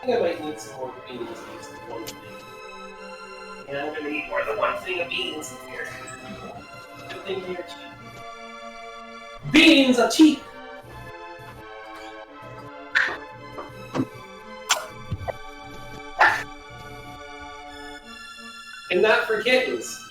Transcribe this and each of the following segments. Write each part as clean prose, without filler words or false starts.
think I might need some more beans to use the one thing. Yeah, I'm gonna need more than one thing of beans in here. Good thing they're cheap. Beans are cheap! And not for kittens.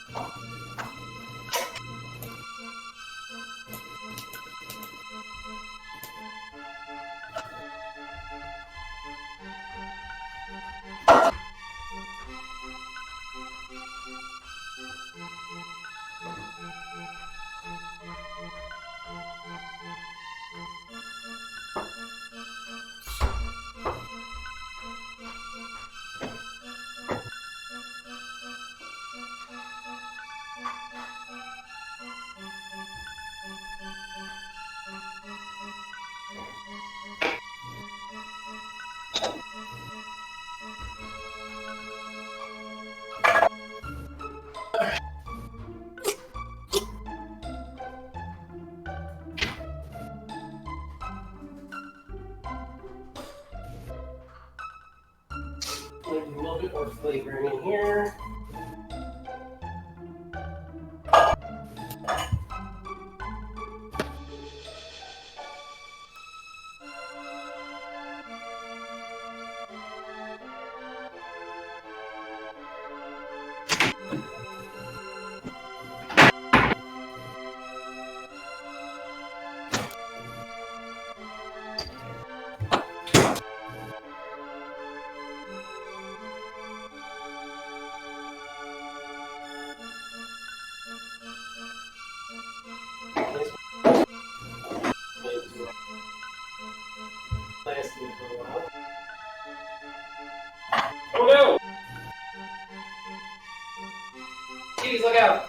Maybe a little bit more flavoring in here. Oh no! Jeez, look out!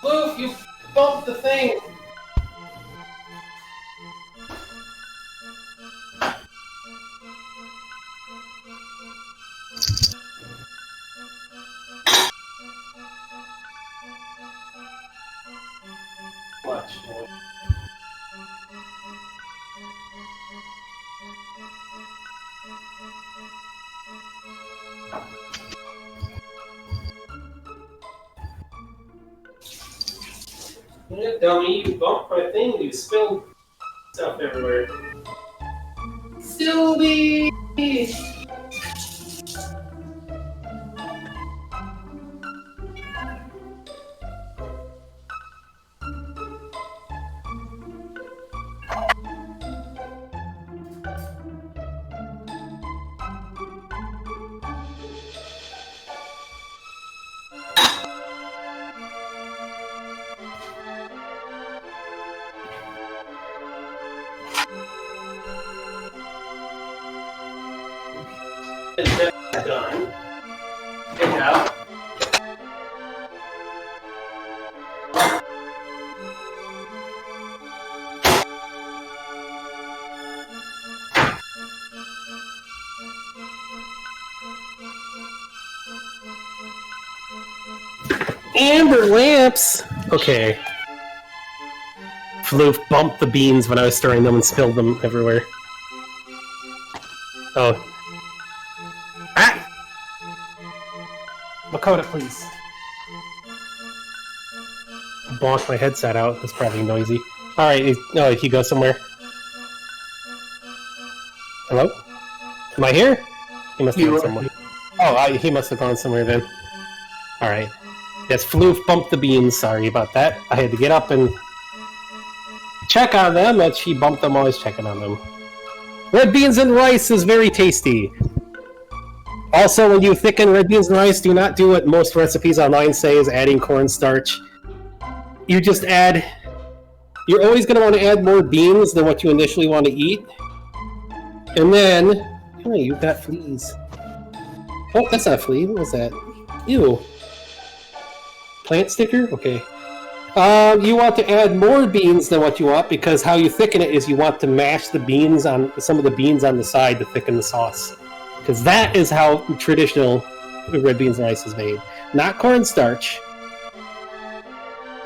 Floof, you bumped the thing! Much more. Yeah, dummy, you bumped my thing, you spilled stuff everywhere. Sylvie! That's done. Good job. Amber lamps! Okay. Floof bumped the beans when I was stirring them and spilled them everywhere. Oh. Ah! Lakota, please. Bonk my headset out. That's probably noisy. Alright, no, he goes somewhere. Hello? Am I here? He must have gone somewhere. Oh, he must have gone somewhere then. Alright. Yes, Floof bumped the beans. Sorry about that. I had to get up and check on them, and she bumped them while I was checking on them. Red beans and rice is very tasty. Also, when you thicken red beans and rice, do not do what most recipes online say is adding cornstarch. You just add... You're always going to want to add more beans than what you initially want to eat. And then... Oh, you've got fleas. Oh, that's not a flea. What was that? Ew. Plant sticker? Okay. You want to add more beans than what you want, because how you thicken it is you want to mash the beans on some of the beans on the side to thicken the sauce. Because that is how traditional red beans and rice is made. Not cornstarch.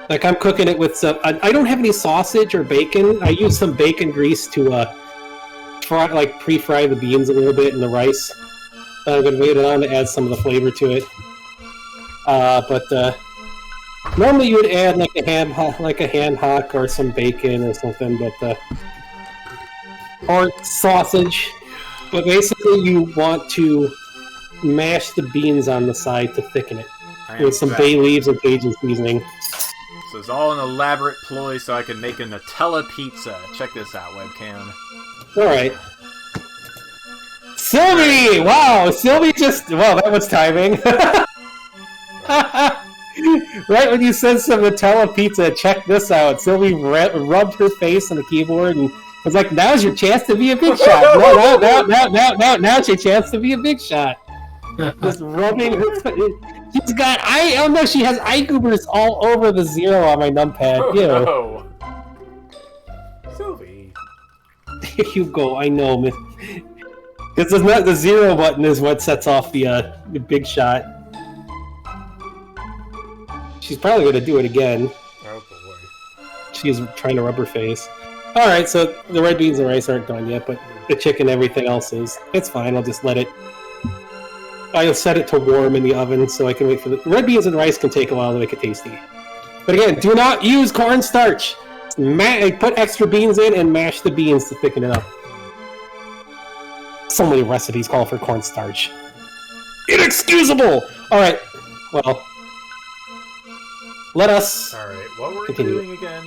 Like I'm cooking it with some... I don't have any sausage or bacon. I use some bacon grease to pre-fry the beans a little bit in the rice. I'm gonna wait it on to add some of the flavor to it. But normally you would add like a ham hock or some bacon or something, but or sausage. But basically, you want to mash the beans on the side to thicken it with some bay leaves and Cajun seasoning. So it's all an elaborate ploy so I can make a Nutella pizza. Check this out, webcam. Alright. Sylvie! Wow, Sylvie wow, that was timing. Right when you said some Nutella pizza, check this out. Sylvie rubbed her face on the keyboard and was like, now's your chance to be a big shot. Now's your chance to be a big shot. Just rubbing her face. She's got she has eye goobers all over the 0 on my numpad. Oh, Ew. no. Sylvie. Here you go, I know, man. Because the 0 button is what sets off the big shot. She's probably going to do it again. Oh boy. She's trying to rub her face. Alright, so the red beans and rice aren't done yet, but the chicken, everything else is. It's fine, I'll just let it... I'll set it to warm in the oven so I can wait for the red beans and rice can take a while to make it tasty. But again, do not use cornstarch! Put extra beans in and mash the beans to thicken it up. So many recipes call for cornstarch. Inexcusable! Alright, well... Let us... Alright, what were continue. you doing again?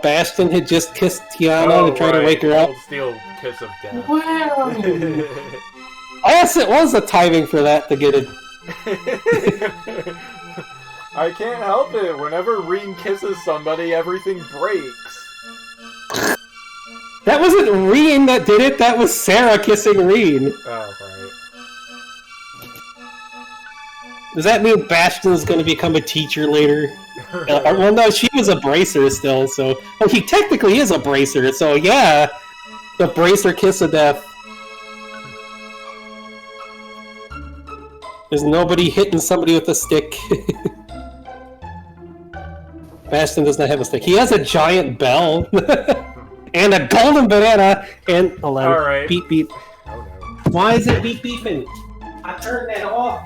Bastion had just kissed Tiana to try to wake her up. Old steel kiss of death. Wow! I guess it was a timing for that to get it. I can't help it. Whenever Reen kisses somebody, everything breaks. That wasn't Reen that did it, that was Sarah kissing Reen. Oh, right. Does that mean Bastion's going to become a teacher later? Well, no, she was a bracer still, so... Well, he technically is a bracer, so yeah! The bracer kiss of death. There's nobody hitting somebody with a stick. Bastion does not have a stick. He has a giant bell! And a golden banana! And... Hold on. Alright. Beep beep. Oh no. Why is it beep beeping? I turned that off!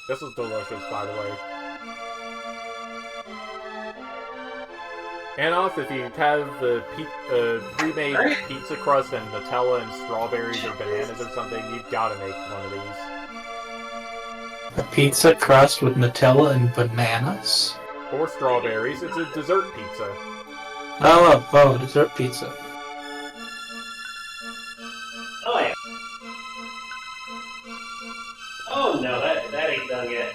This is delicious, by the way. And also, if you have the pre-made pizza crust and Nutella and strawberries or bananas or something, you've got to make one of these. A pizza crust with Nutella and bananas? Or strawberries. It's a dessert pizza. Oh, dessert pizza. Oh, yeah. Oh, no, that ain't done yet.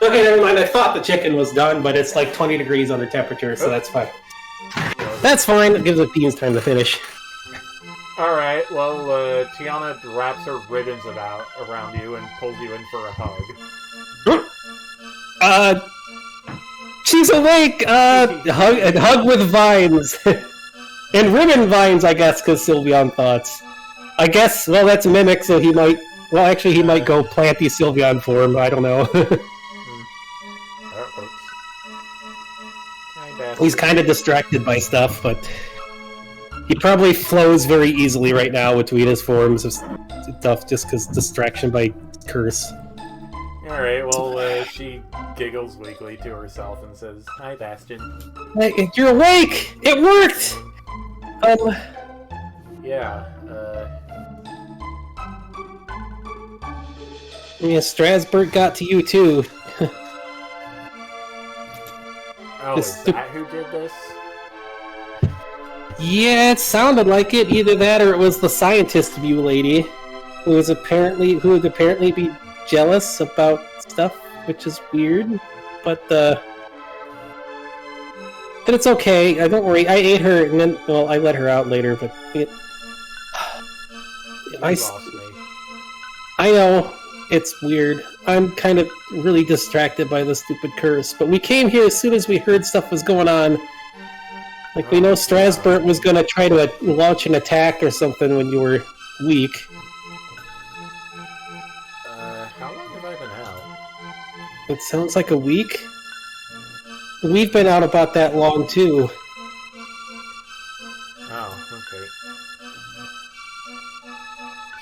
Okay, never mind. I thought the chicken was done, but it's like 20 degrees under temperature, so that's fine. That's fine. It gives the beans time to finish. Alright, well, Tiana wraps her ribbons around you and pulls you in for a hug. She's awake! Hug with vines. And ribbon vines, I guess, because Sylveon thoughts. I guess, well, that's Mimic, so he might... Well, actually, he might go plant the Sylveon form, I don't know. He's kind of distracted by stuff, but... He probably flows very easily right now between his forms of stuff, just because distraction by curse. Alright, well, she giggles weakly to herself and says, "Hi, Bastion." Hey, you're awake! It worked! Yeah, Yeah, Strasbourg got to you, too. Oh, is that who did this? Yeah, it sounded like it. Either that or it was the scientist view lady who would apparently be jealous about stuff, which is weird. But it's okay. Don't worry. I ate her, and then I let her out later. But I know it's weird. I'm kind of really distracted by the stupid curse. But we came here as soon as we heard stuff was going on. Like, we know Strasbourg was gonna try to launch an attack or something when you were weak. How long have I been It sounds like a week. We've been out about that long, too. Oh, okay.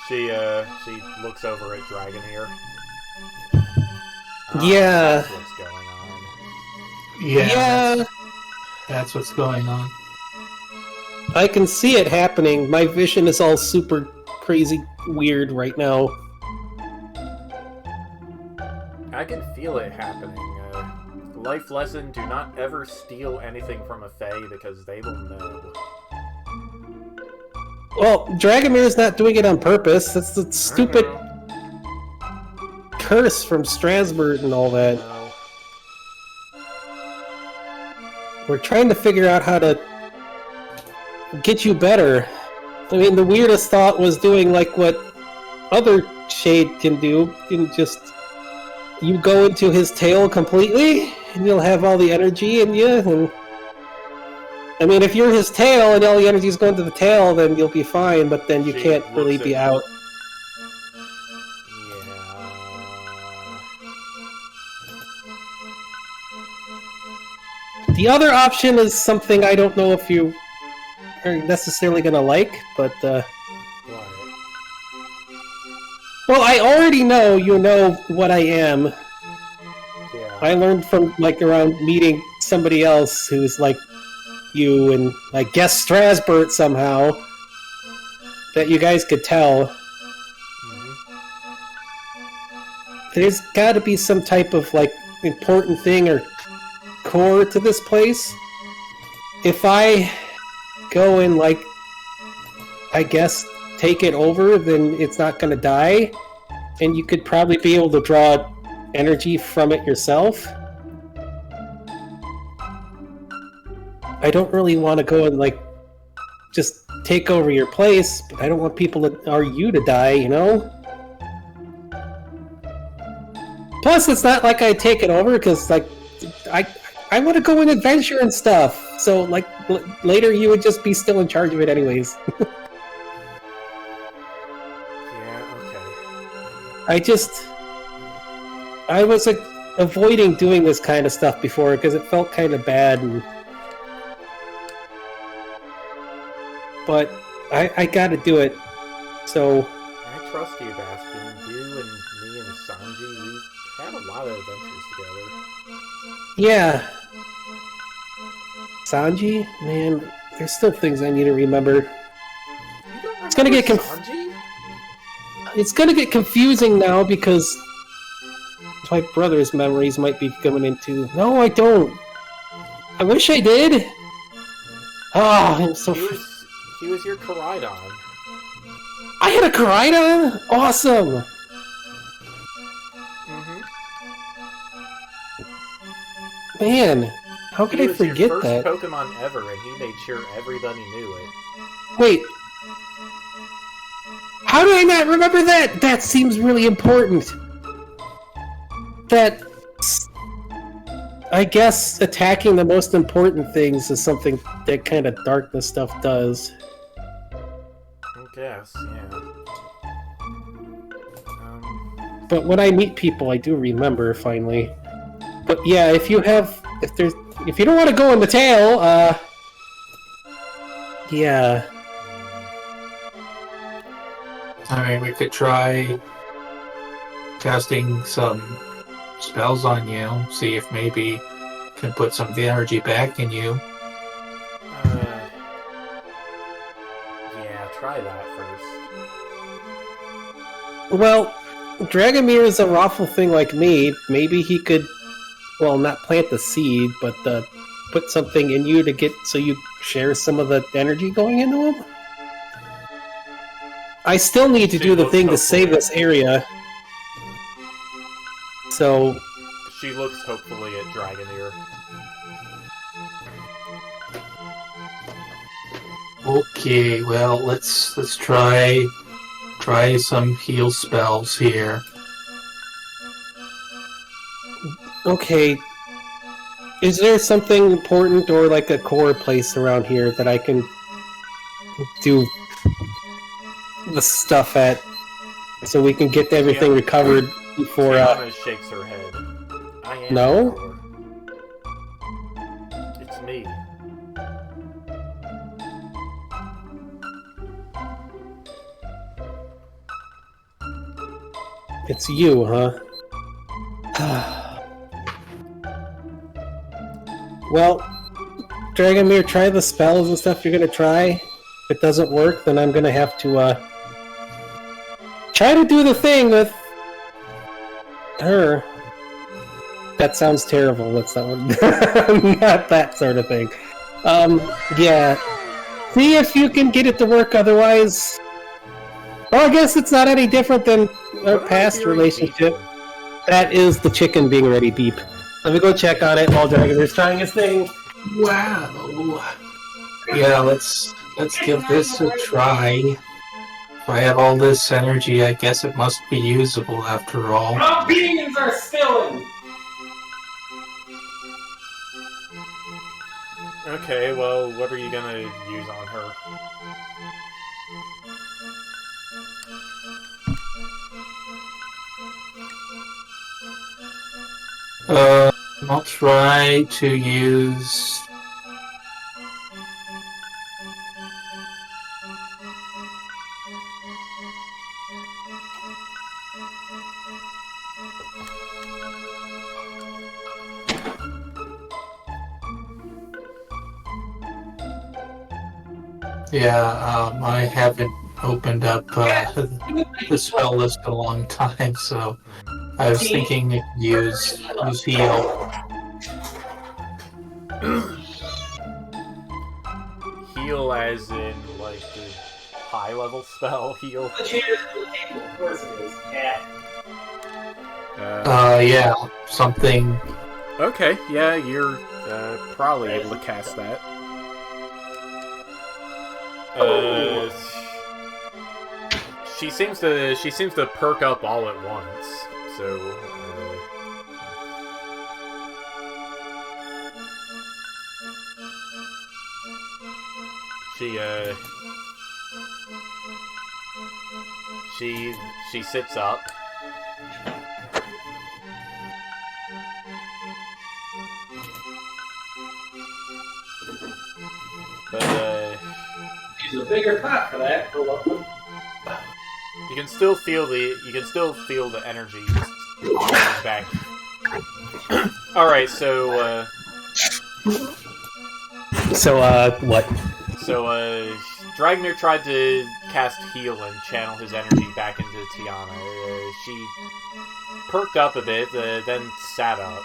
She looks over at Dragoneer. Yeah. That's what's going on. Yeah. That's what's going on. I can see it happening. My vision is all super crazy weird right now. I can feel it happening. Life lesson, do not ever steal anything from a Fae because they will know. Well, Dragomir's not doing it on purpose. That's the stupid curse from Strasbourg and all that. No. We're trying to figure out how to get you better. I mean, the weirdest thought was doing like what other Shade can do. You just... You go into his tail completely, and you'll have all the energy in you, and... I mean, if you're his tail and all the energy's going to the tail, then you'll be fine, but then you can't really be out. Yeah. The other option is something I don't know if you are necessarily gonna like, but, What? Well, I already know you know what I am. Yeah. I learned from, like, around meeting somebody else who's like you, and I guess Strasbourg somehow, that you guys could tell. There's gotta be some type of, like, important thing or core to this place. If I go and, like, I guess, take it over, then it's not gonna die, and you could probably be able to draw energy from it yourself. I don't really want to go and, like, just take over your place, but I don't want people to, or you to die, you know? Plus, it's not like I take it over, because, like, I want to go and adventure and stuff, so, like, later you would just be still in charge of it anyways. Yeah, okay. I was, like, avoiding doing this kind of stuff before, because it felt kind of bad, and... But I gotta do it, so... I trust you, Bastion. You and me and Sanji, we had a lot of adventures together. Yeah. Sanji? Man, there's still things I need to remember. You don't It's gonna get Sanji? It's gonna get confusing now, because... my brother's memories might be coming into... No, I don't! I wish I did! Ah, I'm so... He was your Koraidon. I had a Koraidon? Awesome! Man, how could I forget He was your that? first Pokemon ever, and he made sure everybody knew it. Wait. How do I not remember that? That seems really important. That... I guess attacking the most important things is something that kind of darkness stuff does. I guess, yeah. But when I meet people, I do remember, finally. But yeah, if you don't want to go in the tail, yeah. I mean, we could try casting some spells on you, see if maybe can put some of the energy back in you. Yeah, try that first. Well, Dragomir is a raffle thing like me. Maybe he could, well, not plant the seed, but put something in you to get so you share some of the energy going into him. I still need to do the thing to save this area. So... She looks hopefully at Dragoneer. Okay, well, let's try some heal spells here. Okay. Is there something important or like a core place around here that I can do the stuff at so we can get everything recovered before Fiona shakes her head. I am. No? Igor. It's me. It's you, huh? Well, Dragomir, try the spells and stuff you're gonna try. If it doesn't work, then I'm gonna have to, try to do the thing with her. That sounds terrible. That's not one. Not that sort of thing. Yeah. See if you can get it to work, otherwise... Well, I guess it's not any different than our past relationship. That is the chicken being ready beep. Let me go check on it while Dragomir's trying his thing. Wow. Yeah, let's give this a try. If I have all this energy, I guess it must be usable after all. My beans are spilling! Okay, well, what are you gonna use on her? I'll try to use... Yeah, I haven't opened up the spell list in a long time, so I was thinking to use heal. Heal as in, like, the high-level spell heal? The chair is on the table, of course it is. Yeah, something. Okay, yeah, you're probably able to cast that. She seems to perk up all at once. So she sits up. But Use a bigger pot for that. you can still feel the energy just back. All right, so what? So Dragomir tried to cast heal and channel his energy back into Tiana. She perked up a bit, then sat up.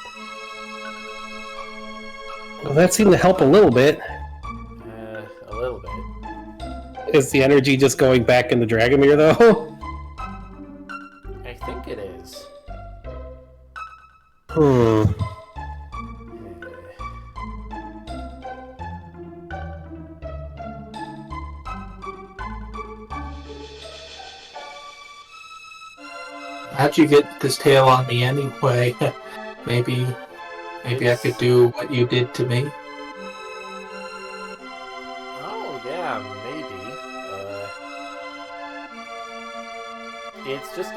Well, that seemed to help a little bit. A little bit. Is the energy just going back into Dragomir, though? I think it is. How'd you get this tail on me anyway? Maybe I could do what you did to me. Oh yeah, maybe. It's just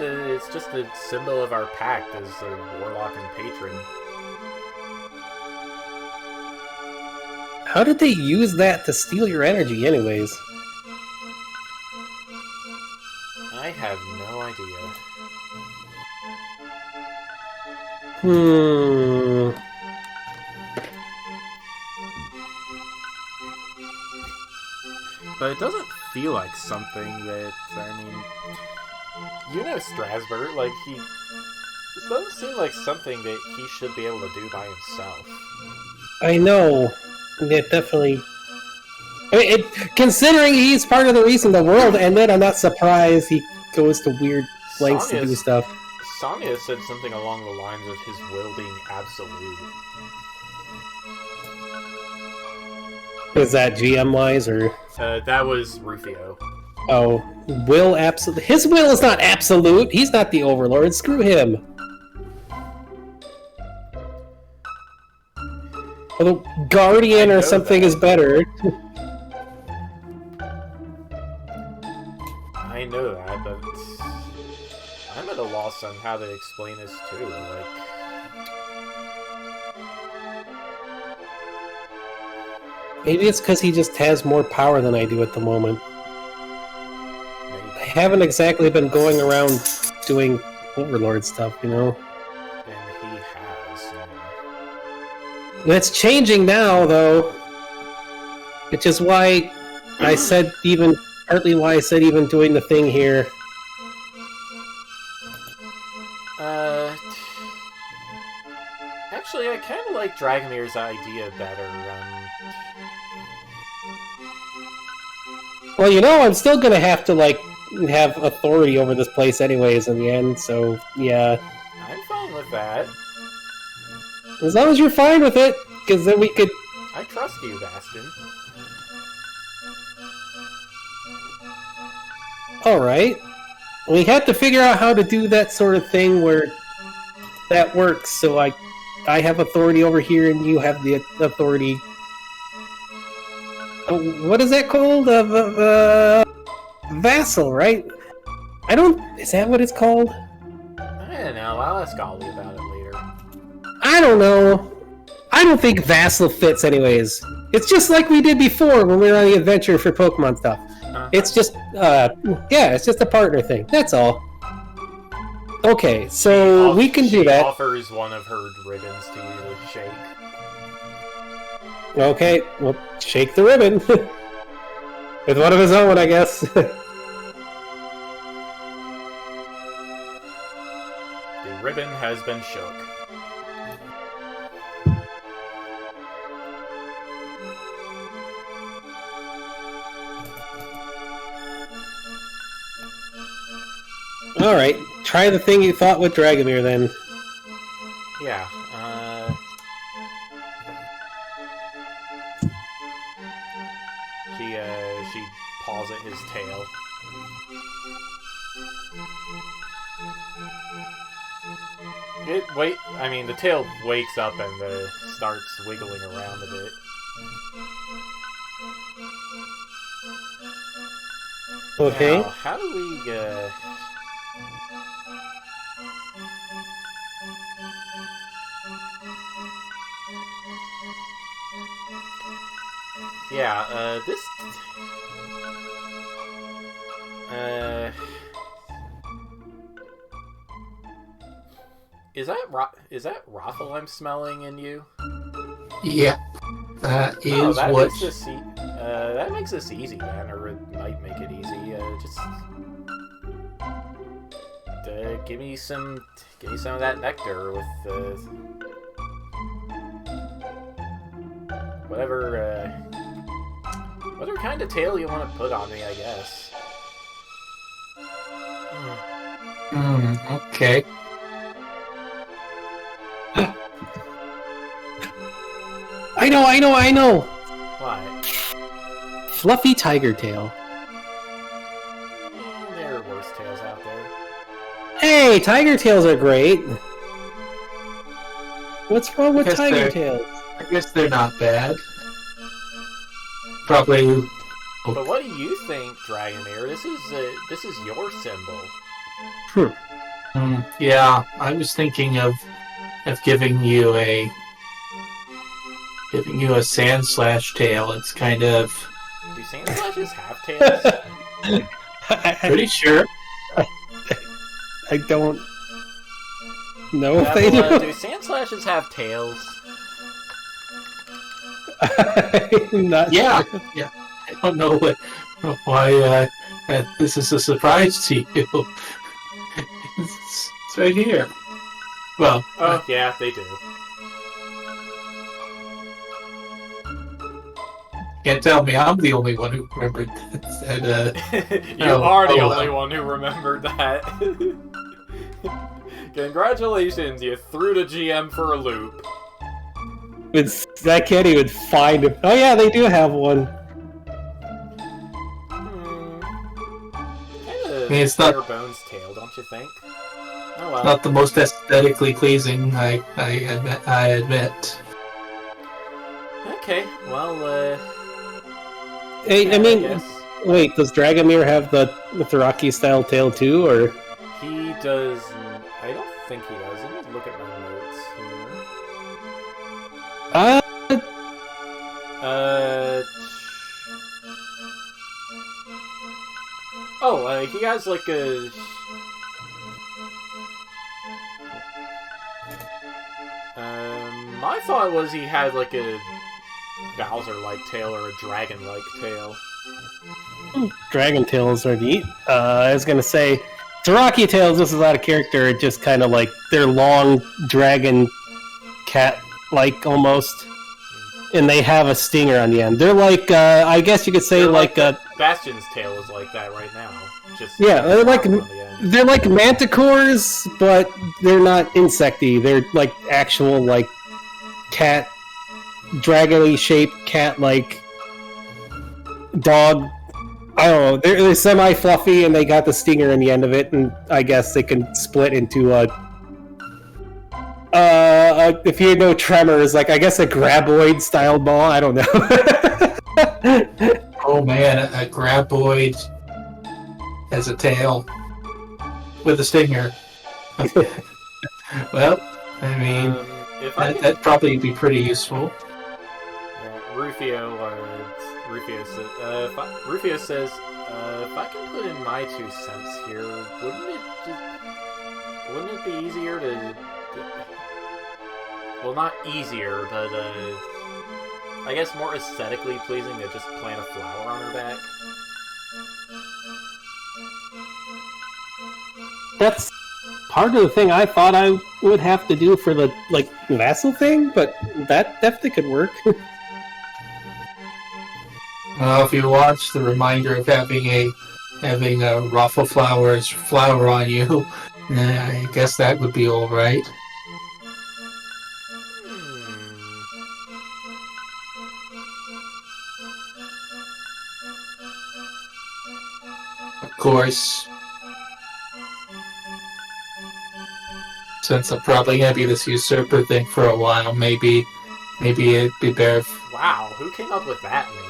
a symbol of our pact as a warlock and patron. How did they use that to steal your energy, anyways? I have no idea. But it doesn't feel like something that, I mean, you know Strasbourg, like, this doesn't seem like something that he should be able to do by himself. I know. It definitely... considering he's part of the reason the world ended, I'm not surprised he goes to weird lengths to do stuff. Sonya said something along the lines of his will being absolute. Is that GM-wise, or...? That was Rufio. Oh, will absolute... His will is not absolute! He's not the Overlord, screw him! Well, the Guardian or something is better. I know that, but I'm at a loss on how to explain this too. Like, Maybe it's because he just has more power than I do at the moment. Maybe. I haven't exactly been going around doing Overlord stuff, you know? And he has. That's changing now, though. Which is why I said even... Partly why I said even doing the thing here. Actually, I kind of like Dragomir's idea better. Well, you know, I'm still gonna have to, like, have authority over this place anyways in the end, so, yeah. I'm fine with that. As long as you're fine with it, because then we could... I trust you, Bastion. Alright. We had to figure out how to do that sort of thing where that works, so I have authority over here and you have the authority... what is that called? Vassal, right? I don't... Is that what it's called? I don't know. I'll ask Ollie about it later. I don't know. I don't think Vassal fits anyways. It's just like we did before when we were on the adventure for Pokemon stuff. It's just, yeah, it's just a partner thing. That's all. Okay, so we can do that. She offers one of her ribbons to you to shake. Okay, well, shake the ribbon. With one of his own, I guess. The ribbon has been shook. Alright, try the thing you thought with Dragomir then. Yeah, she paws at his tail. The tail wakes up and starts wiggling around a bit. Okay. Now, how do we, Yeah, this... Is that Raffle I'm smelling in you? Yeah, that is that what... Makes this that makes this easy, then, or it might make it easy. Just... give me some of that nectar with, whatever kind of tail you want to put on me, I guess. Okay. I know! What? Fluffy Tiger Tail. There are worse tails out there. Hey, Tiger Tails are great! What's wrong with Tiger Tails? I guess they're not bad. Probably... But what do you think, Dragomir? This is your symbol. Yeah, I was thinking of giving you a Sand Slash tail. It's kind of... Do Sand Slashes have tails? Pretty sure. I don't know if they do. Do Sand Slashes have tails? I'm not Yeah, sure. yeah. I don't know why this is a surprise to you. It's right here. Well, Oh, yeah, they do. can't tell me I'm the only one who remembered that. You are the only one who remembered that. Congratulations, you threw the GM for a loop. I can't even find him. Oh yeah, they do have one. Kinda It's not- bare bones tail, don't you think? Oh well. Not the most aesthetically pleasing, I admit. Okay, well, Hey, yeah, I mean, guess. wait, does Dragomir have the Thuraki style tail too, or? He does... I don't think he does. Let me look at my notes here. He has like a... my thought was he had like a Bowser-like tail or a dragon-like tail. Dragon tails are neat. I was gonna say, Teraki tails, this is out of character, just kind of like, they're long, dragon, cat-like almost. And they have a stinger on the end. They're like, I guess you could say like Bastion's tail is like that right now. Just yeah, they're like on the end. manticores, but they're not insecty. They're like actual like cat, dragony shaped cat-like dog. I don't know. They're semi-fluffy, and they got the stinger in the end of it, and I guess they can split into if you know Tremors, like I guess a graboid style ball. I don't know. Oh man, a graboid has a tail with a stinger. Well, I mean, that'd probably be pretty useful. Rufio says, if I can put in my 2 cents here, wouldn't it be easier to... Well, not easier, but I guess more aesthetically pleasing to just plant a flower on her back? That's part of the thing I thought I would have to do for the like vassal thing, but that definitely could work. Well, if you watch the reminder of having a Raffle Flowers flower on you, I guess that would be all right. Of course, since I'm probably gonna be this Usurper thing for a while, maybe it'd be better. Wow, who came up with that name?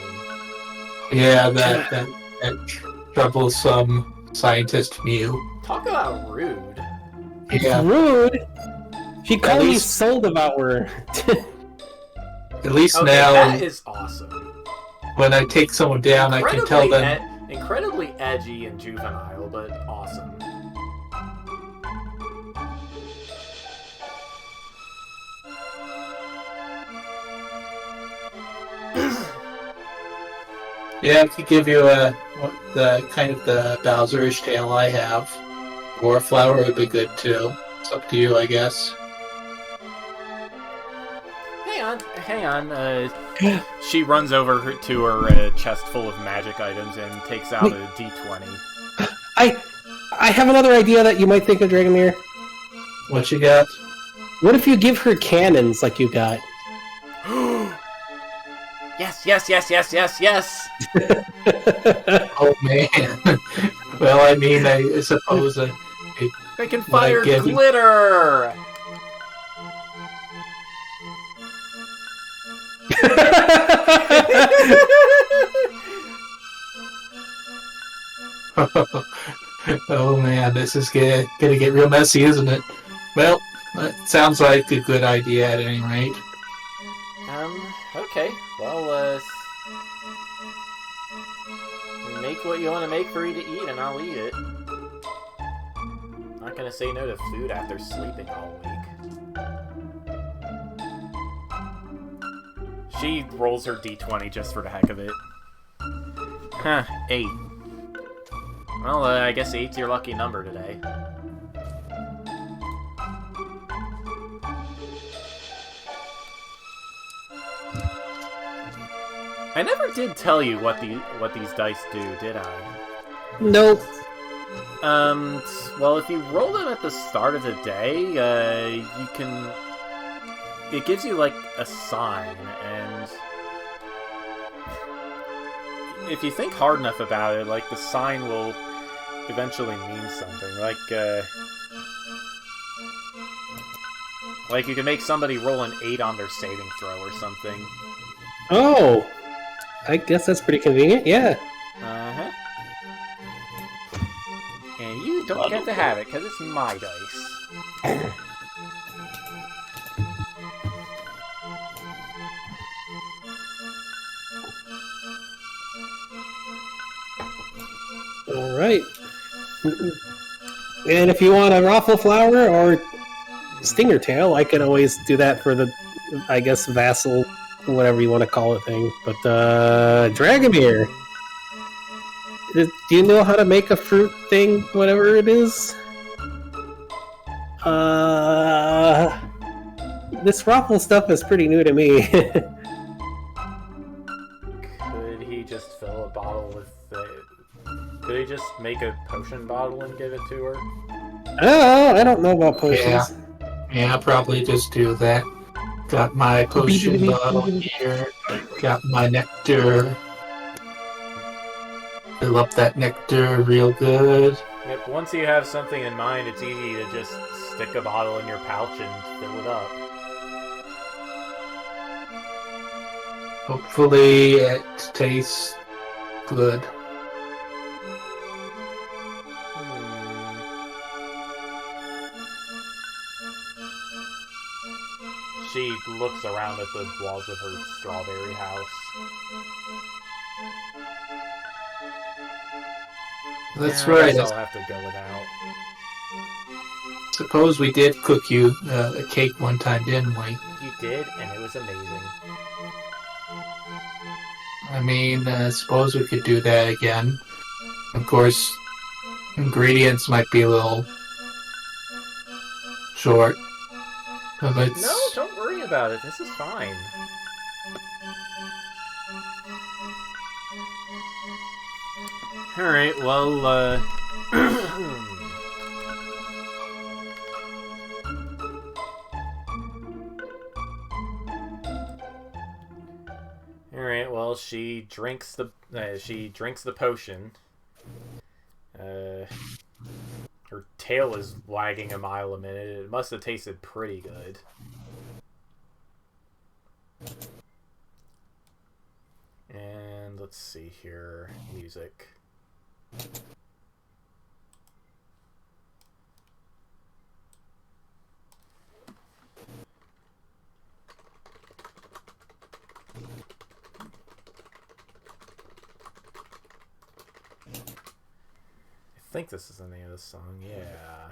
Yeah, that troublesome scientist Mew. Talk about rude. Yeah, Rude. She called me least- Soul Devourer. at least Okay, now that is awesome. when I take someone down, I can tell them. Incredibly edgy and juvenile, but awesome. Yeah, I could give you the kind of the Bowserish tail I have. Or a flower would be good too. It's up to you, I guess. Hang on. She runs over to her chest full of magic items and takes out a D20. I have another idea that you might think of, Dragomir. What you got? What if you give her cannons like you got? Yes! Oh man. Well, I mean, I suppose They can What I fire give- glitter! oh man, this is gonna get real messy, isn't it? Well, it sounds like a good idea at any rate. Okay. Well, make what you want to make for you to eat, and I'll eat it. Not gonna say no to food after sleeping all week. She rolls her D20 just for the heck of it. Huh, 8. Well, I guess 8's your lucky number today. I never did tell you what these dice do, did I? Nope. Well, if you roll them at the start of the day, you can... It gives you, like, a sign, and... If you think hard enough about it, like, the sign will eventually mean something. Like, you can make somebody roll an 8 on their saving throw or something. Oh, I guess that's pretty convenient. Yeah. Uh-huh. And you don't get to have it, because it's my dice. Right. And if you want a raffle flower or stinger tail, I can always do that for the, I guess, vassal, whatever you want to call it thing. But, Dragomir, do you know how to make a fruit thing, whatever it is? This raffle stuff is pretty new to me. Could he just fill a bottle with could he just make a potion bottle and give it to her? Oh, I don't know about potions. Yeah, I'll probably just do that. Got my potion bottle here. Got my nectar. Fill up that nectar real good. Yep, once you have something in mind, it's easy to just stick a bottle in your pouch and fill it up. Hopefully it tastes good. She looks around at the walls of her strawberry house. That's Yeah, I right. guess I'll have to go without. Suppose we did cook you a cake one time, didn't we? You did, and it was amazing. I mean, suppose we could do that again. Of course, ingredients might be a little short. But let's... No, don't worry about it. This is fine. Alright, well, Alright, well, she drinks the potion. Her tail is wagging a mile a minute. It must have tasted pretty good. And let's see here. Music. I think this is the name of the song, yeah.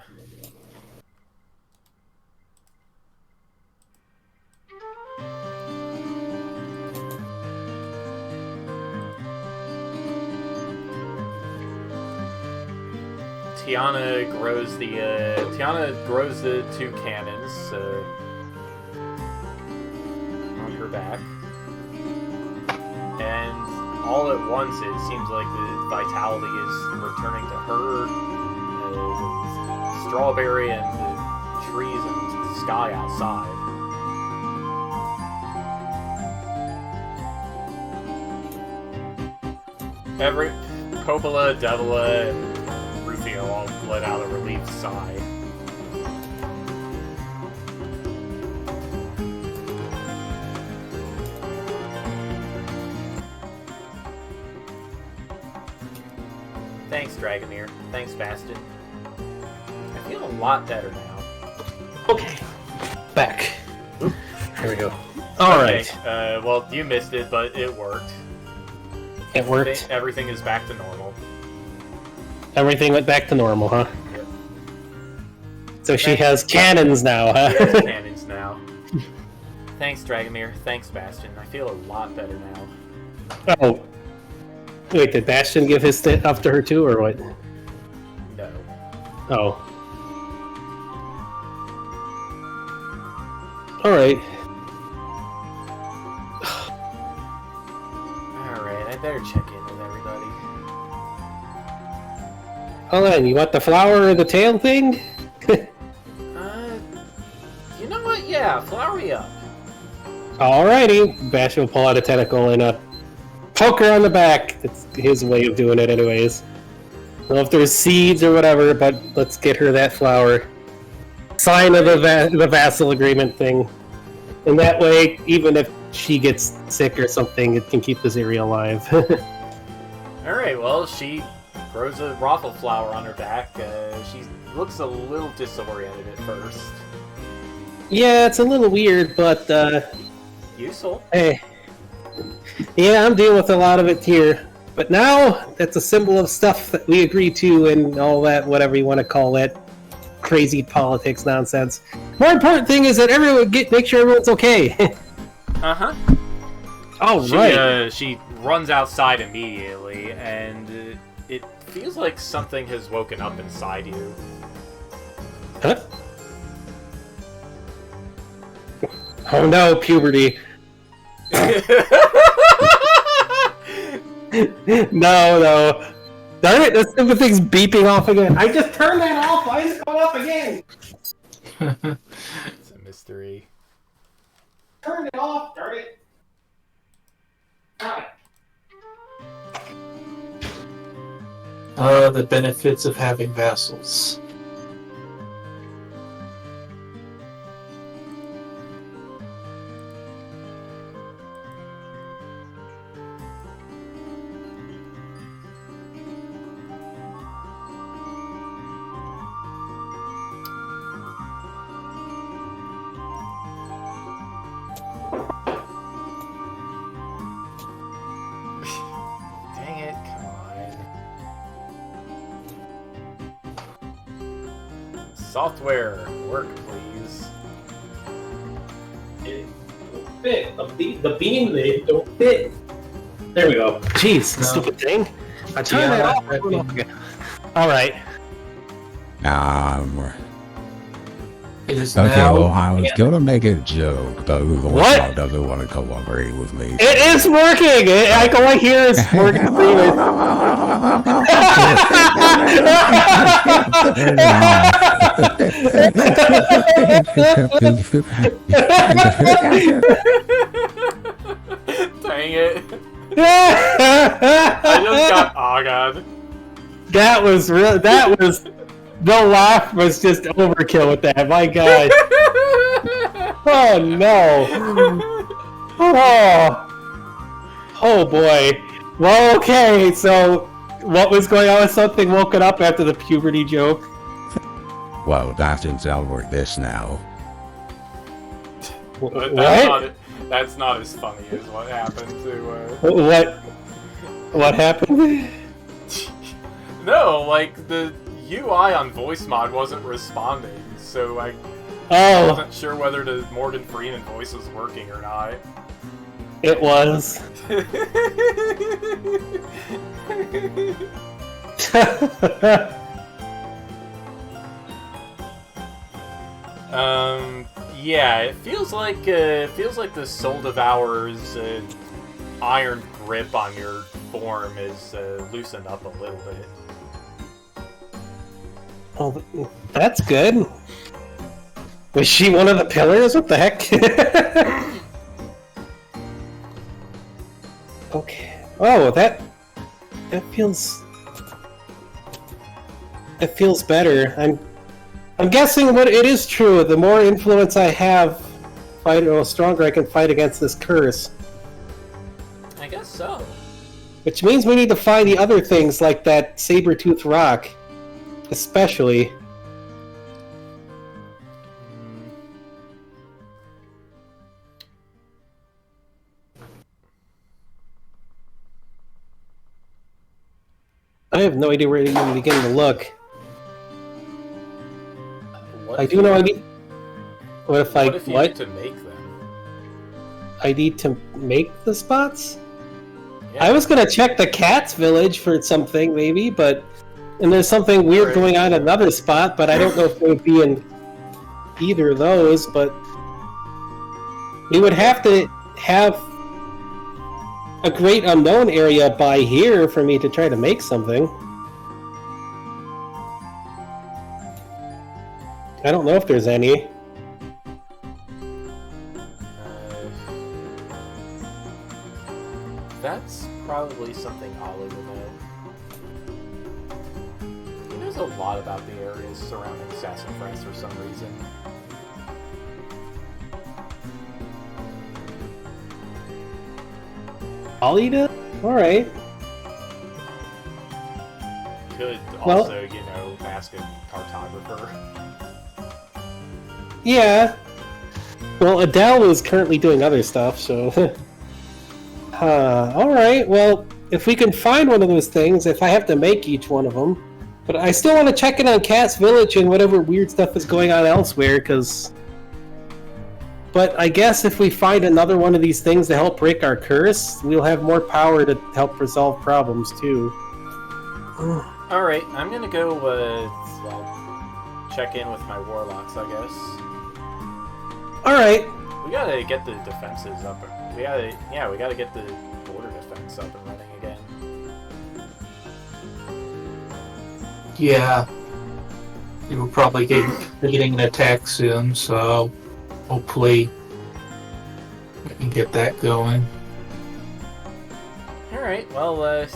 Tiana grows the two cannons on her back, and all at once it seems like the vitality is returning to her, Strawberry, and the trees and the sky outside. Every Coppola, Devila, and Rufio all let out a relieved sigh. Thanks, Dragomir. Thanks, Bastion. I feel a lot better now. Okay. Back. Oop. Here we go. Alright. Okay, well, you missed it, but it worked. It worked. Everything is back to normal. Everything went back to normal, huh? Yep. So she has cannons now, huh? She has cannons now. Thanks, Dragomir. Thanks, Bastion. I feel a lot better now. Oh. Wait, did Bastion give his stuff to her too, or what? No. Oh. Alright. Alright, I better check in with everybody. Hold on, you want the flower or the tail thing? You know what? Yeah, flower me up. Alrighty. Bastion will pull out a tentacle and poke her on the back. That's his way of doing it anyways. I don't know if there's seeds or whatever, but let's get her that flower. Sign of the vassal agreement thing. And that way, even if she gets sick or something, it can keep this area alive. Alright, well, she grows a raffle flower on her back. She looks a little disoriented at first. Yeah, it's a little weird, but Useful. hey. Yeah, I'm dealing with a lot of it here. But now, that's a symbol of stuff that we agree to and all that, whatever you want to call it. Crazy politics nonsense. More important thing is that everyone make sure everyone's okay. Uh-huh. Oh, right. She runs outside immediately, and it feels like something has woken up inside you. Huh? Oh no, puberty. No. Darn it, this stupid thing's beeping off again. I just turned that off. Why is it going off again? It's a mystery. Turn it off, darn it. God. The benefits of having vassals. Dang it, come on. Software, work please. It don't fit. The beam, they don't fit. There we go. Jeez, No. stupid thing. I turned it off. Alright. It is Okay, now. well, I was gonna make a joke, but the What? one doesn't want to cooperate with me. It is working! I can only hear is Morgan Freeman. Dang it. I just got God. That was real. That was the laugh was just overkill with that. My God. Oh no. Oh boy. Well, okay. So, what was going on with something woken up after the puberty joke? Well, that didn't sound like this now. But What? that's not as funny as what happened to, What happened? No, like, the UI on voice mod wasn't responding, so I Oh, wasn't sure whether the Morgan Freeman voice was working or not. it was. Yeah, it feels like the Soul Devourer's iron grip on your form is loosened up a little bit. Oh, that's good. Was she one of the pillars? What the heck? Okay. Oh, that feels better. I'm guessing what it is true. The more influence I have, the stronger I can fight against this curse. I guess so. Which means we need to find the other things like that saber-tooth rock, especially. I have no idea where to even begin to look. What I if do you- know I need. What if I What if you what? need to make them? I need to make the spots? Yeah. I was gonna check the cat's village for something, maybe, but and there's something weird Right. going on in another spot, but I don't know if it would be in either of those. But we would have to have a great unknown area by here for me to try to make something. I don't know if there's any. That's probably something Ollie will know. He knows a lot about the areas surrounding Sassafras for some reason. Alida? Alright. Could Well- also, ask a cartographer. Yeah. Well, Adele is currently doing other stuff, so... Alright, well, if we can find one of those things, if I have to make each one of them. But I still want to check in on Cat's Village and whatever weird stuff is going on elsewhere, because... But I guess if we find another one of these things to help break our curse, we'll have more power to help resolve problems, too. Alright, I'm gonna go, check in with my warlocks, I guess. Alright. We gotta get the defenses up. We gotta get the border defense up and running again. Yeah. You will probably getting an attack soon, so hopefully we can get that going. Alright, well,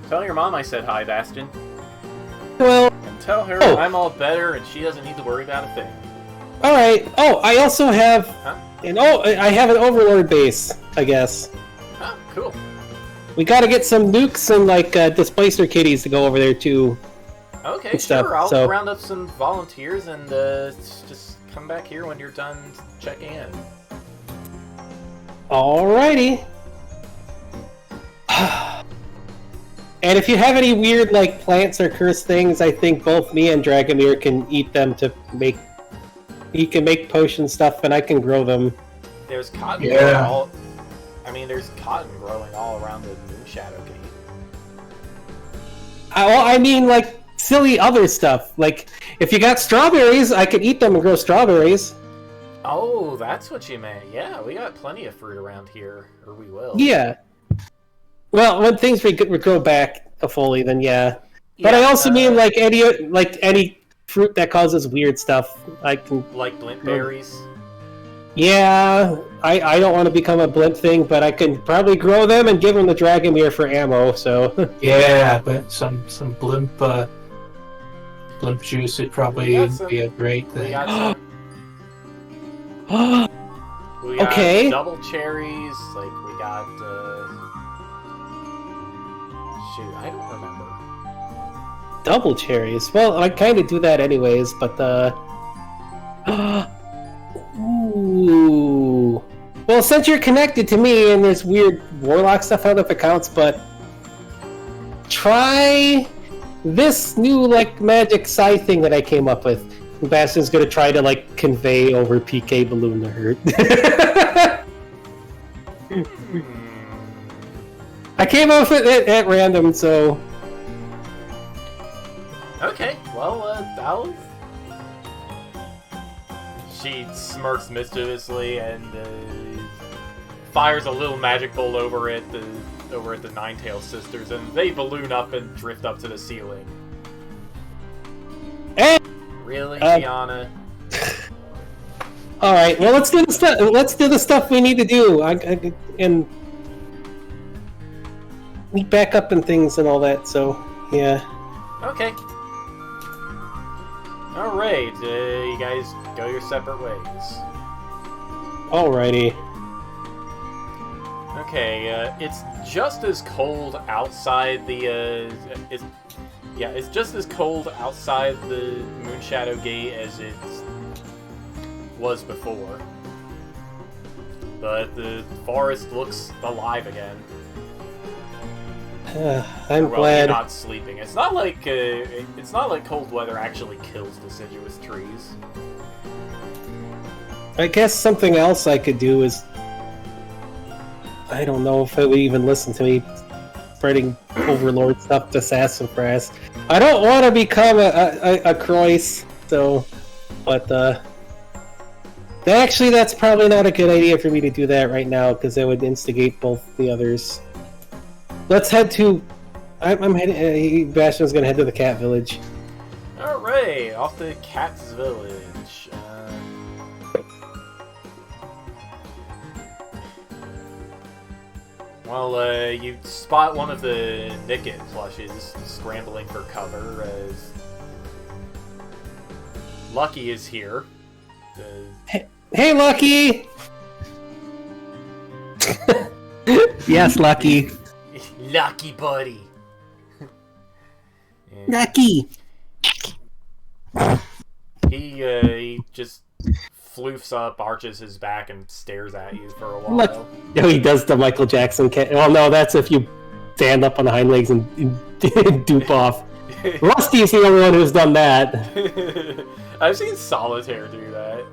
tell your mom I said hi, Bastion. Well... And tell her I'm all better and she doesn't need to worry about a thing. Alright. Oh, I also have... Huh? I have an Overlord base, I guess. Oh, cool. We gotta get some nukes and, like, displacer kitties to go over there, too. Okay, Stuff, sure. I'll so- round up some volunteers and just come back here when you're done checking in. Alrighty. And if you have any weird, like, plants or cursed things, I think both me and Dragomir can eat them to make... He can make potion stuff, and I can grow them. There's cotton Yeah. growing there's cotton growing all around the Moon Shadow Gate. I mean, like, silly other stuff. Like, if you got strawberries, I could eat them and grow strawberries. Oh, that's what you meant. Yeah, we got plenty of fruit around here, or we will. Yeah. Well, when things grow back fully, then yeah. But I also mean, like, any fruit that causes weird stuff, I can... Like blint berries? Yeah, I don't want to become a blimp thing, but I can probably grow them and give them the Dragomir for ammo, so... Yeah, but some blimp juice would probably be a great We thing. got some... We got Okay. double cherries, like, we got, shoot, I don't remember. Double cherries. Well, I kind of do that anyways, but Ooh. Well, since you're connected to me and there's weird warlock stuff, I don't know if it counts, but try this new, like, magic scythe thing that I came up with. Bastion's gonna try to, like, convey over PK Balloon to her. I came up with it at random, so... Okay, well, I'll... She smirks mischievously and fires a little magic bolt over at the Ninetail sisters, and they balloon up and drift up to the ceiling. Really, Tiana? All right. Well, let's do the stuff. Let's do the stuff we need to do. And meet back up and things and all that. So, yeah. Okay. All right, you guys go your separate ways. Alrighty. Okay, it's just as cold outside the, it's just as cold outside the Moonshadow Gate as it was before. But the forest looks alive again. I'm Well, glad. you're not sleeping. It's not like cold weather actually kills deciduous trees. I guess something else I could do is... I don't know if it would even listen to me spreading Overlord stuff to Sassafras. I don't want to become a Croix, so... But, actually, that's probably not a good idea for me to do that right now, because that would instigate both the others. Let's head to... I'm heading... Bastion's gonna head to the Cat Village. Alright, off to Cat's Village. Well, you spot one of the Nickit plushes scrambling for cover as Lucky is here. Hey, Lucky! Yes, Lucky. Lucky buddy! Lucky! He just floofs up, arches his back, and stares at you for a Look. while. No, he does the Michael Jackson. Well, no, that's if you stand up on the hind legs and dupe off. Rusty's the only one who's done that. I've seen Solitaire do that.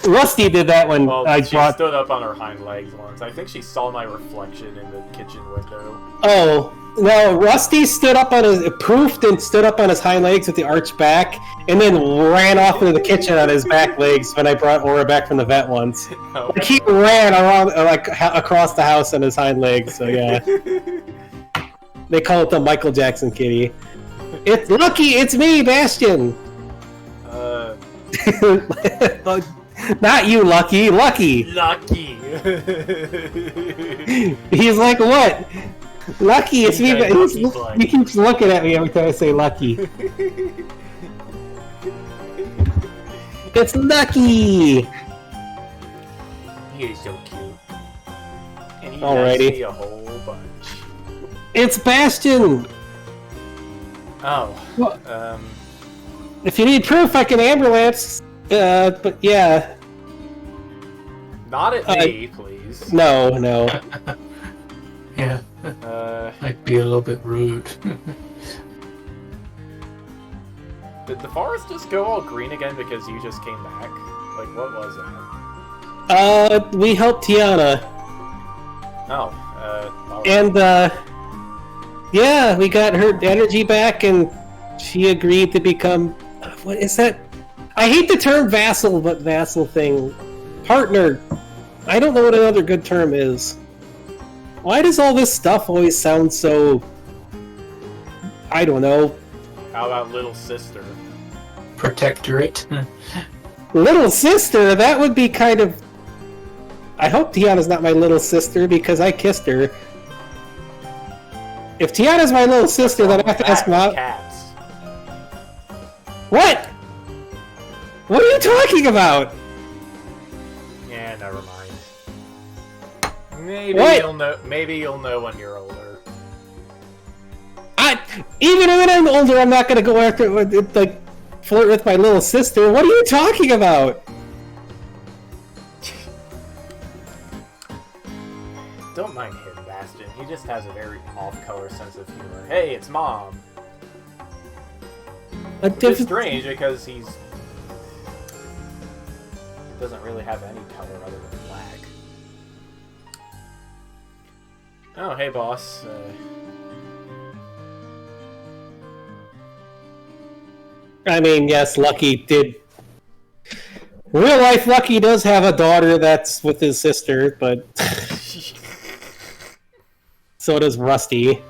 Rusty did that when Well, I she brought. stood up on her hind legs once. I think she saw my reflection in the kitchen window. Oh no, Rusty stood up on his proofed and stood up on his hind legs with the arched back, and then ran off into the kitchen on his back legs when I brought Aura back from the vet once. Oh. Like he ran around across the house on his hind legs. So yeah, they call it the Michael Jackson kitty. It's Lucky. It's me, Bastion. Not you, Lucky. Lucky. Lucky. He's like, what? Lucky, it's me. Yeah, He keeps looking at me every time I say Lucky. It's Lucky! He's so cute. And he Alrighty. likes me a whole bunch. It's Bastion! Oh. Well, if you need proof, I can ambulance. But yeah. Not at me, please. No. Yeah, might be a little bit rude. Did the forest just go all green again because you just came back? Like, what was that? We helped Tiana. Oh, alright. And, yeah, we got her energy back, and she agreed to become... What is that? I hate the term vassal, but vassal thing. Partner. I don't know what another good term is. Why does all this stuff always sound so... I don't know. How about little sister? Protectorate. Little sister? That would be kind of... I hope Tiana's not my little sister, because I kissed her. If Tiana's my little sister, then I have to ask Mom... Cats. What? What are you talking about? Yeah, never mind. Maybe What? you'll know. Maybe you'll know when you're older. Even when I'm older, I'm not gonna go after like flirt with my little sister. What are you talking about? Don't mind him, Bastion. He just has a very off-color sense of humor. Hey, it's Mom. Which is strange because he's doesn't really have any color other than black. Oh, hey, boss. I mean, yes, Lucky did. Real life Lucky does have a daughter that's with his sister, but so does Rusty.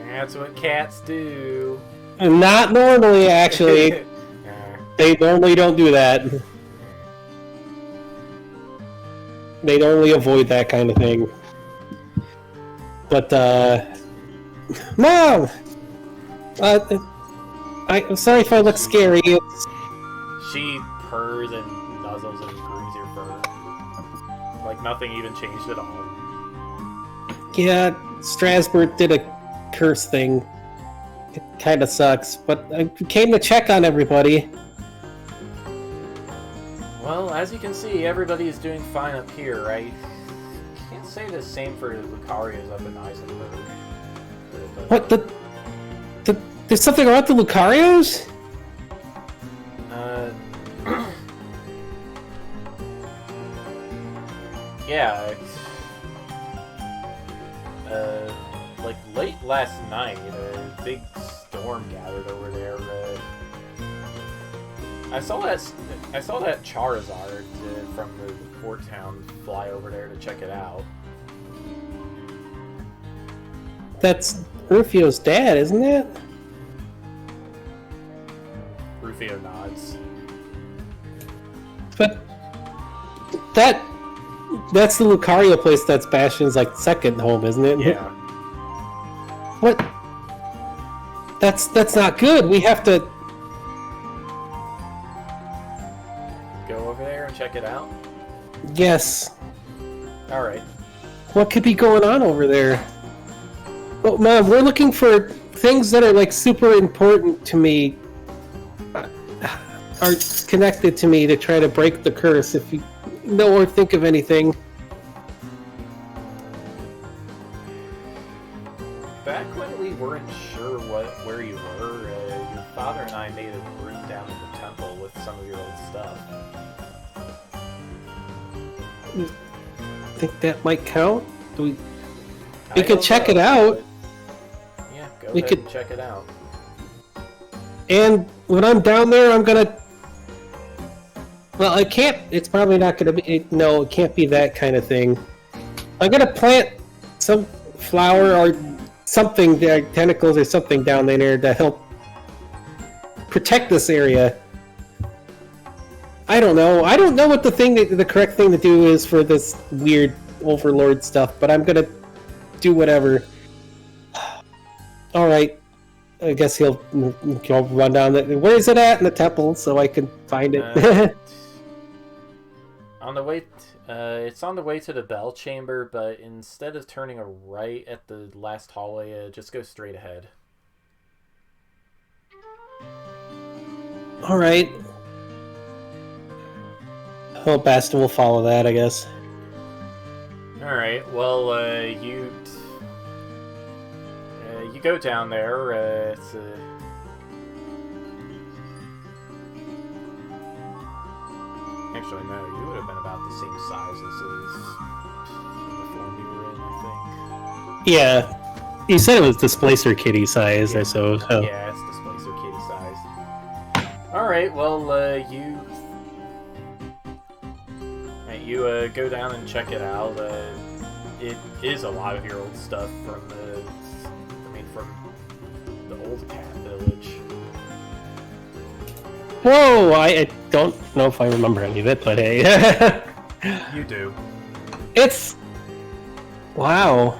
That's what cats do. Not normally, actually. They normally don't do that. They normally avoid that kind of thing. But, Mom! I'm sorry if I look scary. It's... She purrs and nuzzles and grooms your fur. Like nothing even changed at all. Yeah, Strasbourg did a curse thing. It kind of sucks, but I came to check on everybody. Well, as you can see, everybody is doing fine up here, right? Can't say the same for Lucarios up in Eisenberg. What, there's something wrong with the Lucarios? Yeah, like late last night, a big storm gathered over there. I saw that Charizard from the port town fly over there to check it out. That's Rufio's dad, isn't it? Rufio nods. But that's the Lucario place. That's Bastion's like second home, isn't it? Yeah. What? That's not good. We have to Go over there and check it out. Yes. All right. What could be going on over there? Oh, Mom, we're looking for things that are like super important to me. are connected to me to try to break the curse. If you know or think of anything. Back when we weren't sure where you were, your father and I made a room down in the temple with some of your old stuff. Think that might count? We I could don't check know, it out. but yeah, go We ahead could- and check it out. And when I'm down there, I'm gonna... Well, I can't... It's probably not gonna be... No, it can't be that kind of thing. I'm gonna plant some flower or something, tentacles or something down there to help protect this area. I don't know. I don't know what the correct thing to do is for this weird overlord stuff, but I'm gonna do whatever. Alright. I guess he'll run down the... Where is it at in the temple so I can find it? On the way, it's on the way to the bell chamber, but instead of turning a right at the last hallway, just go straight ahead. Alright. Well, Bastion will follow that, I guess. Alright, well, you go down there, it's actually, no, you would have been about the same size as the form you were in, I Yeah. You said it was Displacer Kitty size, Yeah. I suppose. So. think. Yeah, it's Displacer Kitty size. Alright, well, you go down and check it out. It is a lot of your old stuff from from the old cat village. Whoa! I don't know if I remember any of it, but hey. You do. It's... Wow.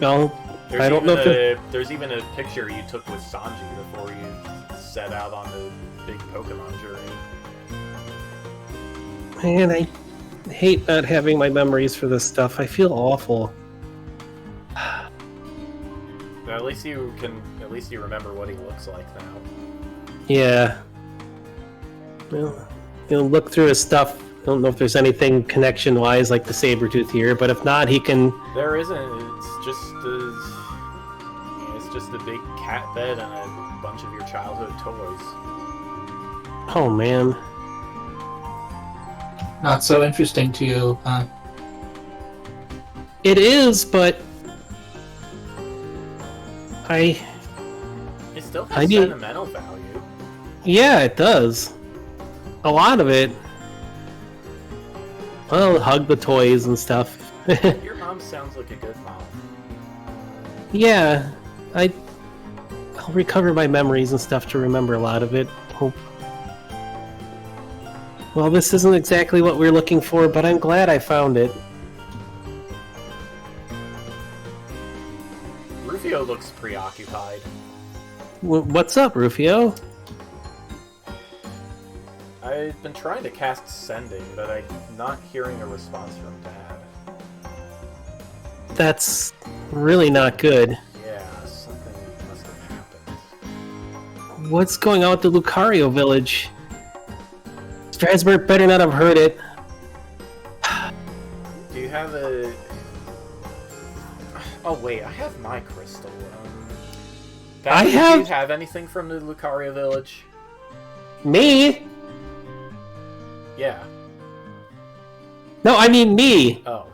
No, I don't know if There's even a picture you took with Sanji before you set out on the big Pokemon journey. Man, I hate not having my memories for this stuff. I feel awful. At least you remember what he looks like now. Yeah. Well, you'll look through his stuff. I don't know if there's anything connection-wise like the Sabretooth here, but if not, he can... There isn't. It's just a big cat bed and a bunch of your childhood toys. Oh, man. Not so interesting to you, huh? It is, but... It still I has need- sentimental value. Yeah, it does. A lot of it. Well, hug the toys and stuff. Your mom sounds like a good mom. Yeah, I'll recover my memories and stuff to remember a lot of it. Hope. Well, this isn't exactly what we're looking for, but I'm glad I found it. Rufio looks preoccupied. What's up, Rufio? I've been trying to cast Sending, but I'm not hearing a response from Dad. That's really not good. Yeah, something must have happened. What's going on with the Lucario village? Strasbourg better not have heard it. Do you have a... Oh wait, I have my crystal. I Do have- you have anything from the Lucario village? Me? Yeah. No, I mean me. Oh.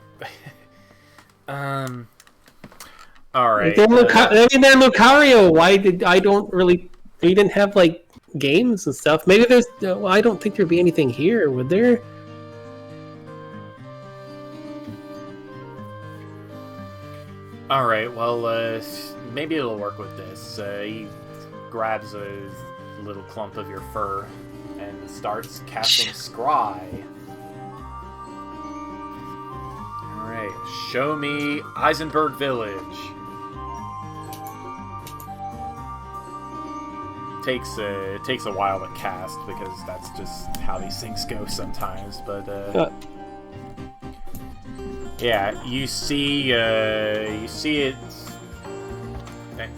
Alright. They're Lucario. Why did I don't really... We didn't have, like, games and stuff. Maybe there's... Well, I don't think there'd be anything here, would there? Alright, well, maybe it'll work with this. He grabs a little clump of your fur and starts casting Scry. Alright, show me Eisenberg Village. It takes a while to cast because that's just how these things go sometimes, but yeah, you see it.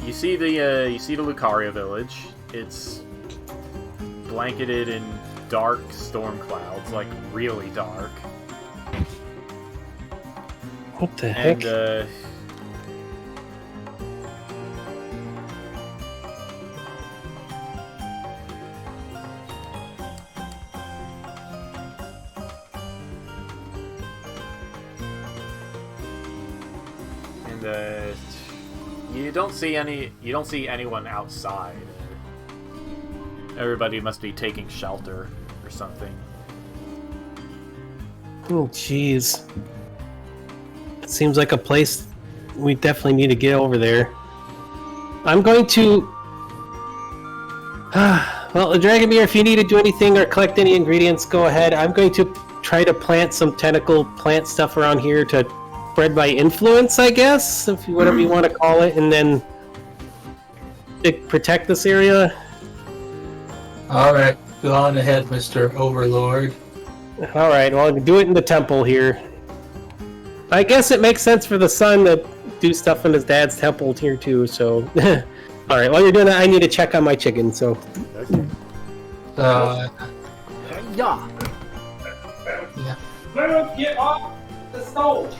You see the Lucario village. It's blanketed in dark storm clouds, like really dark. What the heck? And you don't see anyone outside. Everybody must be taking shelter or something. Oh, jeez. Seems like a place we definitely need to get over there. I'm going to... well, Dragomir, if you need to do anything or collect any ingredients, go ahead. I'm going to try to plant some tentacle plant stuff around here to spread my influence, I guess, if whatever you want to call it, and then protect this area. Alright, go on ahead, Mr. Overlord. Alright, well, I'll do it in the temple here. I guess it makes sense for the son to do stuff in his dad's temple here, too, so... Alright, while you're doing that, I need to check on my chicken, so... Yeah. Yeah. Get off the stove!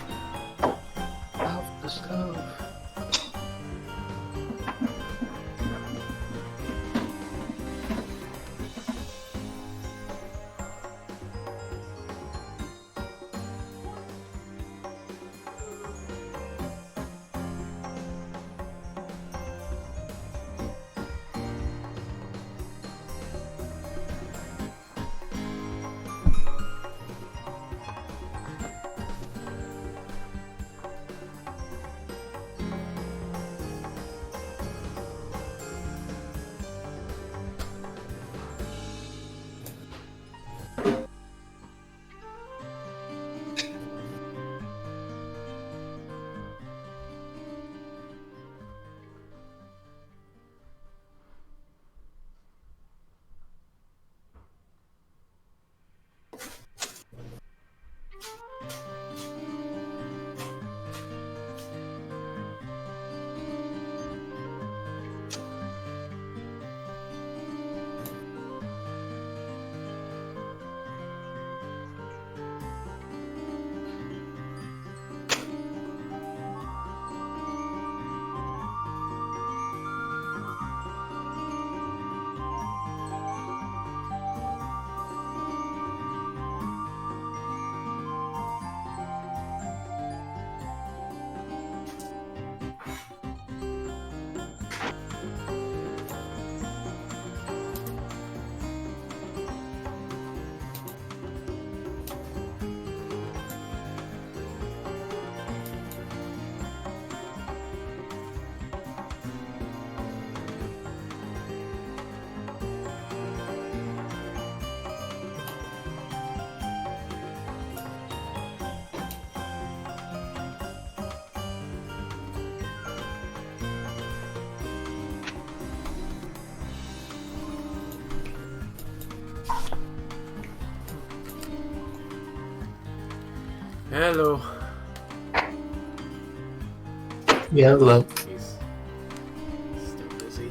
Off the stove. Hello. Yeah, look. He's still busy.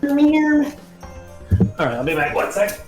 Alright, I'll be back 1 sec.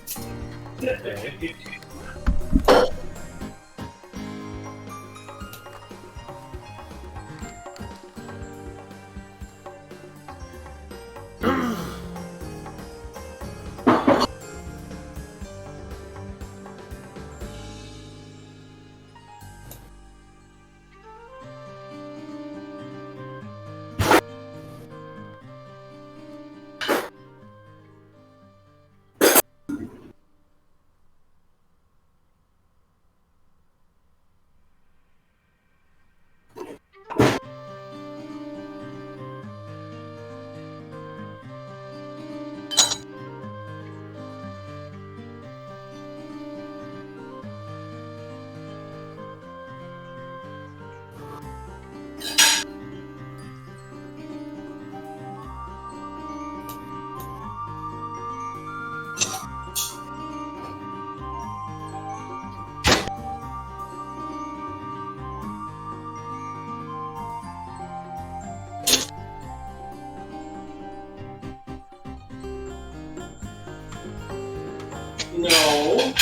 No.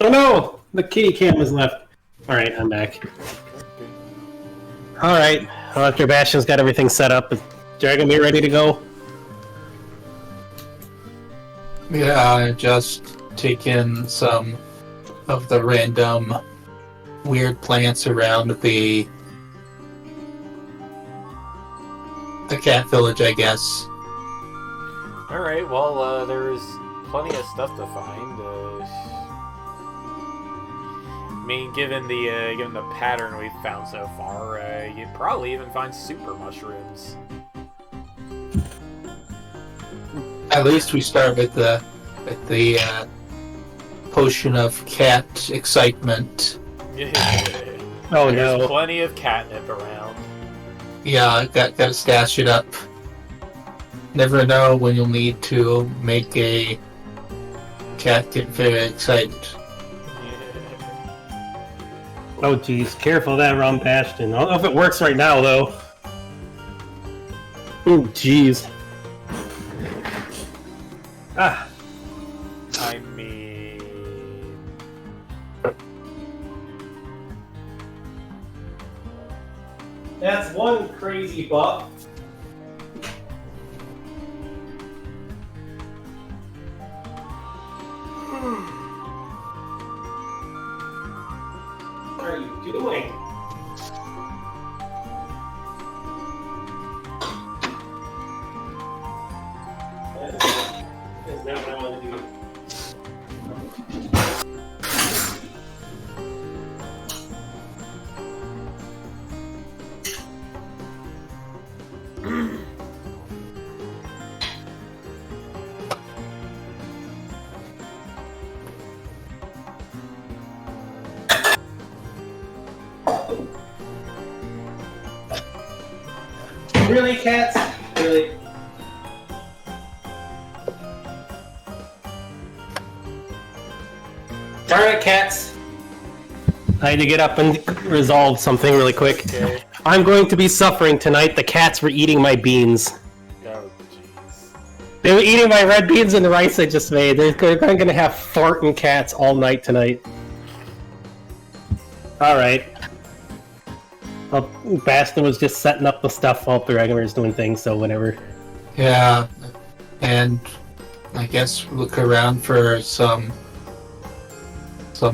Oh no! The kitty cam is left. Alright, I'm back. Alright, Dr. Bastion's got everything set up. Is Dragomir ready to go? Yeah, I just taken some of the random weird plants around the cat village, I guess. Alright, well, there's plenty of stuff to find. I mean, given the pattern we've found so far, you'd probably even find super mushrooms. At least we start with the potion of cat excitement. Oh There's no. plenty of catnip around. Yeah, gotta stash it up. Never know when you'll need to make a cat get very excited. Oh jeez, careful of that Ron Bastion. I don't know if it works right now though. Oh jeez. Ah. I mean... That's one crazy buff. What are you doing? That's not what I want to do. Really, cats? Really? Darn it, cats. I had to get up and resolve something really quick. Okay. I'm going to be suffering tonight. The cats were eating my beans. Oh, jeez. They were eating my red beans and the rice I just made. They're going to have farting cats all night tonight. Alright. Well, Bastion was just setting up the stuff while the regular is doing things, so whatever. Yeah, and I guess look around for some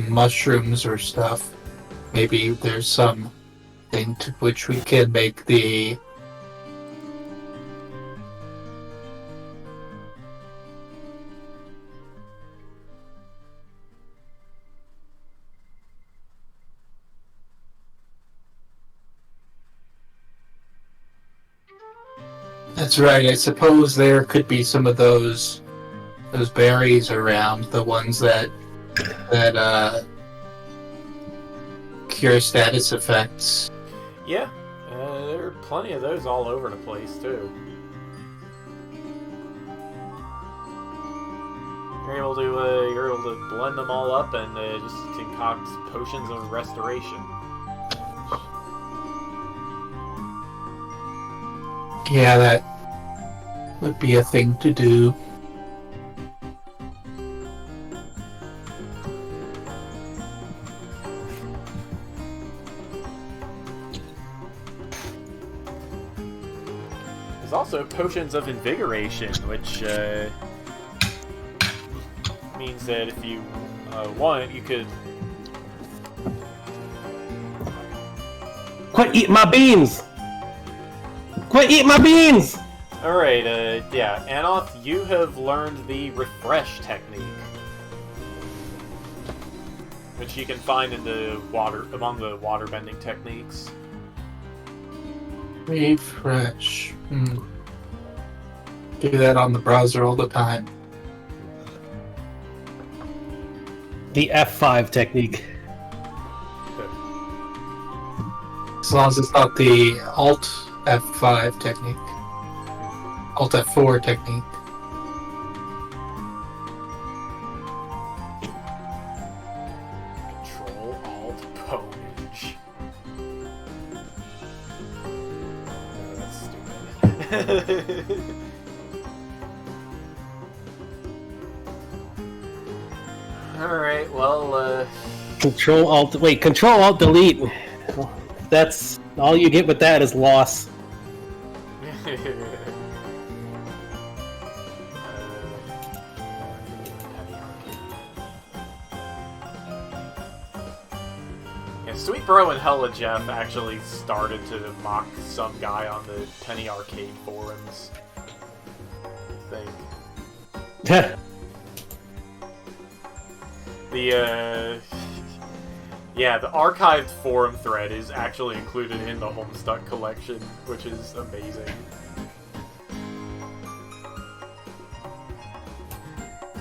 mushrooms or stuff. Maybe there's some thing to which we can make the That's right. I suppose there could be some of those berries around, the ones that cure status effects. Yeah, there are plenty of those all over the place, too. You're able to blend them all up and just concoct potions of restoration. Yeah, that would be a thing to do. There's also potions of invigoration, which means that if you want, you could... Quit eating my beans! Quit eating my beans! Alright, yeah, Anoth, you have learned the refresh technique, which you can find in the among the waterbending techniques. Refresh. Do that on the browser all the time. The F5 technique. As long as it's not the Alt F5 technique. Alt F4 technique. Control Alt Ponage. No, that's stupid. Alright, well, Control Alt Delete. That's all you get with that is loss. Yeah, Sweet Bro and Hella Jeff actually started to mock some guy on the Penny Arcade forums. I think. Yeah, the archived forum thread is actually included in the Homestuck collection, which is amazing.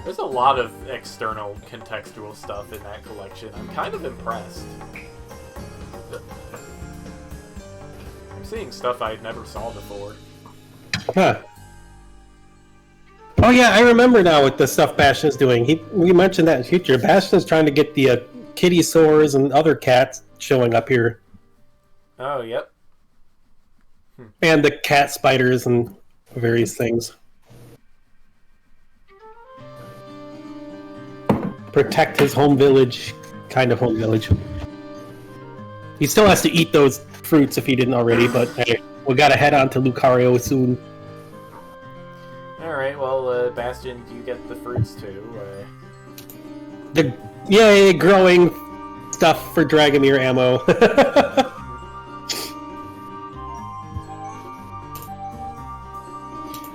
There's a lot of external contextual stuff in that collection. I'm kind of impressed. I'm seeing stuff I never saw before. Huh. Oh yeah, I remember now what the stuff Bastion's doing. We mentioned that in future. Bastion's trying to get the kitty sores and other cats showing up here. Oh, yep. And the cat spiders and various things. Protect his home village. Kind of home village. He still has to eat those fruits if he didn't already, but hey, we gotta head on to Lucario soon. Alright, well, Bastion, you get the fruits too. The yay, growing stuff for Dragomir ammo.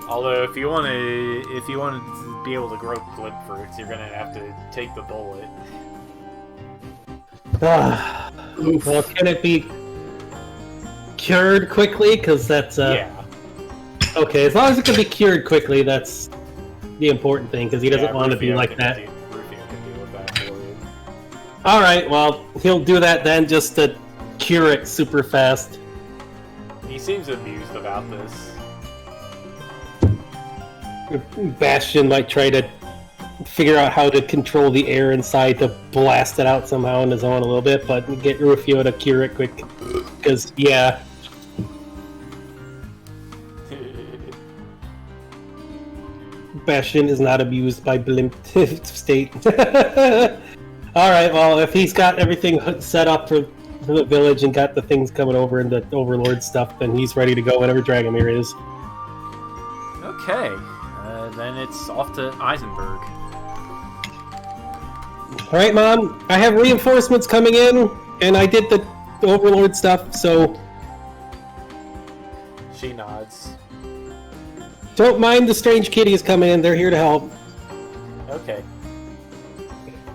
Although, if you want to be able to grow glib fruits, you're gonna have to take the bullet. Well, can it be cured quickly? Because that's Yeah. okay. As long as it can be cured quickly, that's the important thing. Because he doesn't want to be like that. Rufio can deal with that for you. All right, well, he'll do that then, just to cure it super fast. He seems amused about this. Bastion might try to figure out how to control the air inside to blast it out somehow on his own a little bit, but get Rufio to cure it quick. Because, yeah. Bastion is not amused by blimp state. Alright, well, if he's got everything set up for the village and got the things coming over and the Overlord stuff, then he's ready to go whenever Dragomir is. Okay, then it's off to Eisenberg. Alright, Mom, I have reinforcements coming in, and I did the Overlord stuff, so She nods. don't mind the strange kitties coming in, they're here to help. Okay.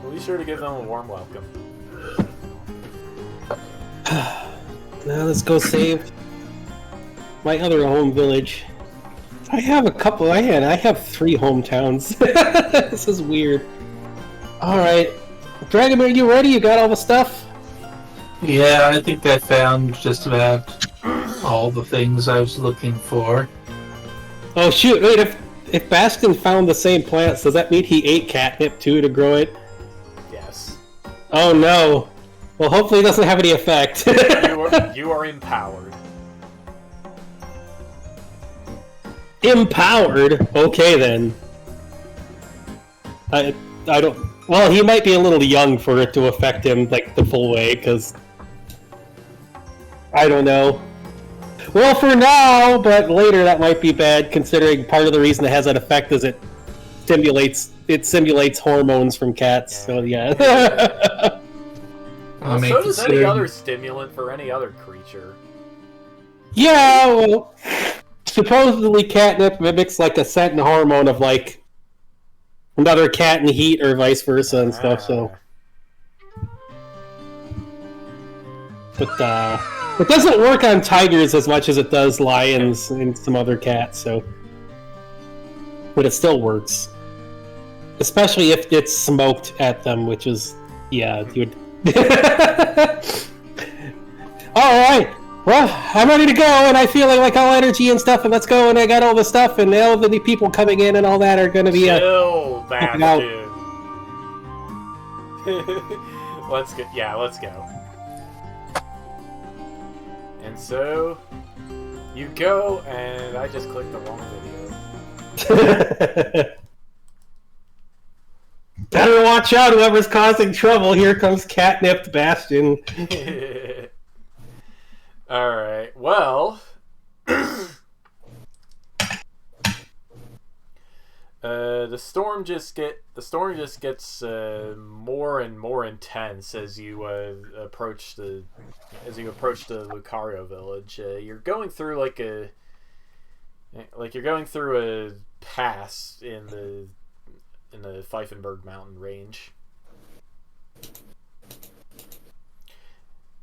We'll be sure to give them a warm welcome. Now let's go save my other home village. I have a couple. I have 3 hometowns. This is weird. All right, Dragomir, you ready? You got all the stuff? Yeah, I think I found just about all the things I was looking for. Oh shoot! Wait, if Bastion found the same plants, does that mean he ate catnip too to grow it? Yes. Oh no. Well, hopefully it doesn't have any effect. You are empowered. Empowered? Okay then. I don't... Well, he might be a little young for it to affect him, like, the full way, because... I don't know. Well, for now, but later that might be bad, considering part of the reason it has that effect is it simulates hormones from cats, so yeah. I mean, So does any considering- other stimulant for any other creature. Yeah, well... Supposedly catnip mimics, like, a scent hormone of, like... another cat in heat or vice versa and stuff, so... But, it doesn't work on tigers as much as it does lions and some other cats, so... But it still works. Especially if it's smoked at them, which is... Yeah, you'd... Alright! Well, I'm ready to go, and I feel like all energy and stuff, and let's go, and I got all the stuff, and all the people coming in and all that are gonna be... Chill, out. Bastion. Let's go. Yeah, let's go. And so, you go, and I just clicked the wrong video. Better watch out, whoever's causing trouble. Here comes catnipped Bastion. Alright, well... the storm just gets more and more intense as you approach the Lucario village. You're going through a pass in the Pfeifenberg mountain range.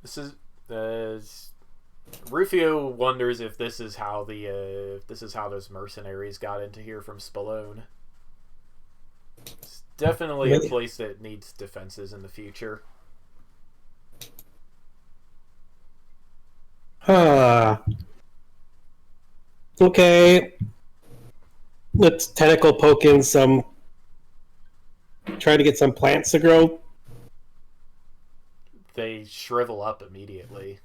This is Rufio wonders if this is how those mercenaries got into here from Spallone. It's definitely a place that needs defenses in the future. Okay. Let's tentacle poke in some... Try to get some plants to grow. They shrivel up immediately.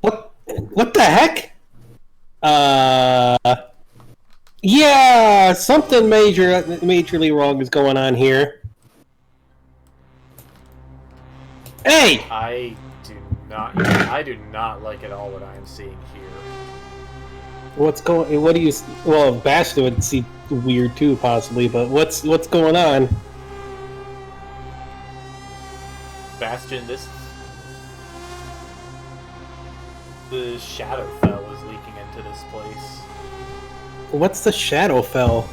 What the heck? Yeah, something majorly wrong is going on here. Hey! I do I do not like at all what I am seeing here. What do you... Well, Bastion would see weird too, possibly, but what's going on? Bastion, the Shadowfell is leaking into this place. What's the Shadowfell?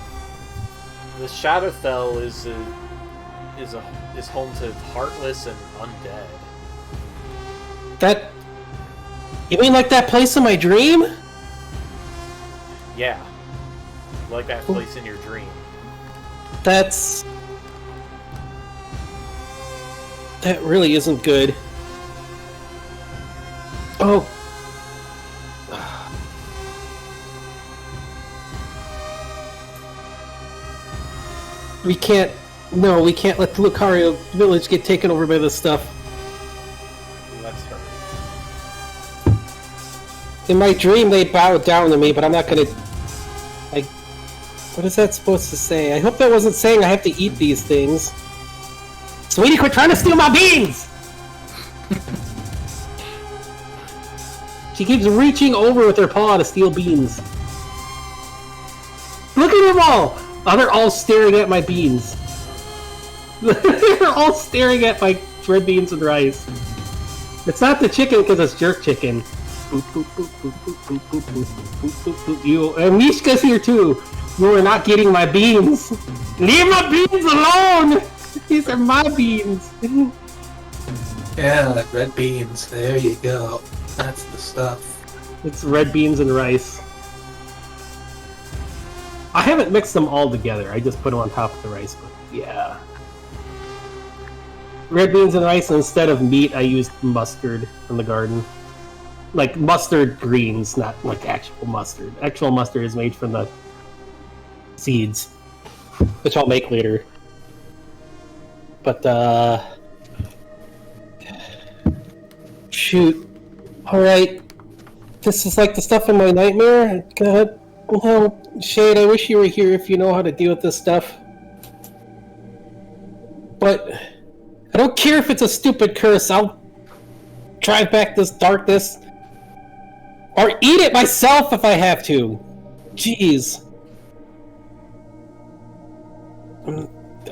The Shadowfell is home to Heartless and Undead. That... You mean like that place in my dream? Yeah. Like that place in your dream. That really isn't good. Oh. We can't let the Lucario village get taken over by this stuff. Let's hurry. In my dream, they bowed down to me, but I'm not gonna... What is that supposed to say? I hope that wasn't saying I have to eat these things. Sweetie, quit trying to steal my beans! She keeps reaching over with her paw to steal beans. Look at them all! Oh, they're all staring at my beans. They're all staring at my red beans and rice. It's not the chicken because it's jerk chicken. You and Mishka's here too. You are not getting my beans. Leave my beans alone. These are my beans. Yeah, like red beans. There you go. That's the stuff. It's red beans and rice. I haven't mixed them all together. I just put them on top of the rice. But yeah. Red beans and rice, and instead of meat, I used mustard from the garden. Like mustard greens, not like actual mustard. Actual mustard is made from the seeds, which I'll make later. But, shoot. Alright. This is like the stuff in my nightmare? God. Well, Shade, I wish you were here if you know how to deal with this stuff. But I don't care if it's a stupid curse. I'll drive back this darkness. Or eat it myself if I have to. Jeez.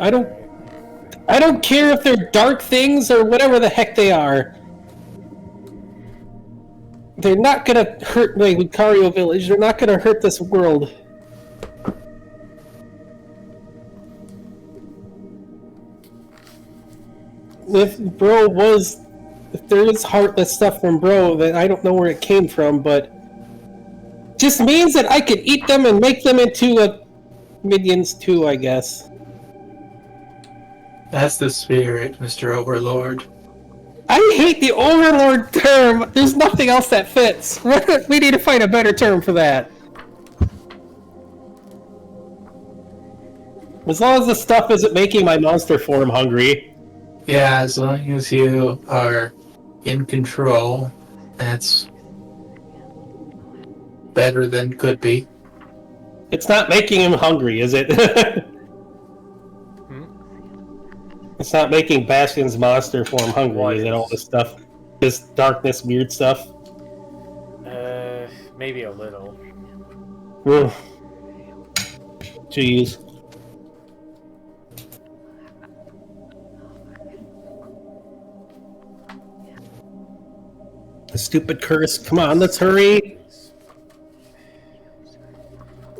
I don't care if they're dark things or whatever the heck they are. They're not gonna hurt my Lucario village. They're not gonna hurt this world. If there is heartless stuff from Bro, then I don't know where it came from, but just means that I could eat them and make them into minions too, I guess. That's the spirit, Mr. Overlord. I hate the Overlord term! There's nothing else that fits! We need to find a better term for that. As long as the stuff isn't making my monster form hungry. Yeah, as long as you are in control, that's better than could be. It's not making him hungry, is it? It's not making Bastion's monster form hungry, is it? All this stuff? This darkness, weird stuff? Maybe a little. Ugh. Jeez. The stupid curse. Come on, let's hurry.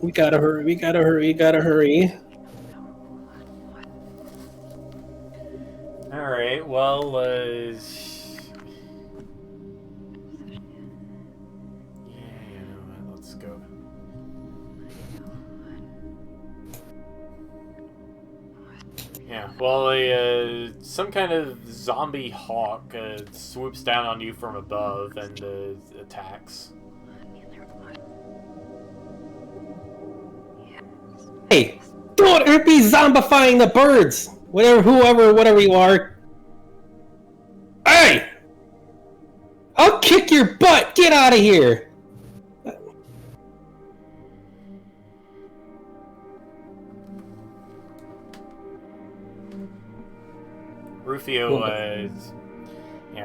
We gotta hurry, we gotta hurry, we gotta hurry. Alright, well, yeah, let's go. Yeah, well, some kind of zombie hawk swoops down on you from above and attacks. Hey, don't be zombifying the birds! Whatever you are. Hey! I'll kick your butt! Get out of here!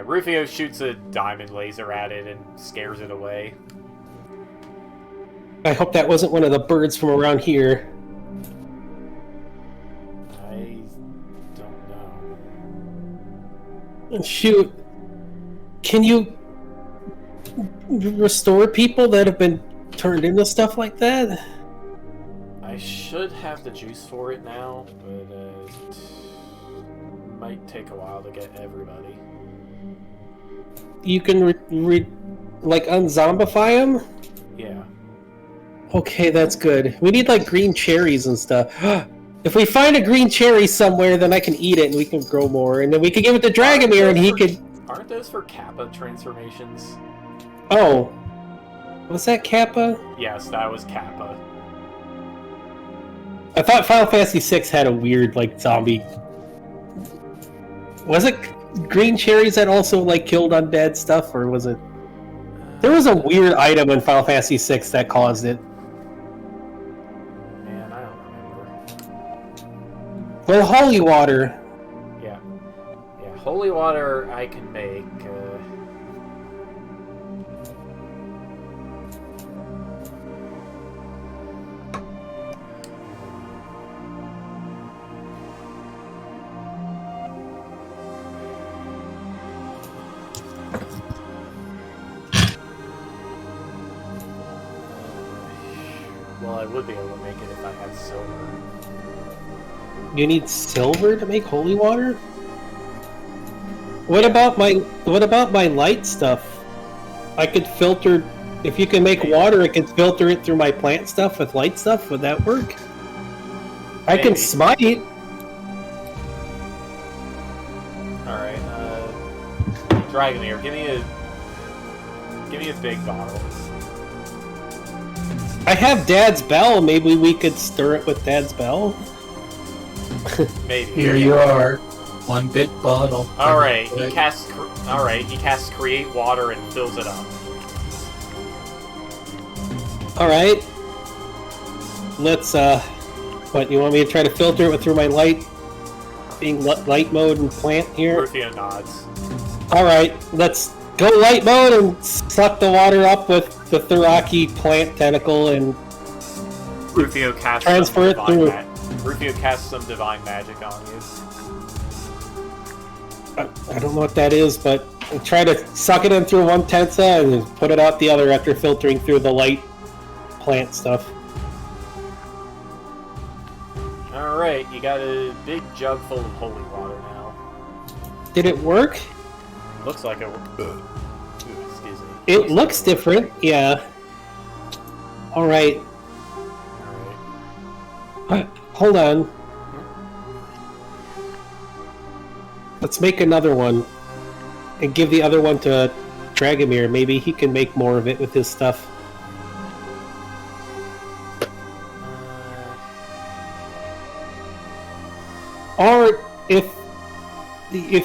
Yeah, Rufio shoots a diamond laser at it and scares it away. I hope that wasn't one of the birds from around here. I don't know. Shoot. Can you restore people that have been turned into stuff like that? I should have the juice for it now, but it might take a while to get everybody. You can like unzombify them? Yeah. Okay, that's good. We need like green cherries and stuff. If we find a green cherry somewhere, then I can eat it and we can grow more, and then we can give it to Dragomir and he could. Aren't those for Kappa transformations? Oh, was that Kappa? Yes, that was Kappa. I thought Final Fantasy VI had a weird like zombie. Was it green cherries that also like killed undead stuff, or was it? There was a weird item in Final Fantasy VI that caused it. Man, I don't remember. Well, holy water. Yeah, holy water I can make. Well, I would be able to make it if I had silver. You need silver to make holy water? What about my light stuff? I could filter. If you can make water, I could filter it through my plant stuff with light stuff. Would that work? I can smite. Alright, Dragomir, give me a big bottle. I have Dad's Bell. Maybe we could stir it with Dad's Bell. Maybe. Here you are. One big bottle. Alright, he casts Create Water and fills it up. Alright. Let's, what, you want me to try to filter it through my light? Being light mode and plant here? Rufio nods. Alright, let's go light mode and suck the water up with the Thuraki plant tentacle and Rufio casts transfer it through. Rufio casts some divine magic on you. I don't know what that is, but I'll try to suck it in through one tensa and put it out the other after filtering through the light plant stuff. Alright, you got a big jug full of holy water now. Did it work? Looks like it. Ooh, excuse me. It looks different, yeah. Alright. Alright. Hold on. Let's make another one. And give the other one to Dragomir. Maybe he can make more of it with his stuff. Or if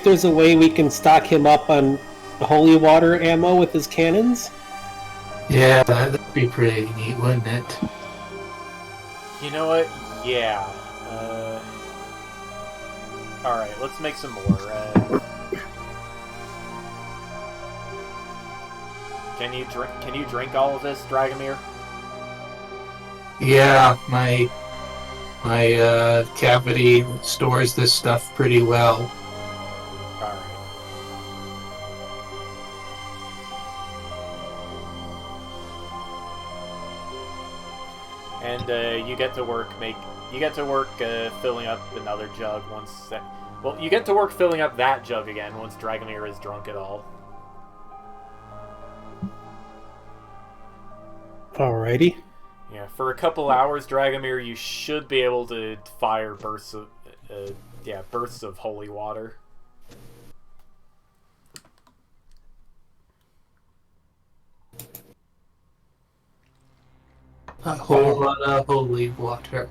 there's a way we can stock him up on holy water ammo with his cannons. Yeah, that'd be pretty neat, wouldn't it? You know what? Yeah. Alright, let's make some more. Can you drink all of this, Dragomir? Yeah, my cavity stores this stuff pretty well. Alright. And you get to work filling up another jug once that. Well, you get to work filling up that jug again once Dragomir is drunk at all. Alrighty. Yeah, for a couple hours, Dragomir, you should be able to fire bursts of holy water. A whole lot of holy water.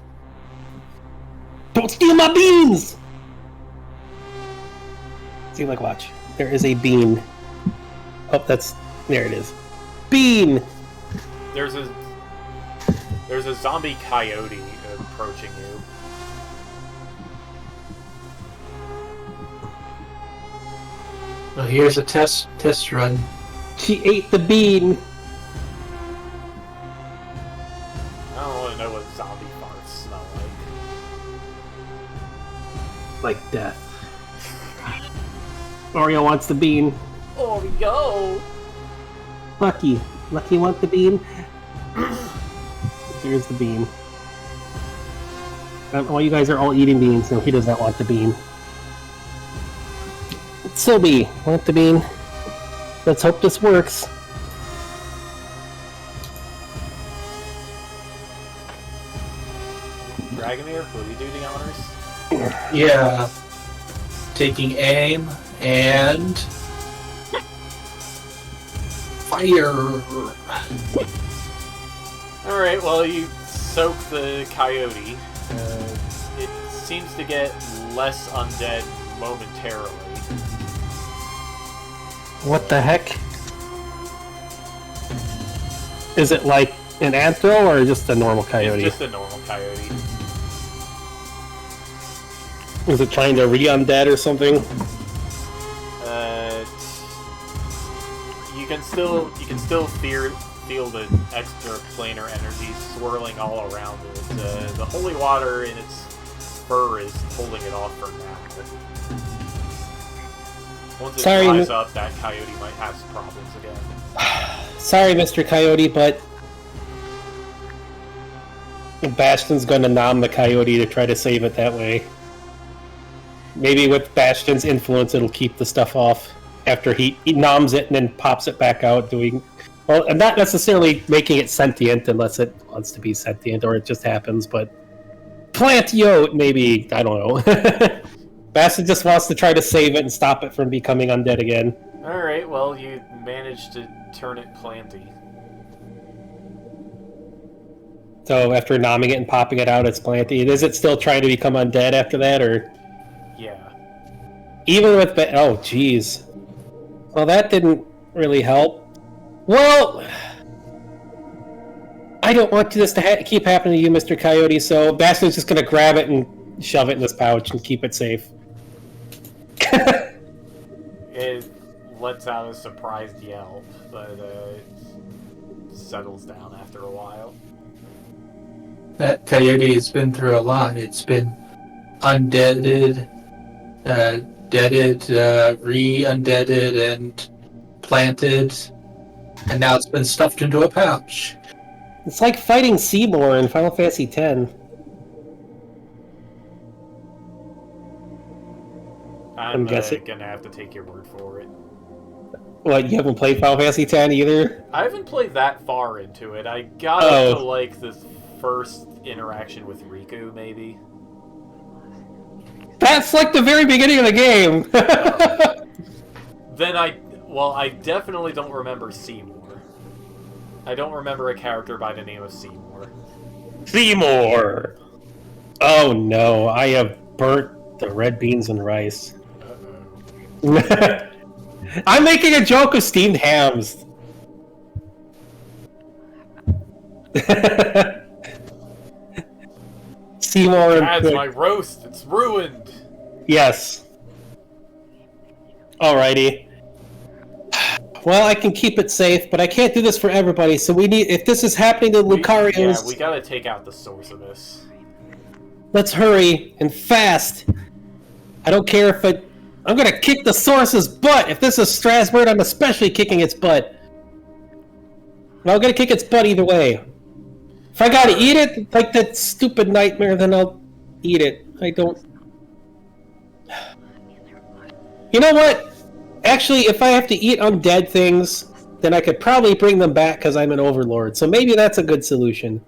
Don't steal my beans! See, like, watch. There is a bean. Oh, there it is. Bean! There's a zombie coyote approaching you. Well, here's a test run. She ate the bean. I don't want to know what zombie farts smell like. Like death. Oreo wants the bean. Oreo! Lucky. Lucky want the bean? Here's the bean. Well, you guys are all eating beans, so he does not want the bean. Sylvie, want the bean? Let's hope this works. Dragomir, will you do the honors? Yeah. Taking aim and fire. Alright, well, you soak the coyote. It seems to get less undead momentarily. What the heck? Is it like an anthro or just a normal coyote? It's just a normal coyote. Is it trying to re-undead or something? You can still feel the extra planar energy swirling all around it. The holy water in its fur is holding it off for now. Once it dries up, that coyote might have some problems again. Sorry, Mr. Coyote, but Bastion's gonna nom the coyote to try to save it that way. Maybe with Bastion's influence, it'll keep the stuff off after he noms it and then pops it back out, doing... Well, and not necessarily making it sentient unless it wants to be sentient, or it just happens, but... Plant Yote, maybe, I don't know. Bastion just wants to try to save it and stop it from becoming undead again. Alright, well, you managed to turn it planty. So after nomming it and popping it out, it's planty. Is it still trying to become undead after that, or...? Yeah. Even with... Oh, jeez. Well, that didn't really help. Well... I don't want this to keep happening to you, Mr. Coyote, so Bastion's just gonna grab it and shove it in his pouch and keep it safe. It lets out a surprised yelp, but it settles down after a while. That coyote has been through a lot. It's been undeaded, deaded, re-undeaded, and planted, and now it's been stuffed into a pouch. It's like fighting Seymour in Final Fantasy X. I'm guessing. gonna have to take your word for it. What, you haven't played Final Fantasy X either? I haven't played that far into it. I got up to, like, the first interaction with Riku, maybe. That's like the very beginning of the game! Then I definitely don't remember Seymour. I don't remember a character by the name of Seymour. Seymour! Oh no, I have burnt the red beans and rice. I'm making a joke of steamed hams. Seymour That's and... my roast! It's ruined! Yes. Alrighty. Well, I can keep it safe, but I can't do this for everybody, so we need... If this is happening to Lucarios... Yeah, we gotta take out the source of this. Let's hurry, and fast! I don't care if it... I'm gonna kick the source's butt! If this is Strasbourg, I'm especially kicking its butt. And I'm gonna kick its butt either way. If I gotta eat it, like that stupid nightmare, then I'll eat it. I don't... You know what? Actually, if I have to eat undead things, then I could probably bring them back because I'm an overlord. So maybe that's a good solution.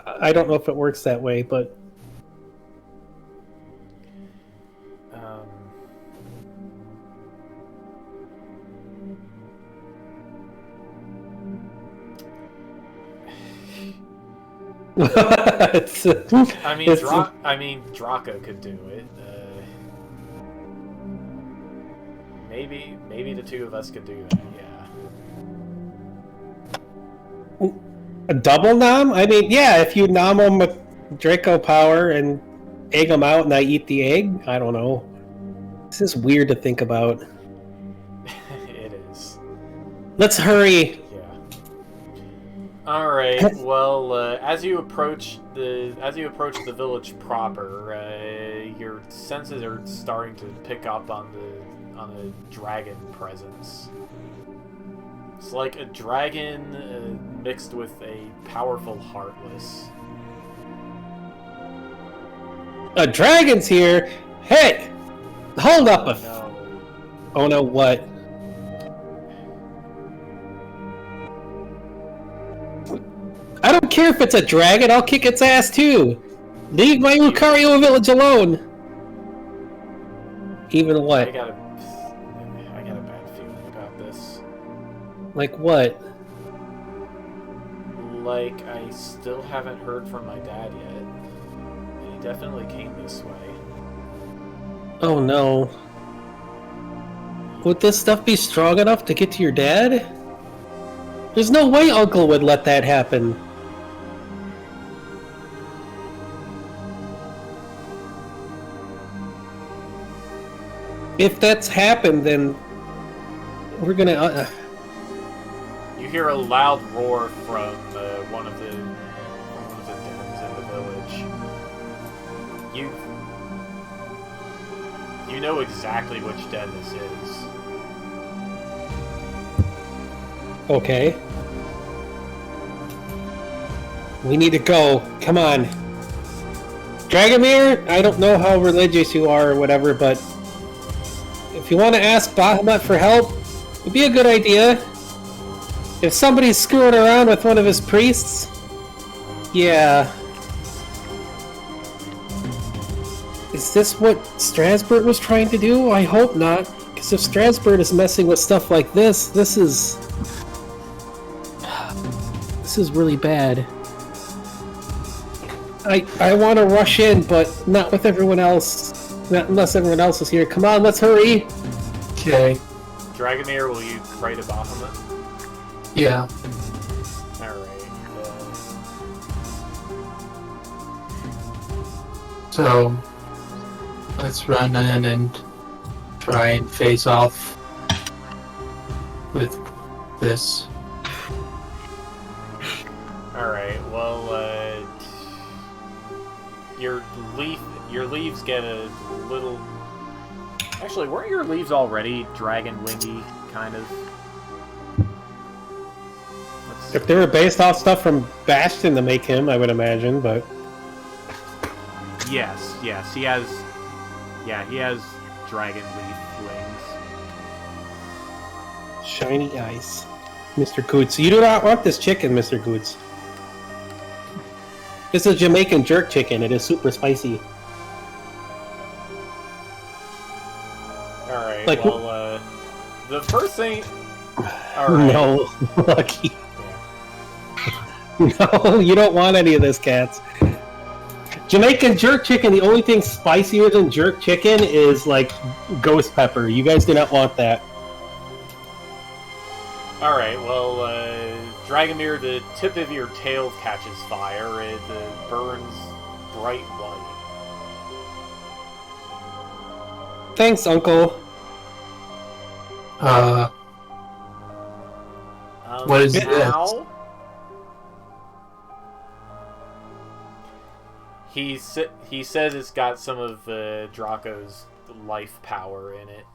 I don't know if it works that way, but... I mean, Draco could do it. Maybe the two of us could do that. Yeah. A double nom? I mean, yeah, if you nom them with Draco power and egg them out and I eat the egg? I don't know. This is weird to think about. It is. Let's hurry. Yeah. All right. Well, as you approach the village proper, your senses are starting to pick up on a dragon presence. It's like a dragon mixed with a powerful heartless. A dragon's here. Hey, hold up a. No. Oh no! What? I don't care if it's a dragon, I'll kick its ass too! Leave my Lucario village alone! Even what? I got a bad feeling about this. Like what? Like, I still haven't heard from my dad yet. He definitely came this way. Oh no. Would this stuff be strong enough to get to your dad? There's no way Uncle would let that happen. If that's happened, then we're gonna. You hear a loud roar from one of the dens in the village. You know exactly which den this is. Okay. We need to go. Come on. Dragomir, I don't know how religious you are or whatever, but if you want to ask Bahamut for help, it'd be a good idea. If somebody's screwing around with one of his priests, yeah. Is this what Strasbourg was trying to do? I hope not. Because if Strasbourg is messing with stuff like this, this is really bad. I want to rush in, but not with everyone else. Not unless everyone else is here. Come on, let's hurry! Okay. Dragomir, will you pray to Bahamut? Yeah. Alright. So, let's run in and try and face off with this. Alright, well, your leaves get a little... Actually, weren't your leaves already dragon wingy, kind of? If they were based off stuff from Bastion to make him, I would imagine, but... Yes, he has... Yeah, he has dragon leaf wings. Shiny eyes. Mr. Coots. You do not want this chicken, Mr. Coots. This is Jamaican jerk chicken. It is super spicy. Alright, Like, well, the first thing... Alright. No, Lucky. No, you don't want any of this, cats. Jamaican jerk chicken, the only thing spicier than jerk chicken is, like, ghost pepper. You guys do not want that. Alright, well, Dragomir, the tip of your tail catches fire. It burns bright white. Thanks, Uncle. What is now? He says it's got some of Draco's life power in it.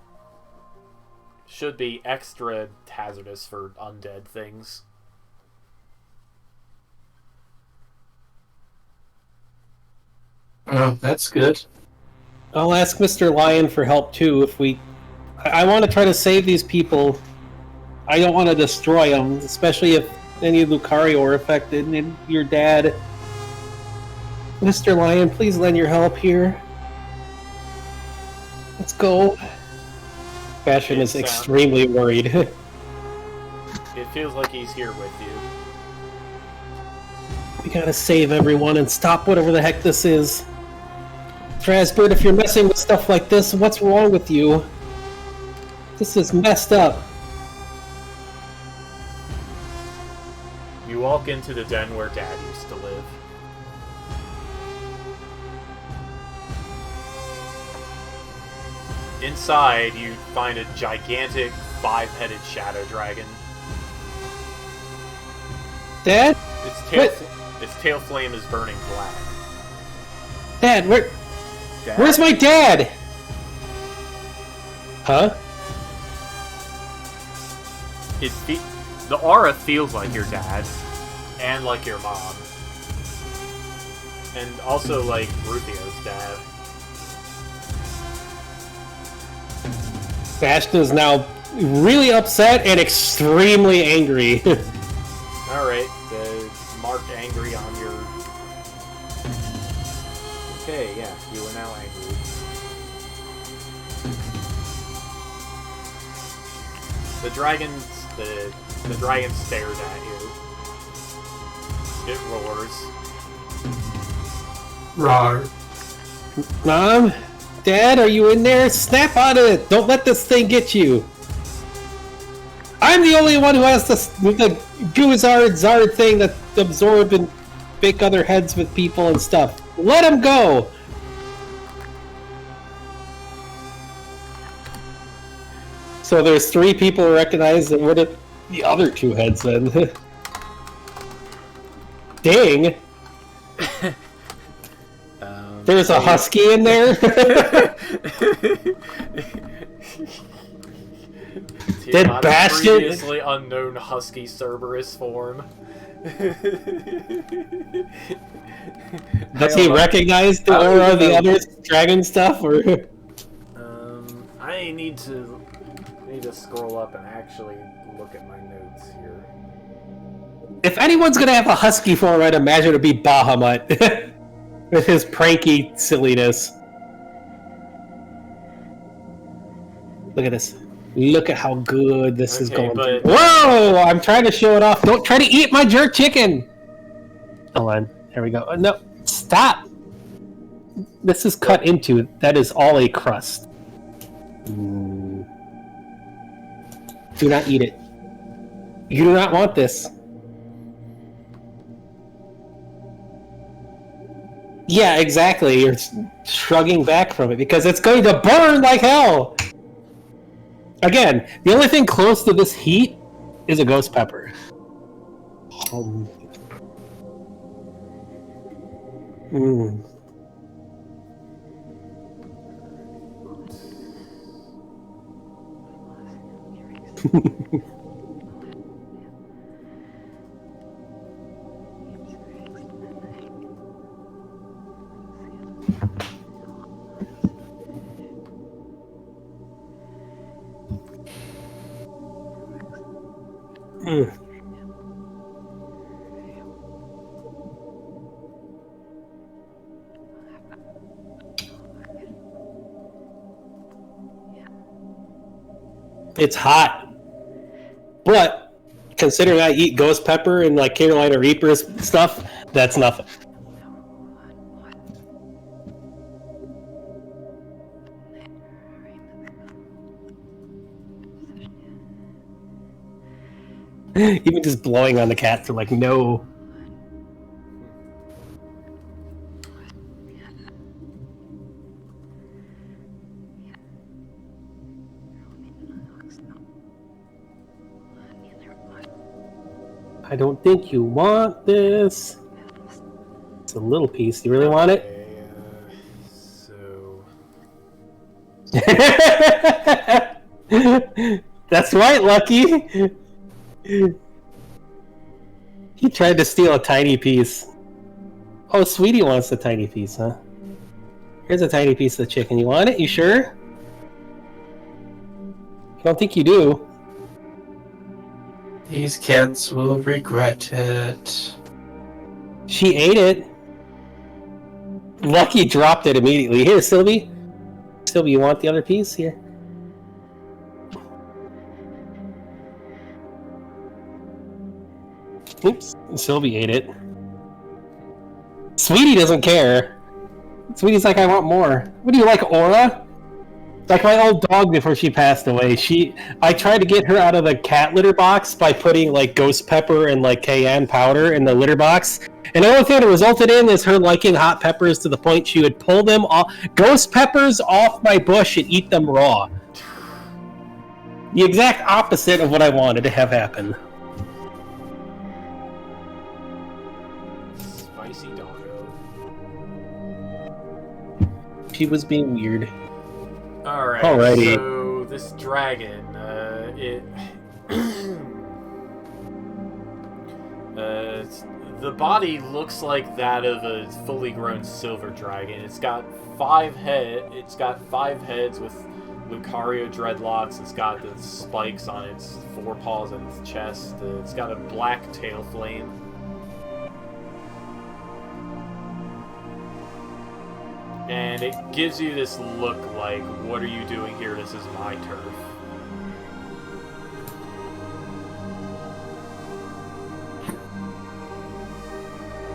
Should be extra hazardous for undead things. Oh, that's good. I'll ask Mr. Lion for help, too, if we... I want to try to save these people. I don't want to destroy them, especially if any of Lucario are affected, and your dad... Mr. Lion, please lend your help here. Let's go. Bastion is extremely worried. It feels like he's here with you. We gotta save everyone and stop whatever the heck this is. Strasbourg, if you're messing with stuff like this, what's wrong with you? This is messed up. You walk into the den where Dad used to live. inside, you find a gigantic 5-headed shadow dragon. Dad? Its tail flame is burning black. Dad, Dad? where's my dad? Huh? The aura feels like your dad, and like your mom. And also like Rufio's dad. Bastion is now really upset and extremely angry. Alright, marked angry on your... Okay, yeah, you are now angry. The dragon stares at you. It roars. Rar. Mom? Dad, are you in there? Snap out of it! Don't let this thing get you! I'm the only one who has the Guzard thing that absorb and bake other heads with people and stuff. Let him go! So there's 3 people who recognize that. What are the other 2 heads then? Dang! There's a husky in there? Did Bastion... previously unknown husky Cerberus form. Does he recognize the aura of the other dragon stuff, or...? I need to scroll up and actually look at my notes here. If anyone's gonna have a husky form, I'd imagine it'd be Bahamut. With his pranky silliness. Look at this. Look at how good this is going. But... Whoa! I'm trying to show it off. Don't try to eat my jerk chicken! Hold on. There we go. No. Stop! This is cut into. That is all a crust. Ooh. Do not eat it. You do not want this. Yeah, exactly. You're shrugging back from it because it's going to burn like hell! Again, the only thing close to this heat is a ghost pepper. It's hot, but considering I eat ghost pepper and like Carolina Reapers stuff, that's nothing. Even just blowing on the cats are like, no. I don't think you want this. It's a little piece. Do you really want it? That's right, Lucky. He tried to steal a tiny piece. Oh, Sweetie wants a tiny piece, huh? Here's a tiny piece of the chicken. You want it? You sure? I don't think you do. These cats will regret it. She ate it. Lucky dropped it immediately. Here, Sylvie. Sylvie, you want the other piece? Here. Oops. Sylvie ate it. Sweetie doesn't care. Sweetie's like, I want more. What do you like, Aura? Like my old dog before she passed away, I tried to get her out of the cat litter box by putting like ghost pepper and like cayenne powder in the litter box. And the only thing it resulted in is her liking hot peppers to the point she would pull them off, ghost peppers off my bush and eat them raw. The exact opposite of what I wanted to have happen. Spicy doggo. She was being weird. Alright, Alrighty. so this dragon, the body looks like that of a fully grown silver dragon. It's got 5 heads with Lucario dreadlocks. It's got the spikes on its forepaws and its chest. It's got a black tail flame. And it gives you this look like, what are you doing here? This is my turf.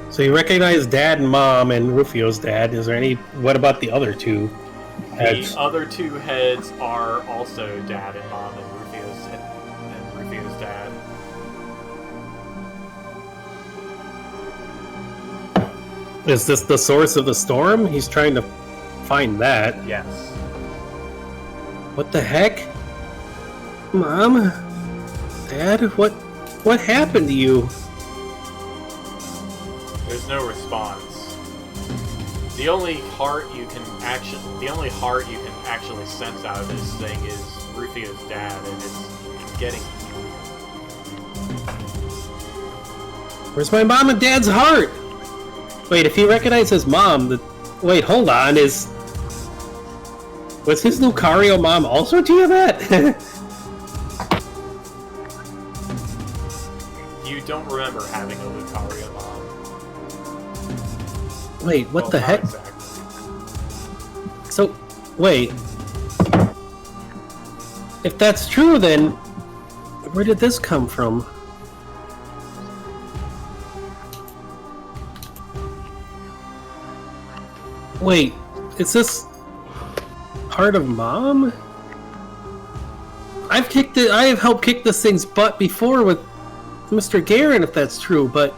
So you recognize Dad and Mom and Rufio's dad. Is there any... What about the other two heads? The other 2 heads are also Dad and Mom and Rufio's dad. Is this the source of the storm? He's trying to find that. Yes. What the heck? Mom? Dad? What happened to you? There's no response. The only heart you can actually sense out of this thing is Rufio's dad, and it's getting. Where's my mom and dad's heart? Wait, if he recognizes his mom, wait, hold on, was his Lucario mom also Tiamat? You don't remember having a Lucario mom. Wait, what the not heck? Exactly. So, wait. If that's true, then where did this come from? Wait, is this part of Mom? I have helped kick this thing's butt before with Mr. Garen, if that's true, but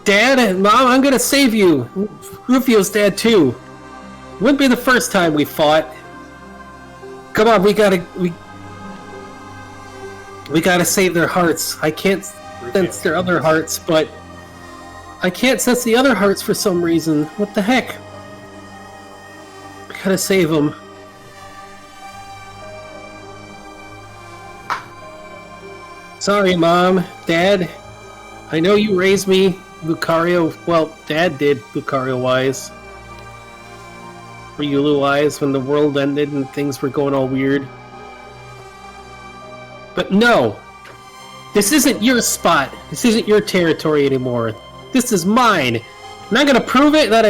Dad and Mom, I'm gonna save you. Rufio's dad too. Wouldn't be the first time we fought. Come on, we gotta save their hearts. I can't sense their other hearts, but I can't sense the other hearts for some reason. What the heck? We gotta save them. Sorry, Mom, Dad. I know you raised me, Lucario. Well, Dad did, Lucario-wise. For you, Blue-Eyes, when the world ended and things were going all weird. But no! This isn't your spot. This isn't your territory anymore. This is mine. I'm not gonna prove it that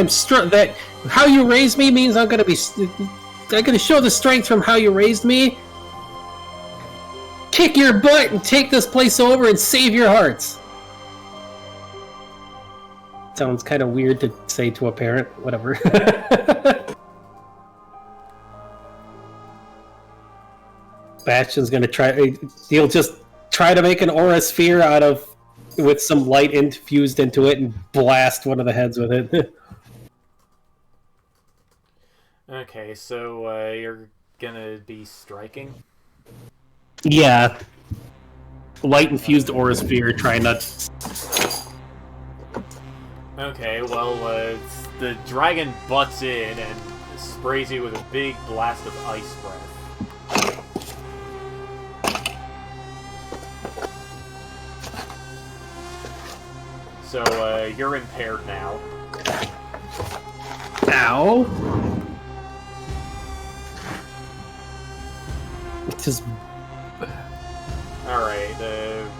that how you raised me means I'm gonna show the strength from how you raised me. Kick your butt and take this place over and save your hearts. Sounds kind of weird to say to a parent. Whatever. Bastion's gonna try. He'll just try to make an aura sphere out of with some light infused into it and blast one of the heads with it. Okay, so you're gonna be striking? Yeah. Light infused aura sphere, trying not. Okay, well, the dragon butts in and sprays you with a big blast of ice breath. So, you're impaired now. Ow. Just... Alright,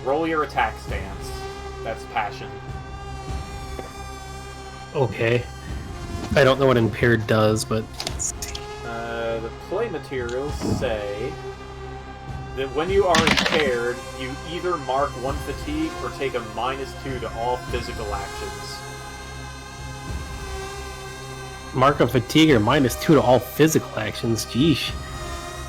roll your attack stance. That's passion. Okay. I don't know what impaired does, but... The play materials say that when you are impaired, you either mark 1 fatigue or take a -2 to all physical actions. Mark of Fatigue or -2 to all physical actions. Geesh.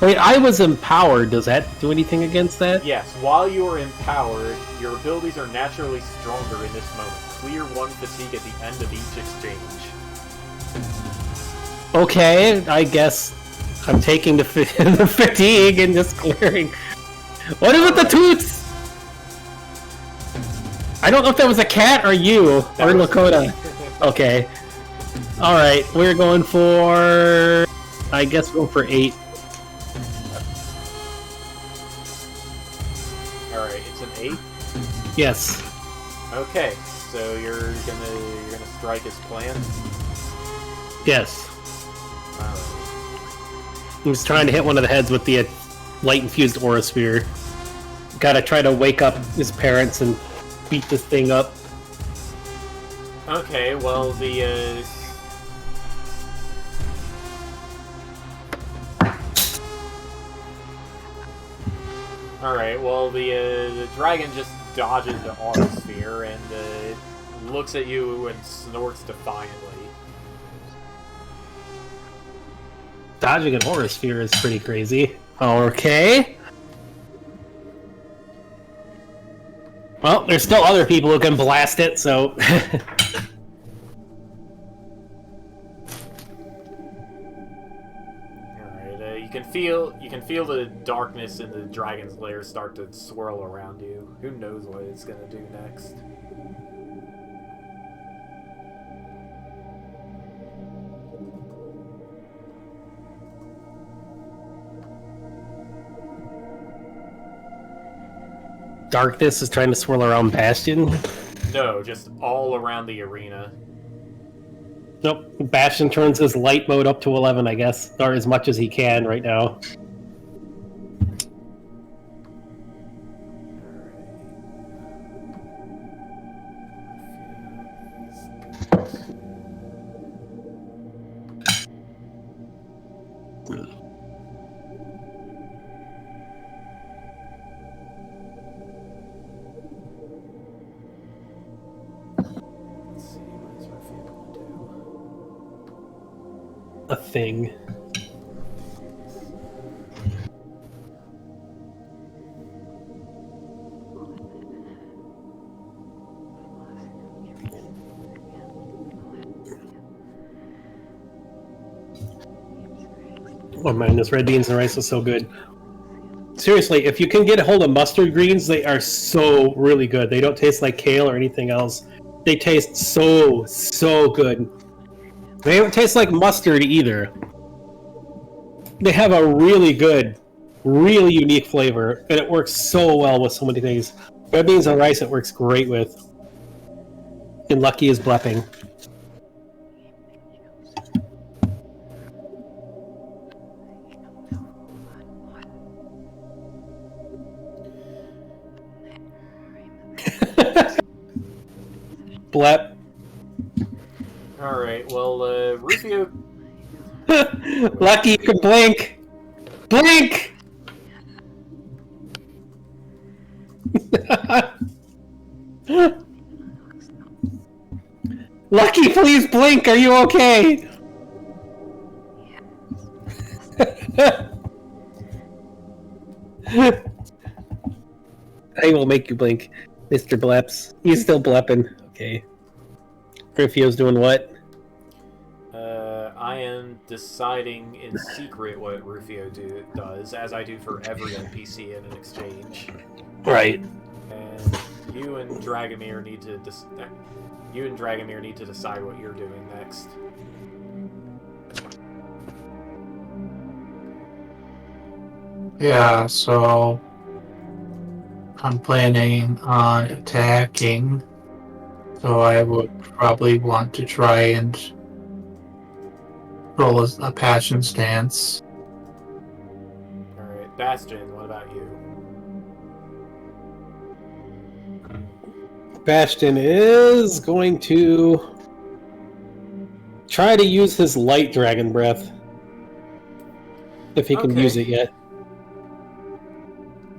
Wait, I was empowered. Does that do anything against that? Yes, while you are empowered, your abilities are naturally stronger in this moment. Clear 1 fatigue at the end of each exchange. Okay, I guess I'm taking the, the fatigue and just clearing. What is with the toots? I don't know if that was a cat or you, or Lakota. Okay. Alright, we're going for... I guess we'll go for 8. Alright, it's an 8? Yes. Okay, so you're gonna strike his plan? Yes. Alright. He was trying to hit one of the heads with the light-infused aura sphere. Gotta try to wake up his parents and beat this thing up. Okay, well, Alright, well, the dragon just dodges the aura sphere and looks at you and snorts defiantly. Dodging an aura sphere is pretty crazy. Okay. Well, there's still other people who can blast it, so... You can feel the darkness in the dragon's lair start to swirl around you. Who knows what it's gonna do next? Darkness is trying to swirl around Bastion? No, just all around the arena. Nope. Bastion turns his light mode up to 11, I guess. Or as much as he can right now. A thing. Oh man, this red beans and rice is so good. Seriously, if you can get a hold of mustard greens, they are so really good. They don't taste like kale or anything else. They taste so good. They don't taste like mustard either. They have a really good, really unique flavor, and it works so well with so many things. Red beans and rice it works great with. And Lucky is blepping. Blep. Alright, well, Rufio... Lucky, you can blink! Blink! Lucky, please blink! Are you okay? I will make you blink, Mr. Bleps. He's still blepping. Okay. Rufio's doing what? I am deciding in secret what Rufio does, as I do for every NPC in an exchange. Right. And you and Dragomir need to decide what you're doing next. Yeah, so I'm planning on attacking, so I would probably want to try and roll a passion stance. Alright, Bastion, what about you? Bastion is going to try to use his light dragon breath. If he can use it yet.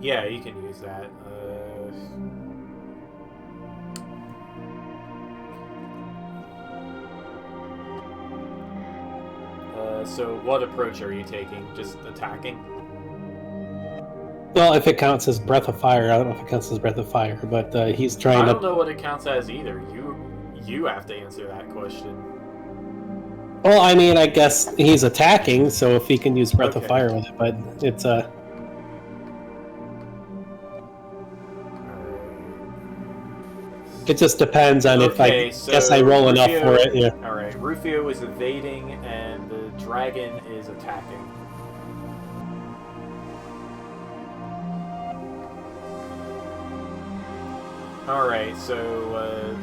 Yeah, you can use that. So what approach are you taking? Just attacking? Well, if it counts as Breath of Fire, I don't know if it counts as Breath of Fire, but he's trying I to... don't know what it counts as either. You have to answer that question. Well, I mean, I guess he's attacking, so if he can use Breath of Okay. Fire with it, but it's it just depends on if I guess I roll enough for it. Yeah. Alright, Rufio is evading and the dragon is attacking. Alright, so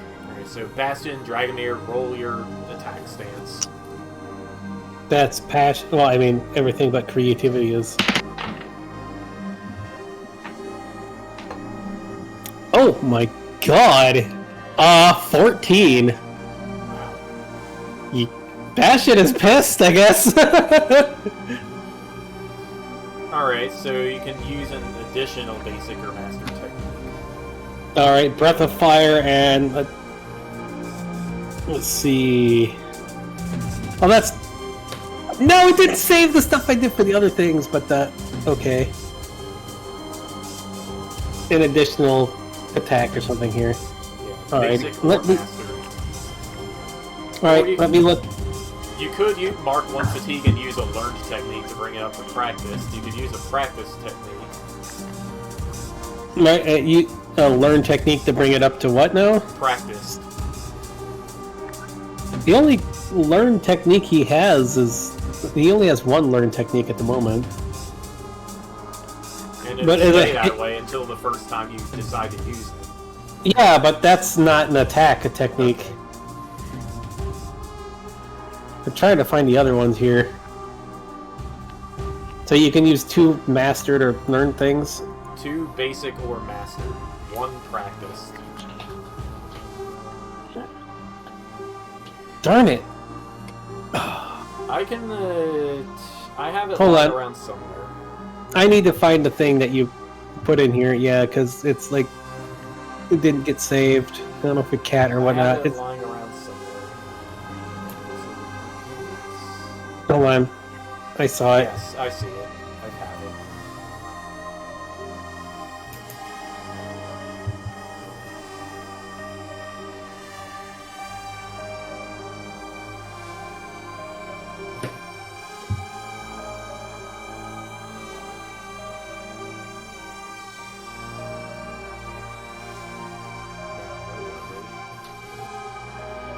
Bastion, Dragomir, roll your attack stance. That's passion. Well, I mean, everything but creativity is. Oh my god! 14. Bastion is pissed, I guess. Alright, so you can use an additional basic or master technique. Alright, Breath of Fire and... let's see... Oh, that's... No, it didn't save the stuff I did for the other things, but that... Okay. An additional attack or something here. Yeah, Alright, basic or let me... master. Alright, let me look... You could use mark 1 fatigue and use a learned technique to bring it up to practice. You could use a practice technique. Right, you learn technique to bring it up to what now? Practice. The only learn technique he has is... He only has one learn technique at the moment. And But it'll stay that way until the first time you decide to use it. Yeah, but that's not an attack, a technique. I'm trying to find the other ones here. So you can use 2 mastered or learned things? 2 basic or mastered. 1 practiced. Darn it! I can, I have it Hold lying on. around somewhere. I need to find the thing that you put in here, yeah, because it's like... It didn't get saved. I don't know if it cat or I whatnot. have it It's... lying around somewhere. Hold on. I saw it. Yes, I see it. I have it.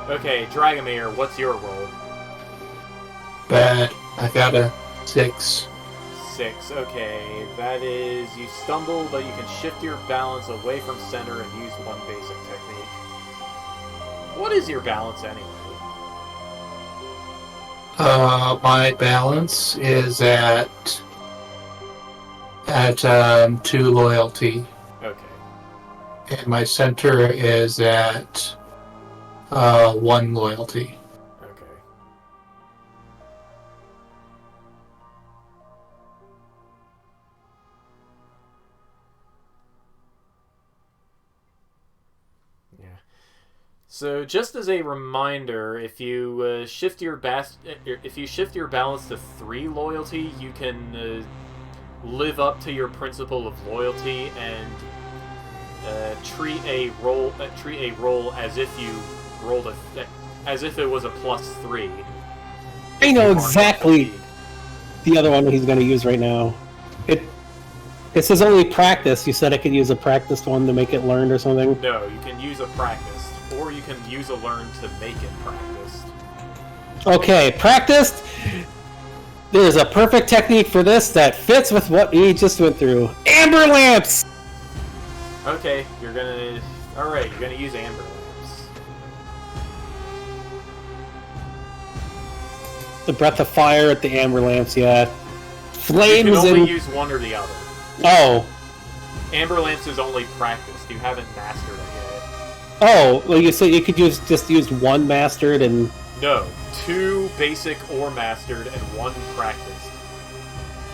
Okay, Dragomir, what's your roll? Bad. I got a 6. 6, okay. That is, you stumble, but you can shift your balance away from center and use 1 basic technique. What is your balance anyway? My balance is at 2 loyalty, Okay. and my center is at 1 loyalty. Okay. Yeah. So, just as a reminder, if you shift your balance to 3 loyalty, you can live up to your principle of loyalty and treat a roll as if you rolled as if it was a +3. I know exactly the other one he's going to use right now. It says only practice. You said I could use a practiced one to make it learned or something? No, you can use a practiced, or you can use a learn to make it practiced. Okay, practiced. There's a perfect technique for this that fits with what we just went through. Amber lamps! Okay, you're gonna use amber lamps. The breath of fire at the amber lamps, yeah. You Flames can only and... use one or the other. Oh. Amber lamps is only practiced. You haven't mastered it yet. Oh, well you said you could just use 1 mastered and... No, 2 basic or mastered and 1 practiced.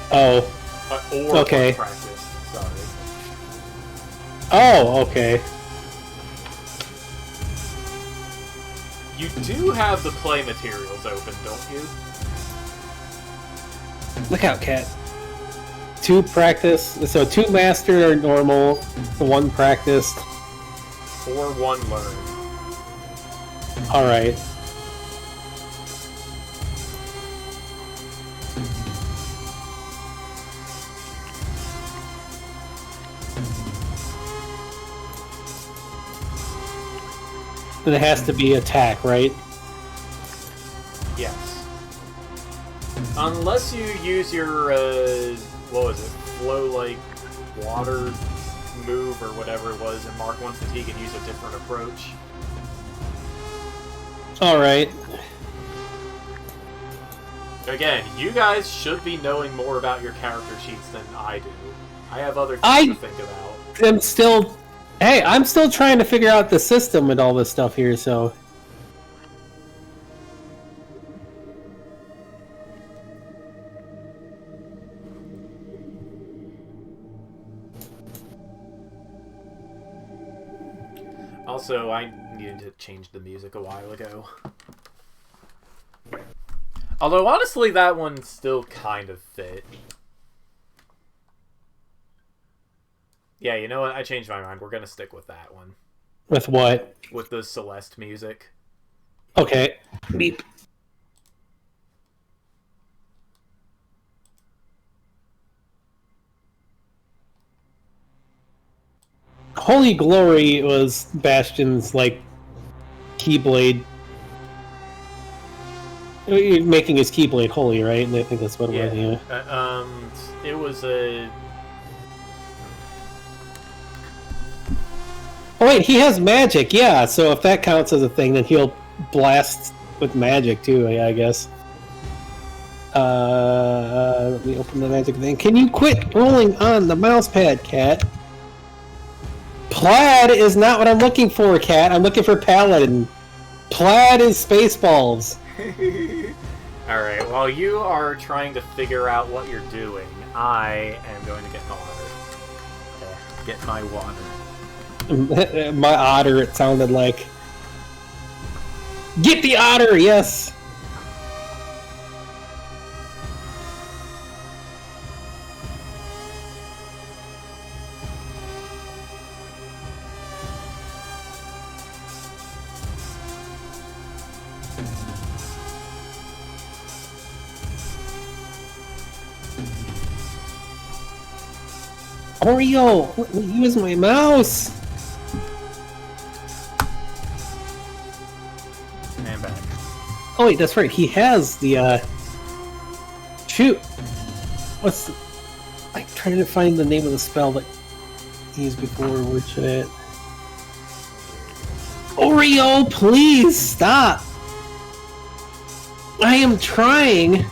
Oh. Or Okay. 1 practiced, sorry. Oh, okay. You do have the play materials open, don't you? Look out, cat. 2 practice. So 2 mastered are normal, 1 practiced. 4, 1 learn. Alright. And it has to be attack, right? Yes. Unless you use your, what was it? Flow like water move or whatever it was, and Mark 1 fatigue and use a different approach. Alright. Again, you guys should be knowing more about your character sheets than I do. I have other things to think about. I'm still... Hey, I'm still trying to figure out the system and all this stuff here, so... Also, I needed to change the music a while ago. Although, honestly, that one still kind of fit. Yeah, you know what? I changed my mind. We're gonna stick with that one. With what? With the Celeste music. Okay. Beep. Holy Glory was Bastion's, like, Keyblade. Making his Keyblade holy, right? And I think that's what it was, yeah. It was a... Oh wait, he has magic, yeah, so if that counts as a thing, then he'll blast with magic too, I guess. Let me open the magic thing. Can you quit rolling on the mouse pad, cat? Plaid is not what I'm looking for, cat. I'm looking for Paladin. Plaid is Spaceballs. Alright, while you are trying to figure out what you're doing, I am going to get my water. Okay, get my water. My otter, it sounded like. Get the otter, yes! Oreo! Use my mouse! And back. Oh wait, that's right, he has the, shoot! What's... I'm trying to find the name of the spell that he used before, where should it... Oreo, please, stop! I am trying!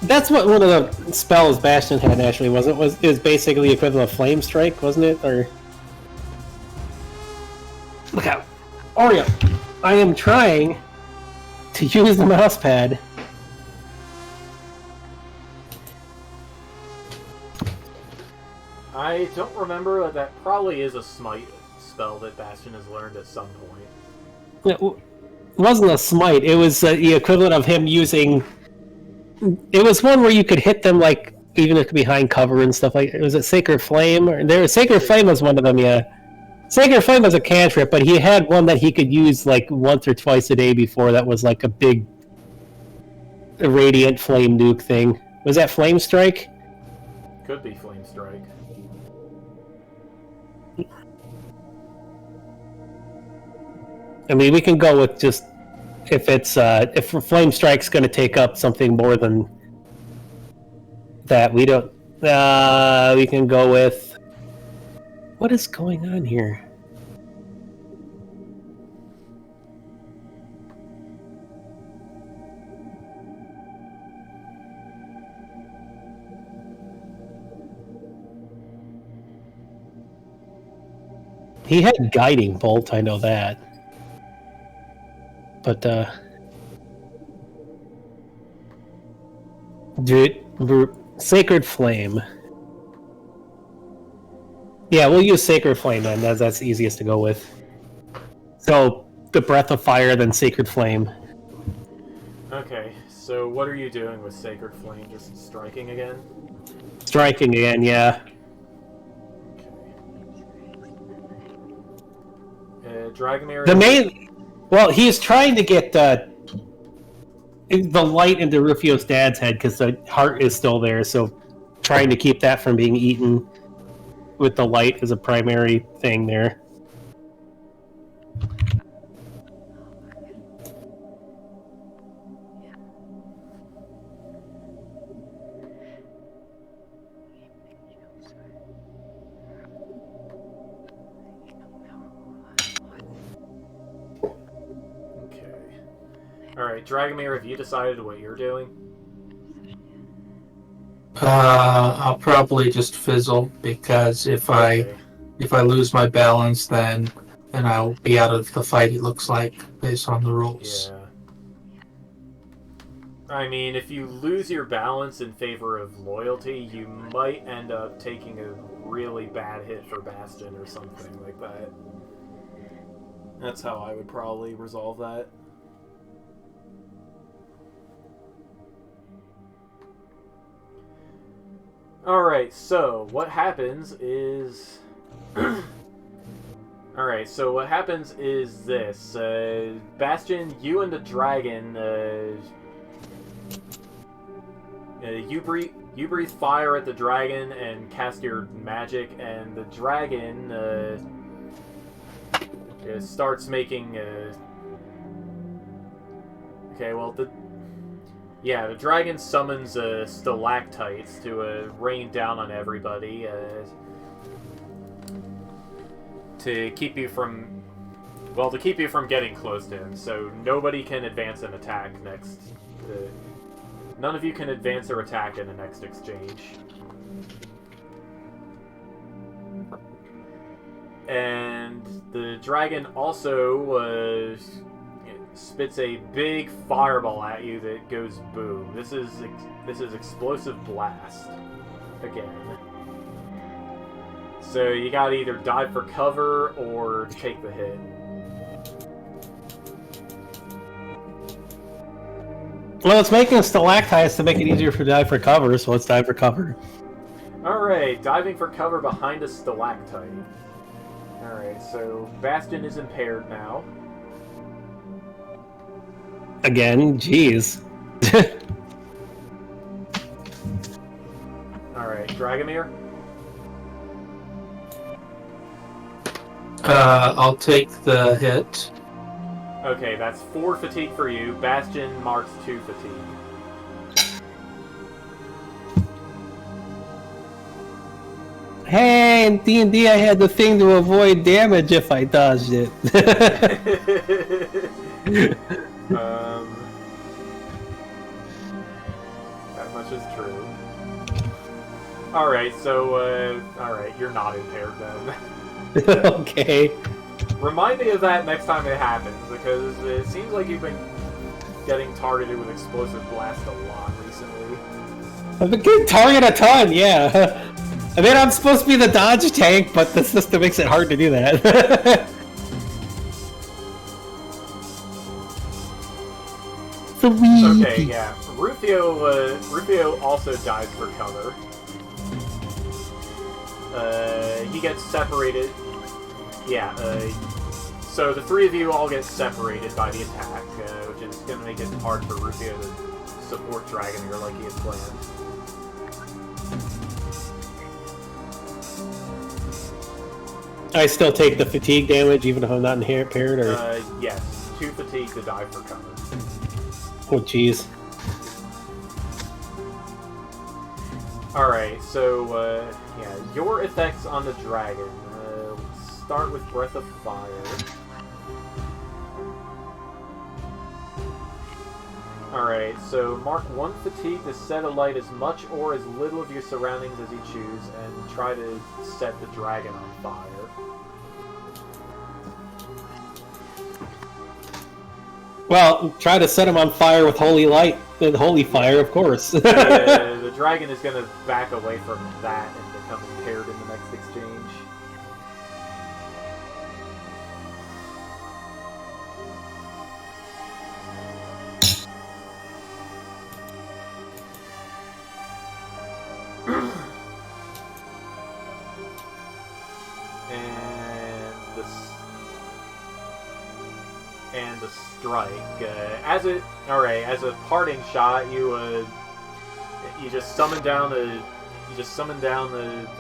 That's what one of the spells Bastion had actually wasn't it? It was basically the equivalent of Flame Strike, wasn't it? Or look out, Oreo! I am trying to use the mouse pad. I don't remember, but that probably is a smite spell that Bastion has learned at some point. It wasn't a smite. It was the equivalent of him using. It was one where you could hit them like even if behind cover and stuff like. Was it Sacred Flame? Or there, Sacred Flame was one of them. Yeah, Sacred Flame was a cantrip, but he had one that he could use like once or twice a day before. That was like a big radiant flame nuke thing. Was that Flame Strike? Could be Flame Strike. I mean, we can go with just if it's if Flame Strike's going to take up something more than that. We don't. We can go with what is going on here. He had Guiding Bolt, I know that. But, Sacred Flame. Yeah, we'll use Sacred Flame then. That's the easiest to go with. So the Breath of Fire, then Sacred Flame. Okay, so what are you doing with Sacred Flame? Just striking again? Striking again, yeah. Dragomir... The main... Well, he's trying to get the light into Rufio's dad's head because the heart is still there, so trying to keep that from being eaten with the light is a primary thing there. Alright, Dragomir, have you decided what you're doing? I'll probably just fizzle because if I lose my balance, then I'll be out of the fight. It looks like based on the rules. Yeah. I mean, if you lose your balance in favor of loyalty, you might end up taking a really bad hit for Bastion or something like that. That's how I would probably resolve that. Alright, so what happens is... Alright, so what happens is this. Bastion, you and the dragon, you breathe fire at the dragon and cast your magic, and the dragon starts making... Okay, well, the dragon summons stalactites to rain down on everybody to keep you from getting close to him. So nobody can advance an attack next. None of you can advance or attack in the next exchange. And the dragon also spits a big fireball at you that goes boom. This is explosive blast again. So you gotta either dive for cover or take the hit. Well, it's making stalactites to make it easier for dive for cover, so let's dive for cover. Alright, diving for cover behind a stalactite. Alright, so Bastion is impaired now. Again, jeez. Alright, Dragomir? I'll take the hit. Okay, that's 4 fatigue for you. Bastion marks 2 fatigue. Hey, in D&D I had the thing to avoid damage if I dodged it. That much is true. Alright, so, alright, you're not impaired then. Okay. Remind me of that next time it happens, because it seems like you've been getting targeted with Explosive Blast a lot recently. I've been getting targeted a ton, yeah. I mean, I'm supposed to be the dodge tank, but the system makes it hard to do that. Okay, yeah. Rufio also dies for cover. He gets separated. Yeah, so the 3 of you all get separated by the attack, which is going to make it hard for Rufio to support Dragomir like he had planned. I still take the fatigue damage even if I'm not impaired, or? Yes. 2 fatigue to die for cover. Oh, jeez. Alright, so, yeah, your effects on the dragon. Let's start with Breath of Fire. Alright, so mark 1 fatigue to set alight as much or as little of your surroundings as you choose, and try to set the dragon on fire. Well, try to set him on fire with holy light, and holy fire, of course. The dragon is going to back away from that and become impaired in the next exchange. and the strike. As a parting shot, you just summon down the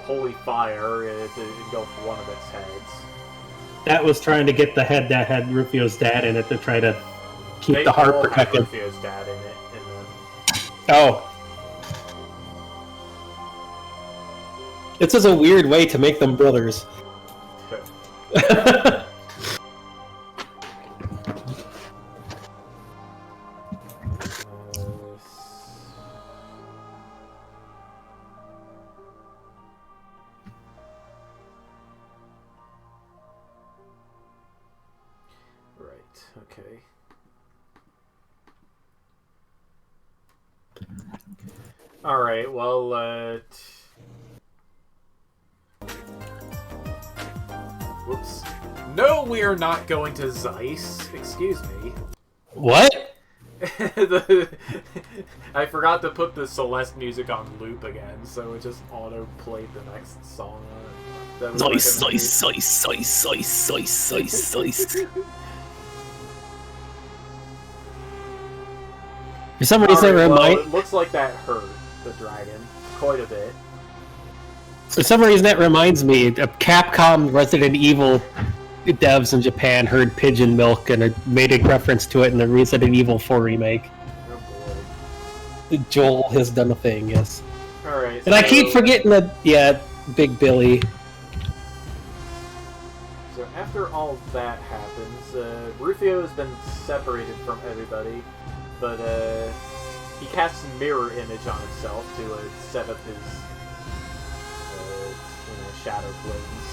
holy fire to engulf one of its heads. That was trying to get the head that had Rufio's dad in it to try to keep the heart protected. Rufio's dad in it. Oh. This is a weird way to make them brothers. Okay. Alright, well, whoops. No, we are not going to Zeiss. Excuse me. What? I forgot to put the Celeste music on loop again, so it just auto-played the next song on it. Zeiss. For some reason, it looks like that hurt the dragon quite a bit. For some reason, that reminds me of Capcom Resident Evil devs in Japan heard pigeon milk and made a reference to it in the Resident Evil 4 remake. Oh boy. Joel has done a thing, yes. Alright. And I keep forgetting that, yeah, Big Billy. So after all that happens, Rufio has been separated from everybody. But he casts a mirror image on himself to set up his shadow planes.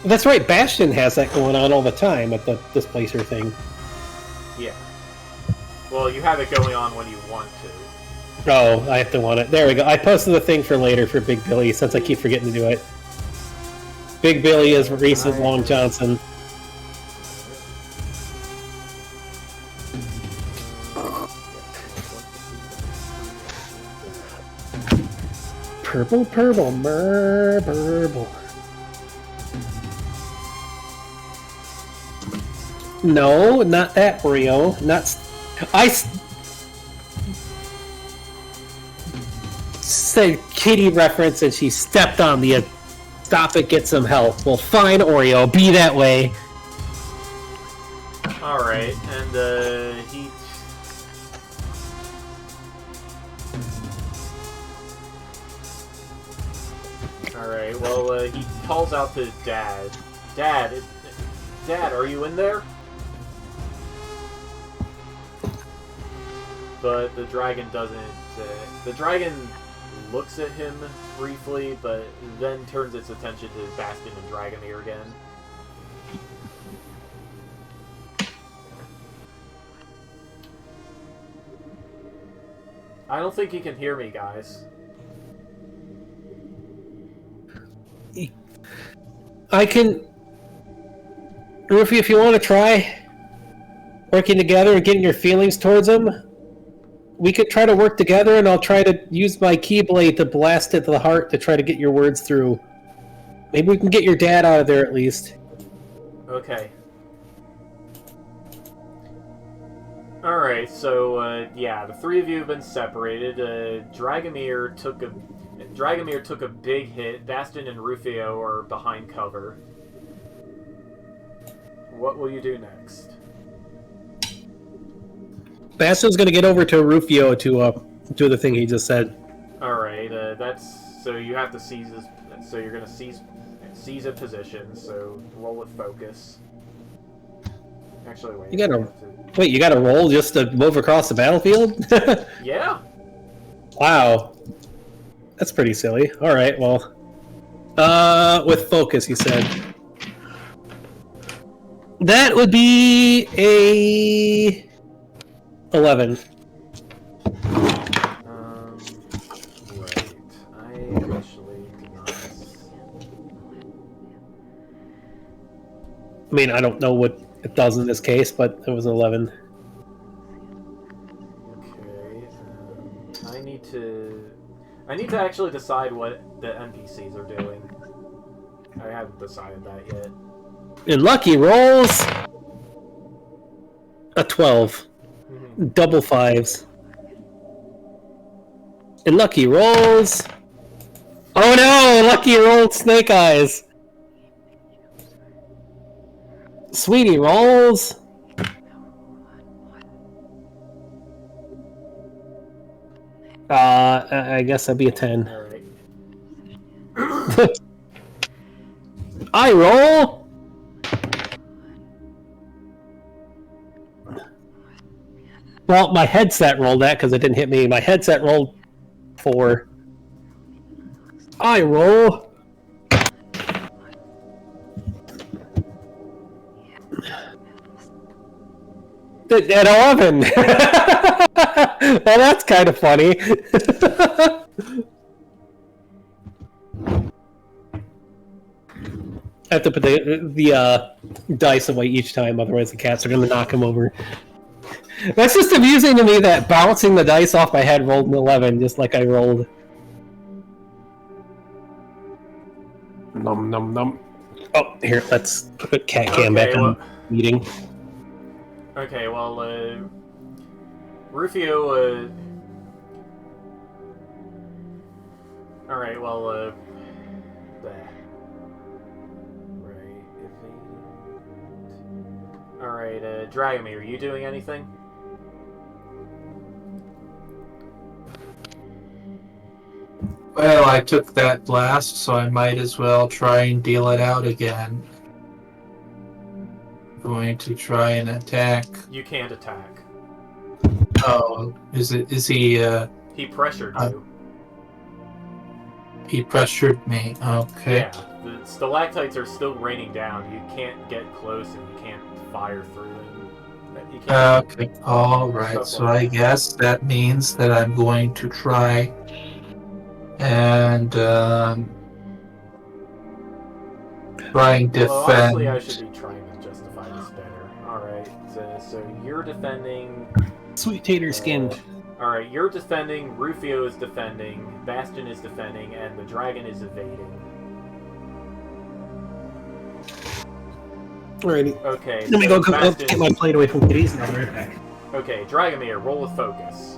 That's right, Bastion has that going on all the time at the Displacer thing. Yeah. Well, you have it going on when you want to. Oh, I have to want it. There we go. I posted the thing for later for Big Billy since I keep forgetting to do it. Big Billy is Reese's Long Johnson. Purple, burble. No, not that Oreo. I said kitty reference and she stepped on me. Stop it, get some help. Well, fine, Oreo. Be that way. Alright, and he... Alright, well, he calls out to Dad. Dad, are you in there? But the dragon doesn't... the dragon looks at him briefly, but then turns its attention to Bastion and Dragomir again. I don't think he can hear me, guys. I can... Rufy, if you want to try working together and getting your feelings towards him, we could try to work together and I'll try to use my Keyblade to blast it to the heart to try to get your words through. Maybe we can get your dad out of there at least. Okay. Alright, so, yeah, the three of you have been separated. Dragomir took a big hit. Bastion and Rufio are behind cover. What will you do next? Bastion's gonna get over to Rufio to do the thing he just said. Alright, that's... So you have to seize his... So you're gonna seize a position, so roll with focus. Actually, wait. You gotta roll just to move across the battlefield? Yeah! Wow. That's pretty silly. Alright, well... with focus, he said. That would be a... 11. Right. I actually did not... I mean, I don't know what it does in this case, but it was an 11. Okay, I need to actually decide what the NPCs are doing. I haven't decided that yet. In lucky rolls! A 12. Double fives. And Lucky rolls. Oh no! Lucky rolled Snake Eyes. Sweetie rolls. I guess that'd be a 10. Alright. I roll. Well, my headset rolled that because it didn't hit me. My headset rolled 4. I roll. At 11. Well, that's kind of funny. I have to put the dice away each time, otherwise the cats are going to knock him over. That's just amusing to me that bouncing the dice off my head rolled an 11, just like I rolled. Num num num. Oh, here, let's put cat cam back on meeting. Okay, well, Rufio, alright, well, right, alright, Dragomir, are you doing anything? Well, I took that blast, so I might as well try and deal it out again. Going to try and attack. You can't attack. Oh, is he, He pressured you. He pressured me, okay. Yeah, the stalactites are still raining down. You can't get close and you can't fire through them. You can't Okay, alright, so I guess that means that I'm going to try and, try and defend. Well, honestly, I should be trying to justify this better. Alright, so you're defending... Sweet tater skinned. Alright, you're defending, Rufio is defending, Bastion is defending, and the dragon is evading. Alrighty. Okay, Let me so go Bastion... get my plate away from kitties and I'll be right back. Okay, Dragomir, roll with focus.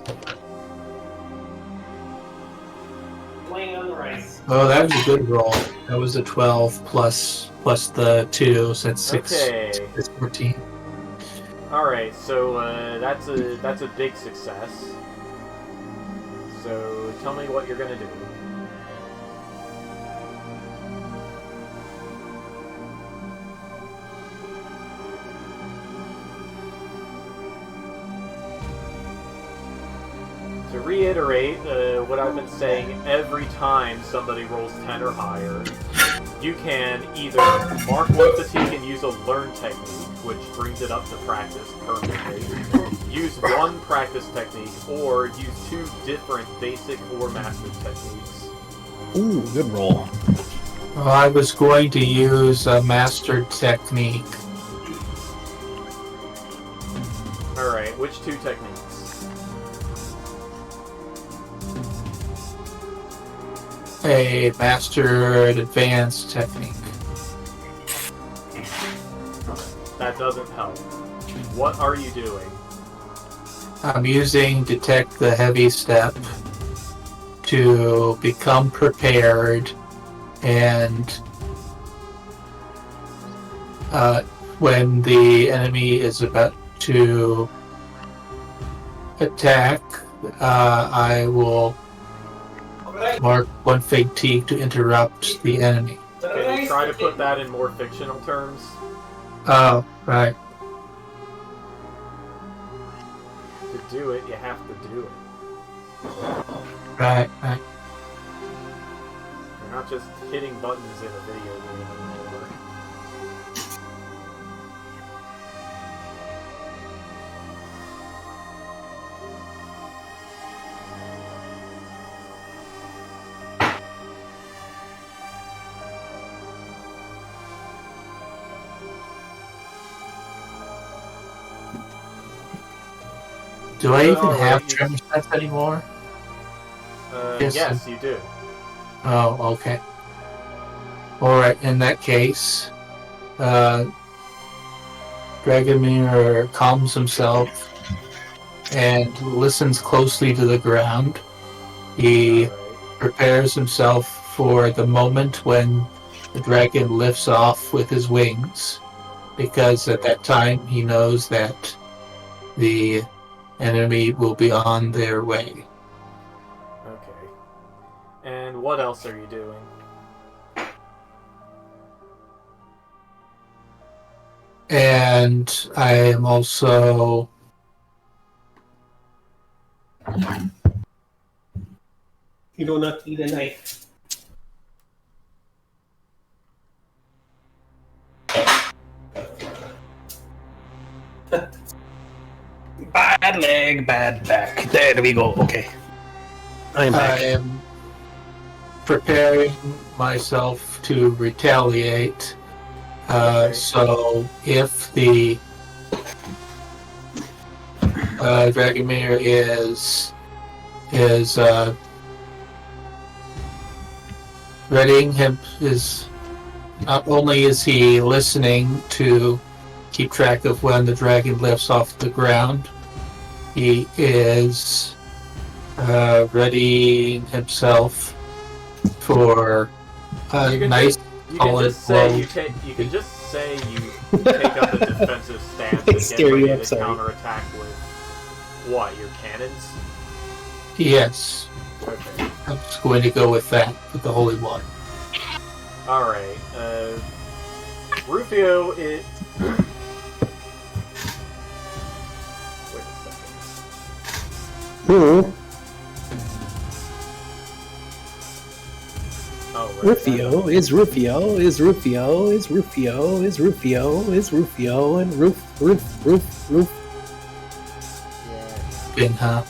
Playing on the rice. Oh, that was a good roll. That was a 12 plus the 2, so that's 6. Okay. It's 14. Alright, so that's a big success. So tell me what you're gonna do. To reiterate what I've been saying every time somebody rolls 10 or higher, you can either mark one fatigue and use a learn technique, which brings it up to practice permanently, use one practice technique, or use 2 different basic or master techniques. Ooh, good roll. Well, I was going to use a master technique. Alright, which 2 techniques? A master advanced technique. That doesn't help. What are you doing? I'm using detect the heavy step to become prepared, and when the enemy is about to attack, I will mark one fatigue to interrupt the enemy. Can you try to put that in more fictional terms? Oh, right. To do it, you have to do it. Right. You're not just hitting buttons in a video game anymore. Do I even Alright, have tremor sets anymore? Yes, you do. Oh, okay. Alright, in that case, Dragomir calms himself and listens closely to the ground. He prepares himself for the moment when the dragon lifts off with his wings, because at that time he knows that the enemy will be on their way. Okay. And what else are you doing? And I am also You do not need a knife. Bad leg, bad back. There we go. Okay. I'm back. I am preparing myself to retaliate. So if the Dragomir is readying him, is not only is he listening to keep track of when the dragon lifts off the ground, he is readying himself for a nice. You can just say you take up a defensive stance and get ready to counterattack with what? Your cannons? Yes. Okay. I'm just going to go with that, with the Holy One. Alright, Rufio is... Wait a second. Who? Oh, right. Rufio is Rufio is Rufio is Rufio is Rufio is Rufio and Roof. Yeah. Binha.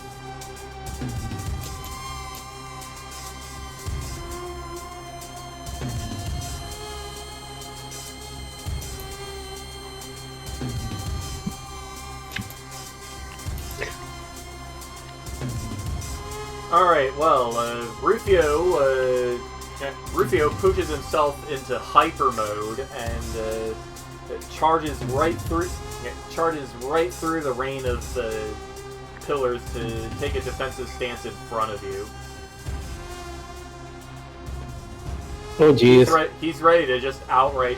Alright, well, Rufio pushes himself into hyper mode and charges right through the rain of pillars to take a defensive stance in front of you. Oh jeez. He's ready to just outright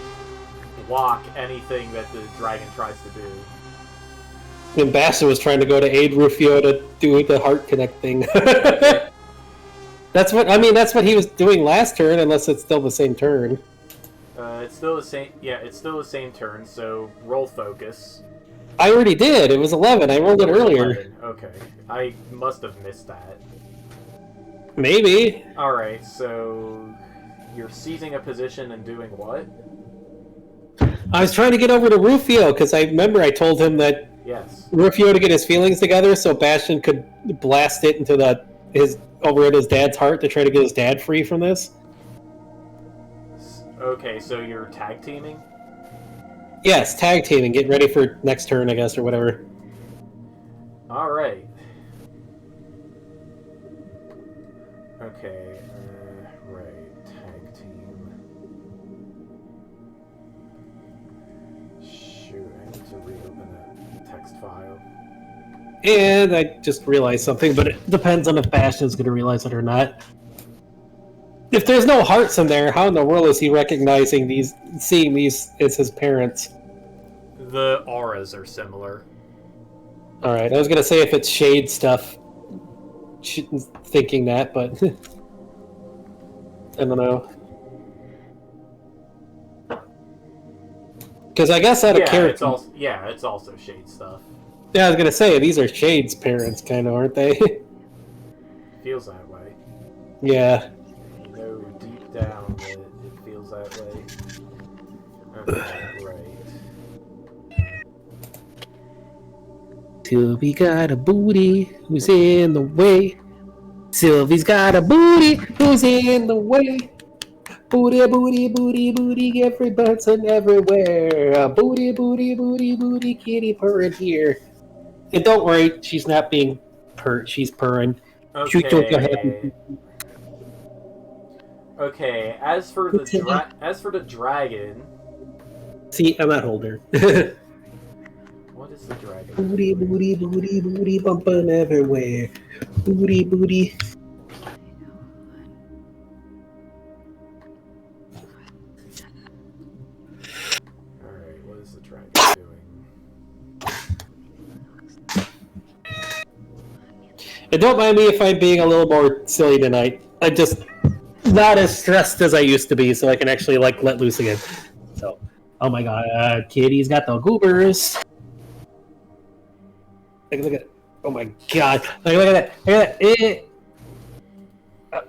block anything that the dragon tries to do. And Basta was trying to go to aid Rufio to do the heart connect thing. That's what he was doing last turn, unless it's still the same turn. It's still the same. Yeah, it's still the same turn. So roll focus. I already did. It was 11. I rolled it earlier. 11. Okay, I must have missed that. Maybe. All right, so you're seizing a position and doing what? I was trying to get over to Rufio because I remember I told him that Yes. Rufio to get his feelings together so Bastion could blast it into over at his dad's heart to try to get his dad free from this. Okay, so you're tag teaming? Yes, tag teaming. Get ready for next turn, I guess, or whatever. Alright. Okay, right. Tag team. Shoot, I need to reopen that text file. And I just realized something, but it depends on if Bastion's going to realize it or not. If there's no hearts in there, how in the world is he recognizing seeing these as his parents? The auras are similar. Alright, I was going to say if it's shade stuff, thinking that, but I don't know. Because I guess out of character... It's also shade stuff. Yeah, I was going to say, these are Shade's parents, kind of, aren't they? Feels that way. Yeah. You know deep down that it feels that way. Okay, right. Sylvie got a booty, who's in the way? Sylvie's got a booty, who's in the way? Booty, booty, booty, booty, every bouncing everywhere. Booty, booty, booty, booty, kitty purring here. And don't worry, she's not being purred, she's purring. Okay. Okay, as for the dragon... See, I'm not holding her. the dragon? Booty, booty, booty, booty, bumping everywhere. Booty, booty. Alright, what is the dragon doing? And don't mind me if I'm being a little more silly tonight. I'm just not as stressed as I used to be, so I can actually like let loose again. So, oh my god, Kitty's got the goobers. Look at it. Oh my god. Look at that. Look at that.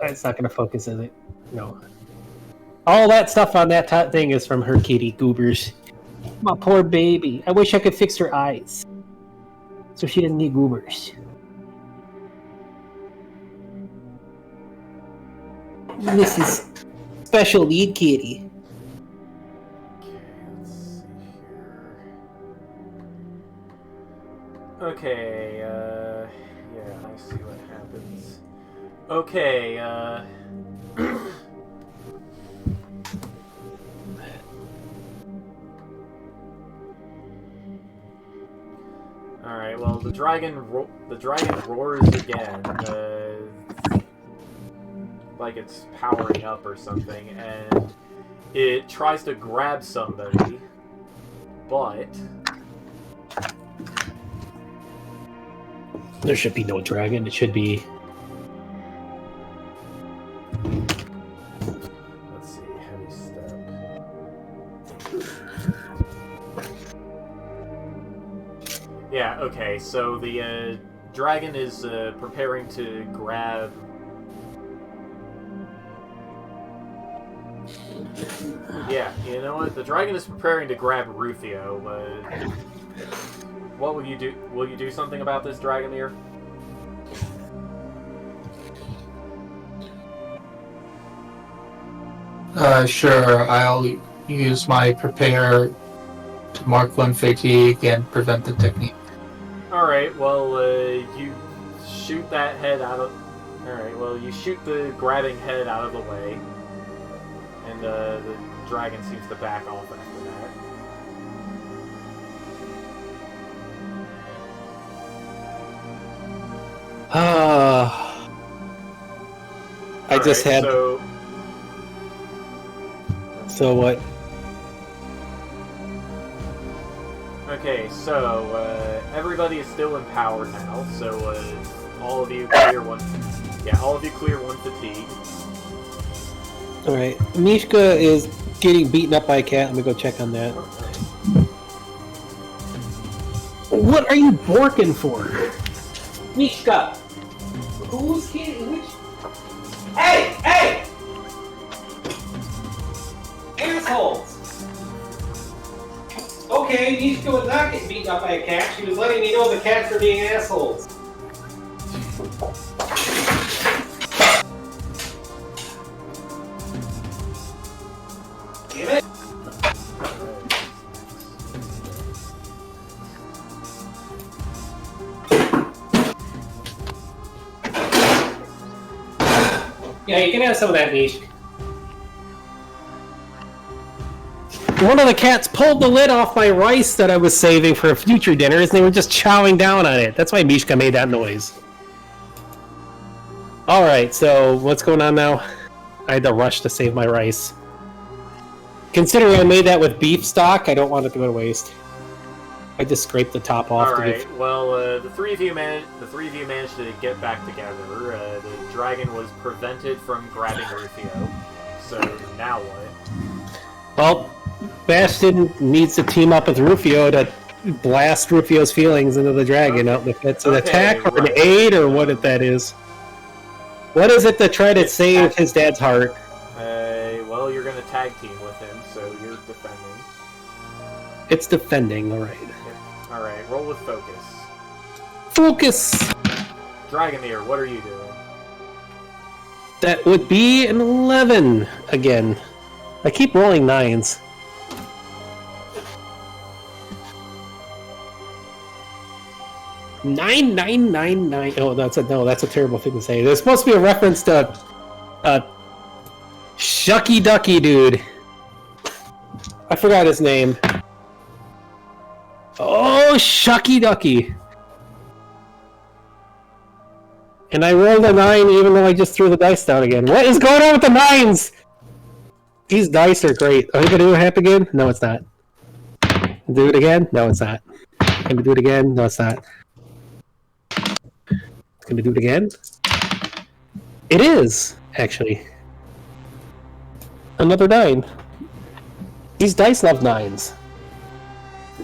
It's not going to focus, is it? No. All that stuff on that top thing is from her kitty goobers. My poor baby. I wish I could fix her eyes. So she doesn't need goobers. This is special need kitty. Okay, yeah, I see what happens. Okay, Alright, well, the dragon roars again, like it's powering up or something, and it tries to grab somebody, but... There should be no dragon. It should be... Let's see, heavy step. Yeah, okay, so the dragon is preparing to grab... Yeah, you know what? The dragon is preparing to grab Rufio. What will you do? Will you do something about this, Dragomir? Sure, I'll use my prepare to mark one fatigue and prevent the technique. Alright, well, you shoot that head out of... Alright, well, you shoot the grabbing head out of the way. And the dragon seems to back off after that. I just had... So what? Okay, so everybody is still in power now. So all of you clear one. Yeah, all of you clear one fatigue. All right, Mishka is getting beaten up by a cat. Let me go check on that. What are you borking for, Mishka? Who's kidding? Which? Hey! Hey! Assholes! Okay, Mishka was not getting beaten up by a cat. She was letting me know the cats are being assholes. Damn it! Yeah, you can have some of that, Mishka. One of the cats pulled the lid off my rice that I was saving for future dinners, and they were just chowing down on it. That's why Mishka made that noise. Alright, so what's going on now? I had to rush to save my rice. Considering I made that with beef stock, I don't want it to go to waste. I just scraped the top off. Alright, well, the three of you managed to get back together. The dragon was prevented from grabbing Rufio. So, now what? Well, Bastion needs to team up with Rufio to blast Rufio's feelings into the dragon. I don't know if that's an attack or an aid or what that is. What is it to try to save his dad's heart? Well, you're going to tag team with him, so you're defending. It's defending, alright. Alright, roll with focus. Focus! Dragomir, what are you doing? That would be an 11 again. I keep rolling 9s. Nine, nine, nine, nine. Oh, that's a terrible thing to say. There's supposed to be a reference to Shucky Ducky dude. I forgot his name. Oh, shucky ducky. And I rolled a 9 even though I just threw the dice down again. What is going on with the 9s? These dice are great. Are you gonna do it happen again? No, it's not. Do it again? No, it's not. Can we do it again? No, it's not. Can we do it again? It is, actually. Another 9. These dice love 9s.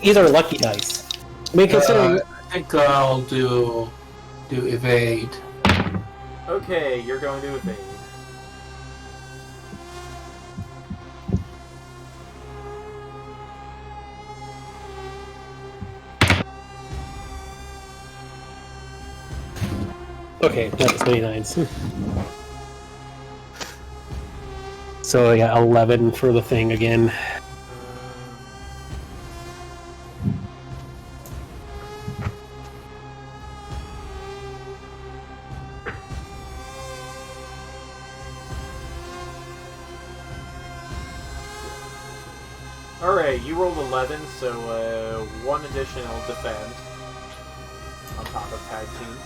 These are lucky dice. I mean, considering... I think I'll do evade. Okay, you're going to evade. Okay, not as many 9s. So yeah, 11 for the thing again. Alright, you rolled 11, so one additional defend on top of tag team.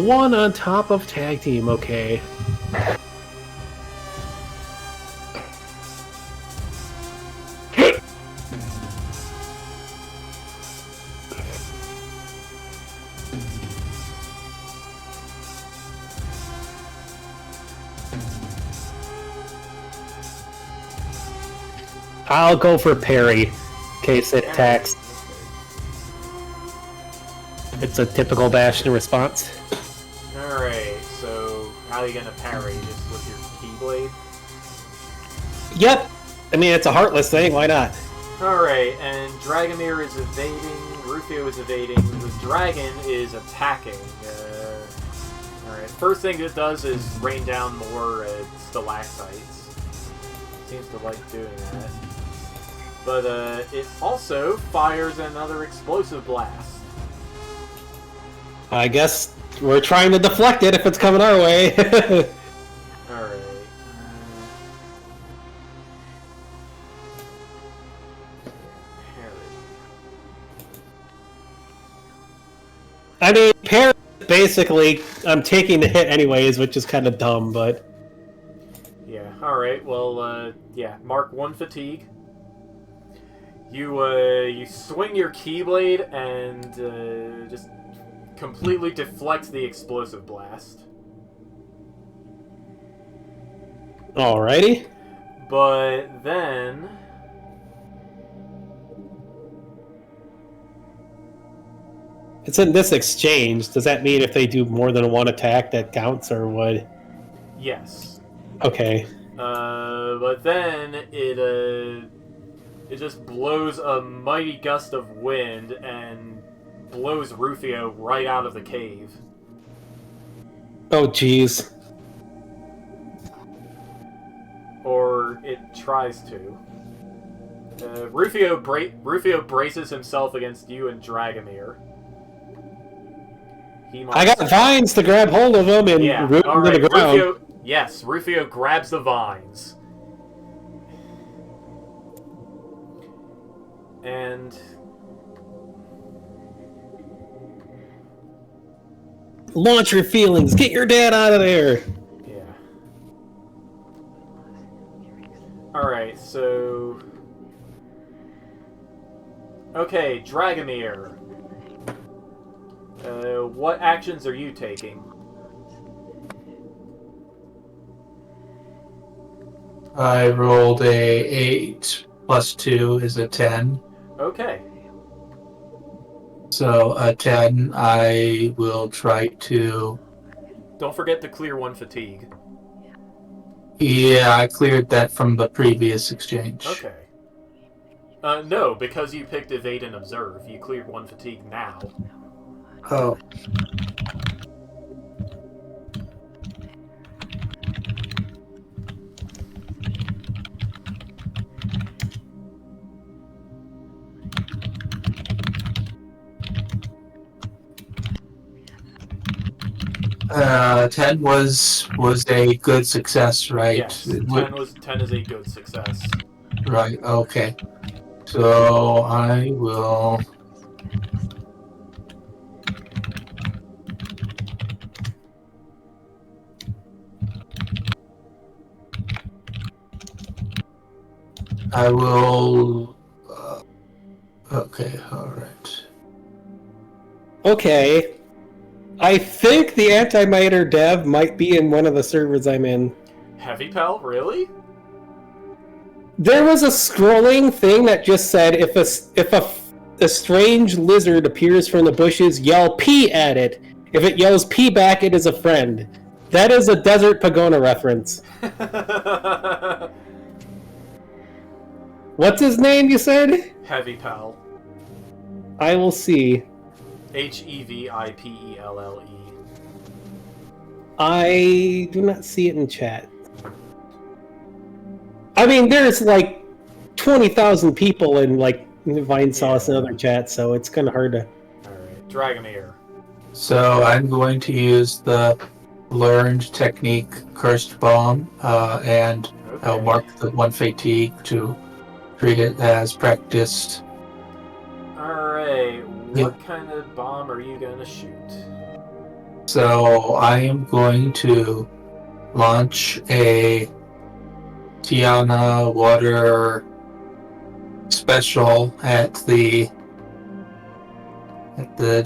1 on top of tag team, okay. I'll go for parry, in case it attacks. It's a typical Bastion response. Alright, so how are you gonna parry? Just with your Keyblade? Yep! I mean, it's a heartless thing, why not? Alright, and Dragomir is evading, Rufio is evading, the dragon is attacking. Alright, first thing it does is rain down more stalactites. Seems to like doing that. But it also fires another explosive blast. I guess we're trying to deflect it if it's coming our way. Alright. I mean, parry, basically, I'm taking the hit anyways, which is kind of dumb, but... Yeah, alright, well, yeah, mark 1 fatigue. You swing your Keyblade and just completely deflect the explosive blast. Alrighty. But then... It's in this exchange. Does that mean if they do more than one attack that counts, or what? Yes. Okay. But then it just blows a mighty gust of wind and blows Rufio right out of the cave. Oh, jeez. Or it tries to. Rufio braces himself against you and Dragomir. I got vines to grab hold of him and root him to the ground. Rufio grabs the vines. And... Launch your feelings! Get your dad out of there! Yeah. Alright, so... Okay, Dragomir. What actions are you taking? I rolled a 8 plus 2 is a 10. Okay. So a 10, I will try to... Don't forget to clear 1 fatigue. Yeah, I cleared that from the previous exchange. Okay. No, because you picked Evade and Observe. You cleared 1 fatigue now. Oh. Uh, 10 was a good success, right? Yes, 10 is a good success. Right, okay. So I will. I will. Okay, alright. Okay. I think the antimatter dev might be in one of the servers I'm in. Heavy Pal, really? There was a scrolling thing that just said if a strange lizard appears from the bushes, yell P at it. If it yells P back, it is a friend. That is a Desert Pagona reference. What's his name, you said? Heavy Pal. I will see. HEVIPELLE. I do not see it in chat. I mean, there's like 20,000 people in like Vine Sauce and other chats, so it's kind of hard to. Alright, Dragonair. So I'm going to use the learned technique Cursed Bomb, and Okay. I'll mark the one fatigue to treat it as practiced. Alright, what kind of bomb are you gonna shoot? So I am going to launch a Tiana water special at the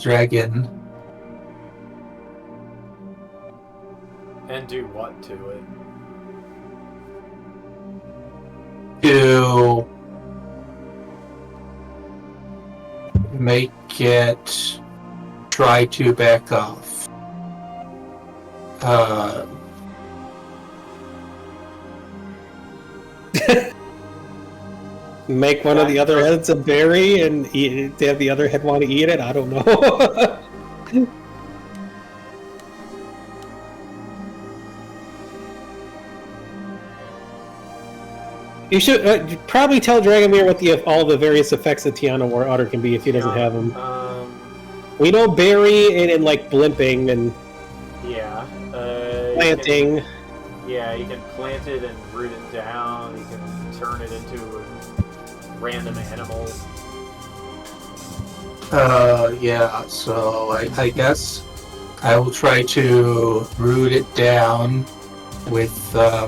dragon. And do what to it? To make it try to back off. Make one of the other heads a berry and eat it, have the other head want to eat it? I don't know. You should probably tell Dragomir what all the various effects of Tiana War Otter can be if he doesn't have them. We know berry and like blimping and yeah, planting. You can plant it and root it down. You can turn it into random animals. Yeah, so I guess I will try to root it down with the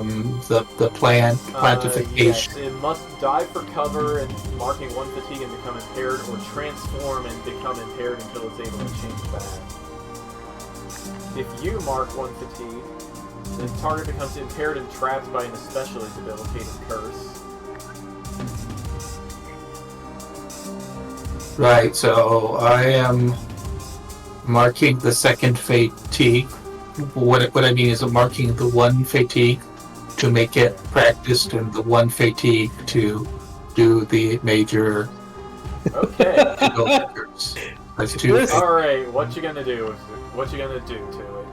plantification. Yes, it must dive for cover and marking one fatigue and become impaired, or transform and become impaired until it's able to change back. If you mark one fatigue, the target becomes impaired and trapped by an especially debilitating curse. Right, so I am marking the second fatigue. What I mean is I'm marking the one fatigue to make it practiced and the one fatigue to do the major. Okay. That's two. Alright, what you gonna do? What you gonna do to it?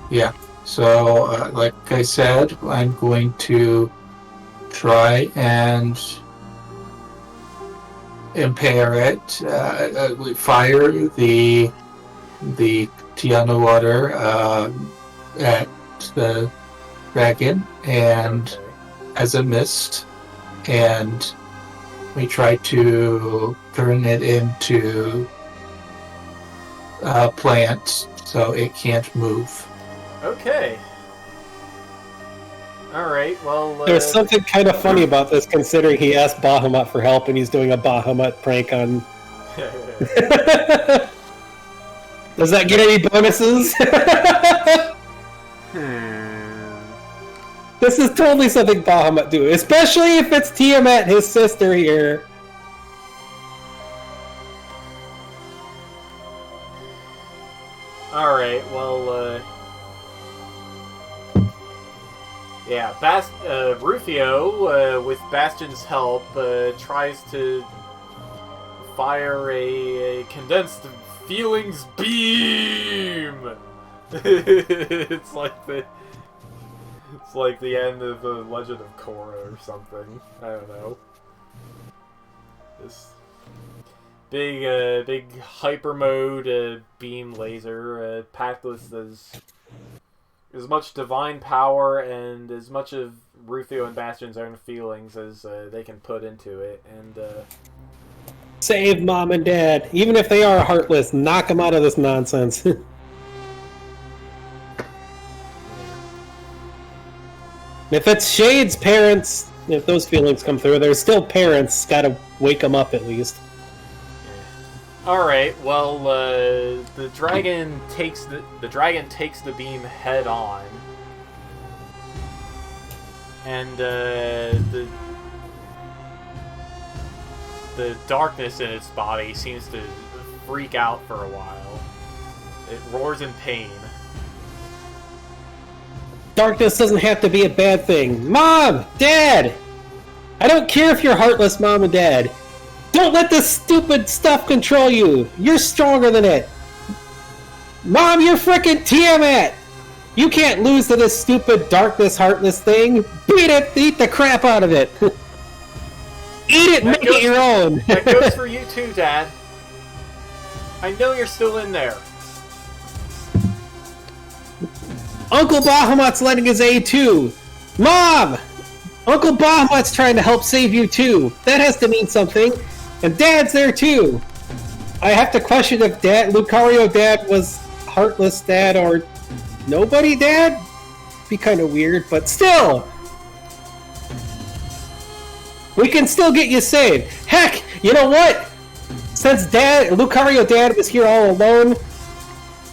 Yeah, so like I said, I'm going to try and impair it. We fire the Tiana water at the dragon and as a mist, and we try to turn it into a plant so it can't move. Okay. Alright, well... There's something kind of funny about this, considering he asked Bahamut for help and he's doing a Bahamut prank on... Does that get any bonuses? This is totally something Bahamut do, especially if it's Tiamat, his sister here. Alright, well, yeah, Rufio, with Bastion's help, tries to fire a condensed feelings beam! It's like the end of the Legend of Korra or something. I don't know. This big hyper mode beam laser packed with as much divine power and as much of Rufio and Bastion's own feelings as they can put into it, and Save Mom and Dad. Even if they are heartless, knock them out of this nonsense. If it's Shade's parents, if those feelings come through, they're still parents. Gotta wake them up at least. all right. Well, the dragon takes the beam head on, and the darkness in its body seems to freak out for a while. It roars in pain. Darkness doesn't have to be a bad thing. Mom! Dad! I don't care if you're heartless, Mom and Dad. Don't let this stupid stuff control you. You're stronger than it. Mom, you're frickin' Tiamat! You can't lose to this stupid darkness, heartless thing. Beat it! Eat the crap out of it! Eat it, make it your own! That goes for you too, Dad. I know you're still in there. Uncle Bahamut's letting his aid too! Mom! Uncle Bahamut's trying to help save you too! That has to mean something! And Dad's there too! I have to question if Lucario Dad was Heartless Dad or Nobody Dad? Be kind of weird, but still! We can still get you saved! Heck! You know what? Since Lucario Dad was here all alone,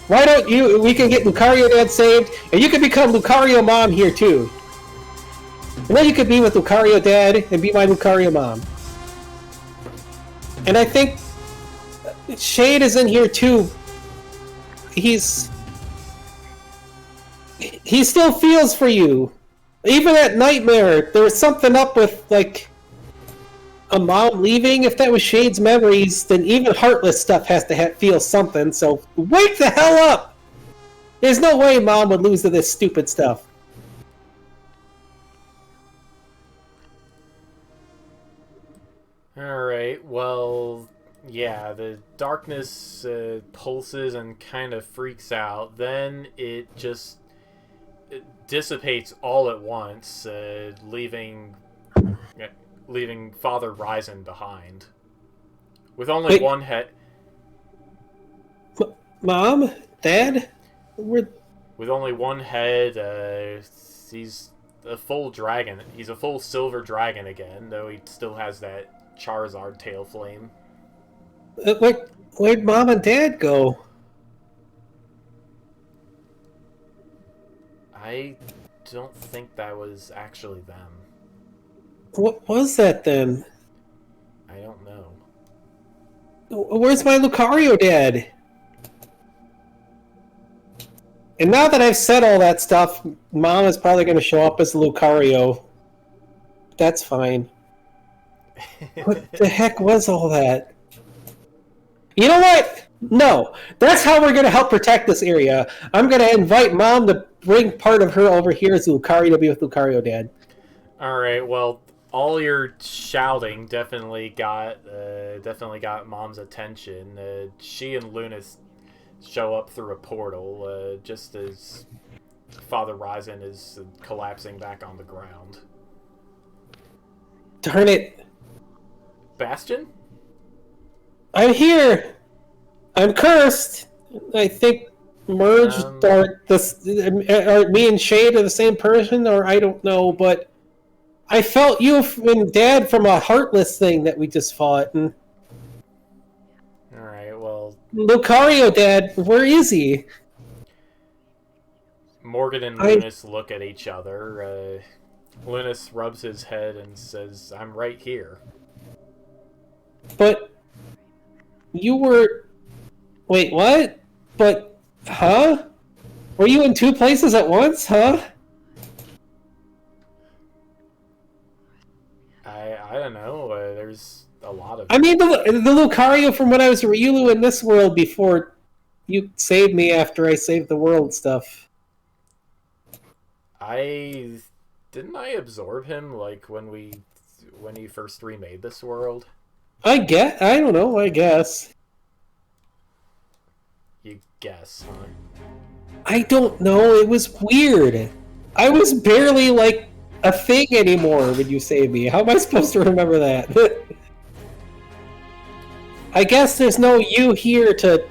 why don't we can get Lucario Dad saved, and you can become Lucario Mom here too. And then you could be with Lucario Dad and be my Lucario Mom. And I think Shade is in here too. He still feels for you. Even at Nightmare, there was something up with, like, a mom leaving. If that was Shade's memories, then even heartless stuff has to feel something, so wake the hell up! There's no way Mom would lose to this stupid stuff. Alright, well, yeah, the darkness pulses and kind of freaks out. Then it dissipates all at once, leaving Father Ryzen behind. With only one head... Mom? Dad? With only one head, he's a full dragon. He's a full silver dragon again, though he still has that Charizard tail flame. Where'd Mom and Dad go? I don't think that was actually them. What was that then? I don't know. Where's my Lucario Dad? And now that I've said all that stuff, Mom is probably going to show up as Lucario. That's fine. What the heck was all that? You know what? No. That's how we're going to help protect this area. I'm going to invite Mom to bring part of her over here as Lucario to be with Lucario Dad. Alright, well, all your shouting definitely got Mom's attention. She and Lunas show up through a portal, just as Father Ryzen is collapsing back on the ground. Darn it. Bastion? I'm here! I'm cursed! I think merged are me and Shade are the same person, or I don't know, but I felt you and Dad from a Heartless thing that we just fought, and... Alright, well... Lucario Dad, where is he? Morgan and Lunas look at each other. Lunas rubs his head and says, I'm right here. But... You were... Wait, what? But... Huh? Were you in two places at once, huh? I don't know. There's a lot of... I mean, the Lucario from when I was Ryulu in this world before you saved me after I saved the world stuff. Didn't I absorb him, like, when you first remade this world? I don't know, I guess. You guess, huh? I don't know, it was weird. I was barely, like, a thing anymore when you save me. How am I supposed to remember that? I guess there's no you here to...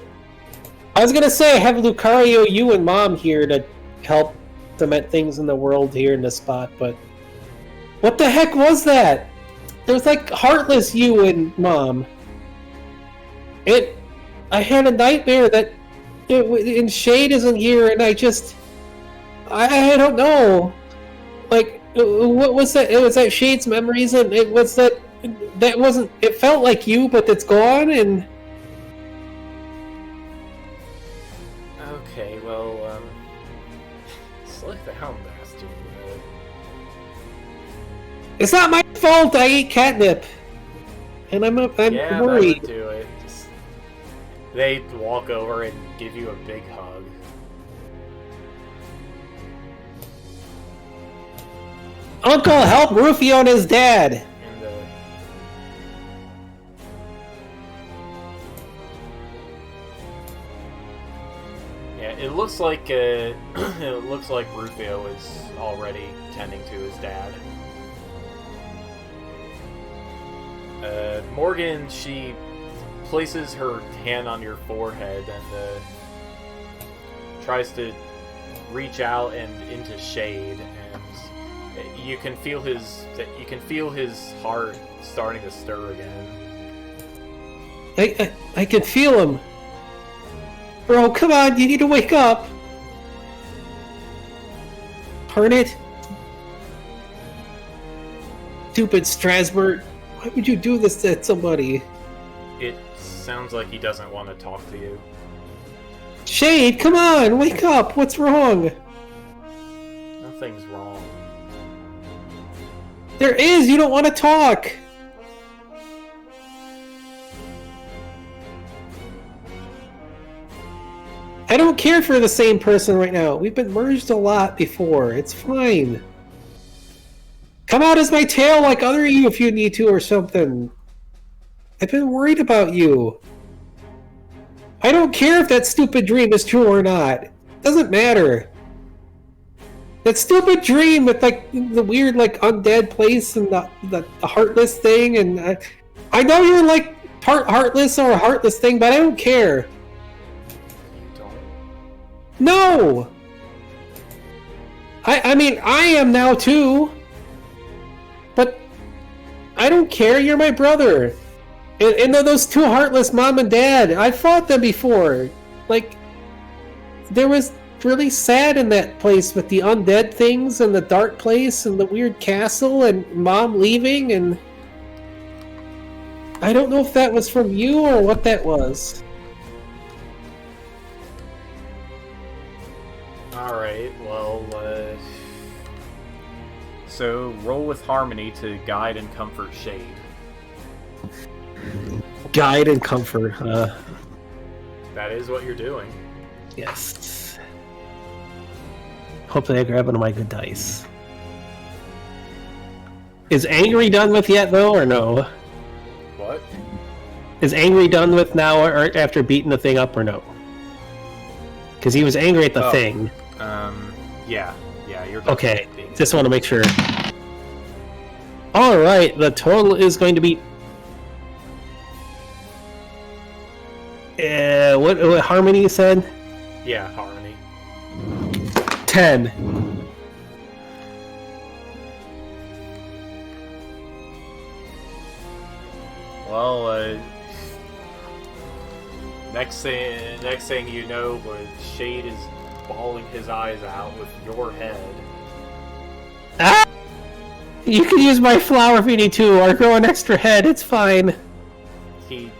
I was gonna say, have Lucario, you, and Mom here to help cement things in the world here in this spot, but... What the heck was that? There was like Heartless you and Mom. I had a nightmare that... and Shade isn't here, and I just... I don't know. Like, what was that? It was that Shade's memories, and it was that... That wasn't... It felt like you, but it's gone, and... Okay, well, slow down, bastard. It's not my fault I ate catnip! And I'm Yeah, worried. that would do it. They walk over and give you a big hug. Uncle, help Rufio and his dad! And, yeah, it looks like Rufio is already tending to his dad. Morgan, she places her hand on your forehead and tries to reach out and into Shade, and you can feel his heart starting to stir again. I can feel him. Bro, come on, you need to wake up. Harnett. Stupid Strasbourg. Why would you do this to somebody? It sounds like he doesn't want to talk to you. Shade, come on, wake up. What's wrong? Nothing's wrong. There is, you don't want to talk. I don't care if we're the same person right now. We've been merged a lot before. It's fine. Come out as my tail like other you if you need to or something. I've been worried about you. I don't care if that stupid dream is true or not. It doesn't matter. That stupid dream with like the weird like undead place and the heartless thing, and I know you're like part heartless or a heartless thing, but I don't care. You don't. No! I mean, I am now too. But I don't care, you're my brother. And those two heartless mom and dad, I fought them before. Like, there was really sad in that place with the undead things and the dark place and the weird castle and Mom leaving, and I don't know if that was from you or what that was. Alright, well, so roll with Harmony to guide and comfort Shade. Guide and comfort, That is what you're doing. yes. Hopefully I grab one of my good dice. Is Angry done with yet, though, or no? What? Is Angry done with now, or after beating the thing up, or no? Because he was angry at the thing. Yeah, you're done Okay, being- just want to make sure. Alright, the total is going to be... what Harmony said? Yeah, Harmony. 10. Well, next thing you know, Shade is bawling his eyes out with your head. Ah! You can use my flower if you need to, or grow an extra head, it's fine. He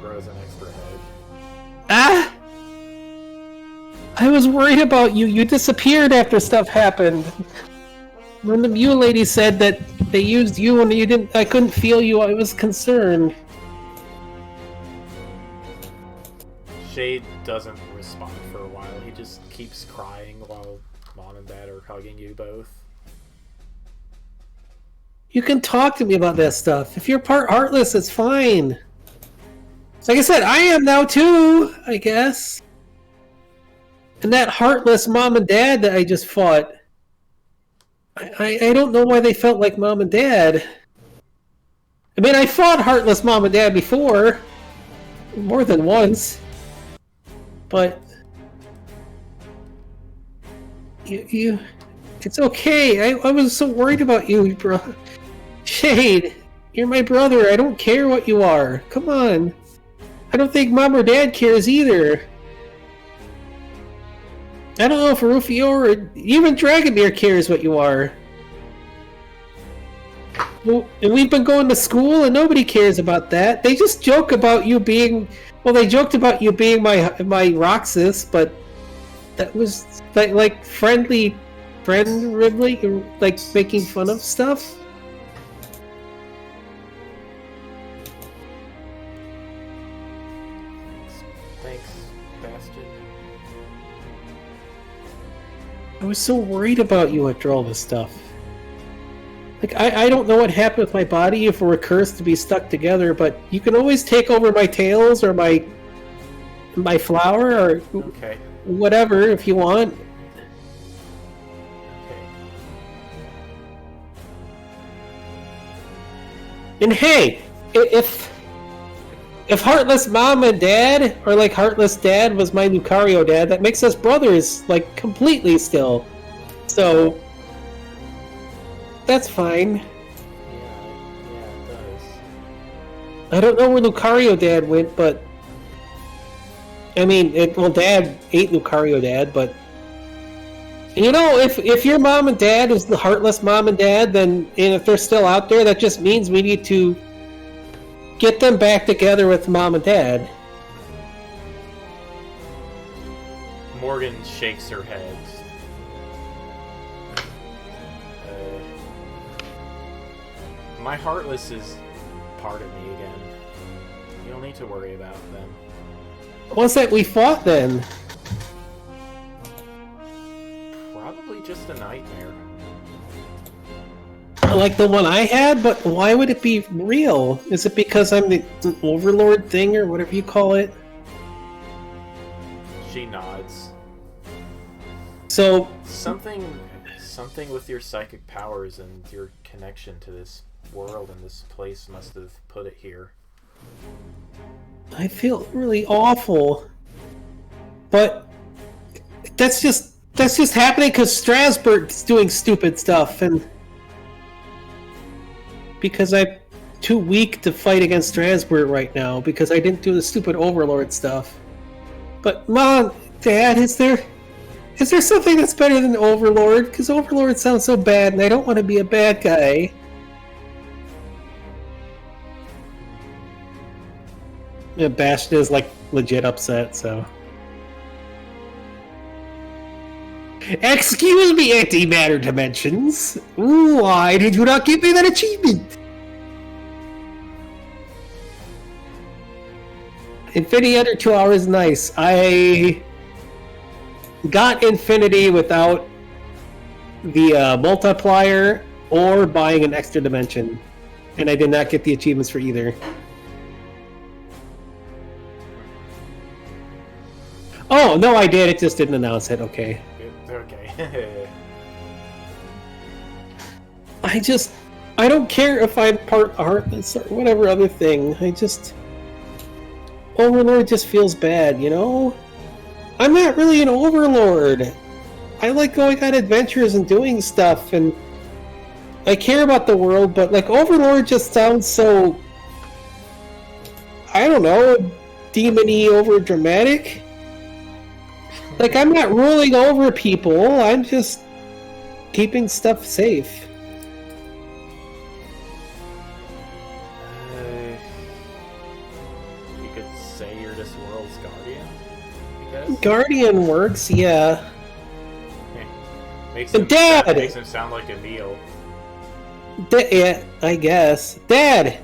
grows an extra head. Ah! I was worried about you. You disappeared after stuff happened. When the Mew lady said that they used you and you didn't, I couldn't feel you, I was concerned. Shade doesn't respond for a while. He just keeps crying while Mom and Dad are hugging you both. You can talk to me about that stuff. If you're part heartless, it's fine. Like I said, I am now too, I guess. And that heartless mom and dad that I just fought. I don't know why they felt like Mom and Dad. I mean, I fought Heartless Mom and Dad before. More than once. But... You... It's okay. I was so worried about you, bro. Shade, you're my brother. I don't care what you are. Come on. I don't think Mom or Dad cares either. I don't know if Rufio or even Dragomir cares what you are. Well, and we've been going to school and nobody cares about that. They just joke about you being... Well, they joked about you being my Roxas, but that was like friendly, like making fun of stuff. Thanks, bastard. I was so worried about you after all this stuff. Like, I don't know what happened with my body if we're cursed to be stuck together, but you can always take over my tails or my flower or Okay. whatever if you want. Okay. And hey, if Heartless Mom and Dad, or like Heartless Dad was my Lucario dad, that makes us brothers, like, completely still. So... That's fine. Yeah, it does. I don't know where Lucario Dad went, but... I mean, Dad ate Lucario Dad, but... You know, if your mom and dad is the Heartless Mom and Dad, then and if they're still out there, that just means we need to get them back together with Mom and Dad. Morgan shakes her head. My Heartless is part of me again. You don't need to worry about them. What's that we fought then? Probably just a nightmare. Like the one I had, but why would it be real? Is it because I'm the Overlord thing or whatever you call it? She nods. So Something with your psychic powers and your connection to this world and this place must have put it here. I feel really awful, but that's just happening because Strasbourg's doing stupid stuff, and because I'm too weak to fight against Strasbourg right now because I didn't do the stupid Overlord stuff. But Mom, Dad, is there something that's better than Overlord? Because Overlord sounds so bad, and I don't want to be a bad guy. Yeah, Bastion is like legit upset, so. Excuse me, antimatter dimensions. Why did you not give me that achievement? Infinity under 2 hours, nice. I got Infinity without the multiplier or buying an extra dimension, and I did not get the achievements for either. Oh, no, I did. It just didn't announce it. Okay. Okay. I don't care if I'm part Heartless or whatever other thing. Overlord just feels bad, you know? I'm not really an Overlord. I like going on adventures and doing stuff, and I care about the world, but like Overlord just sounds so... I don't know, demon-y, over-dramatic? Like, I'm not ruling over people, I'm just keeping stuff safe. You could say you're this world's guardian, I guess? Guardian works, yeah. Makes Dad! Makes him sound like a meal. Yeah, I guess. Dad!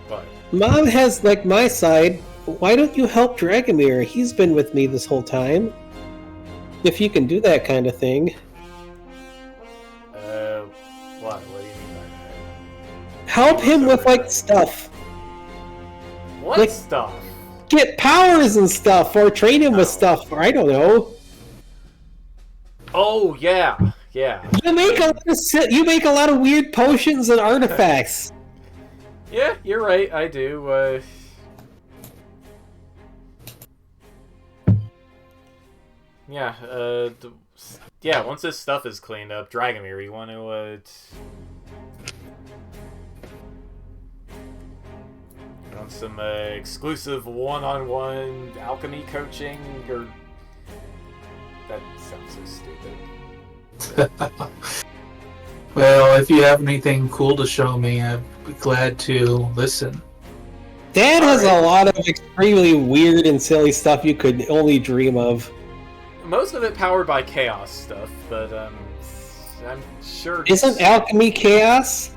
But Mom has, like, my side. Why don't you help Dragomir? He's been with me this whole time. If you can do that kind of thing. what? What do you mean by that? Help him with, like, stuff. What Like, stuff? Get powers and stuff, or train him with stuff, or I don't know. Oh, yeah. Yeah. You make you make a lot of weird potions and artifacts. Yeah, you're right. I do. Yeah. Yeah. Once this stuff is cleaned up, Dragomir, you want to want some exclusive one-on-one alchemy coaching, or that sounds so stupid. Well, if you have anything cool to show me, I'd be glad to listen. Dad has a lot of extremely weird and silly stuff you could only dream of. Most of it powered by chaos stuff, but I'm sure. Isn't alchemy chaos?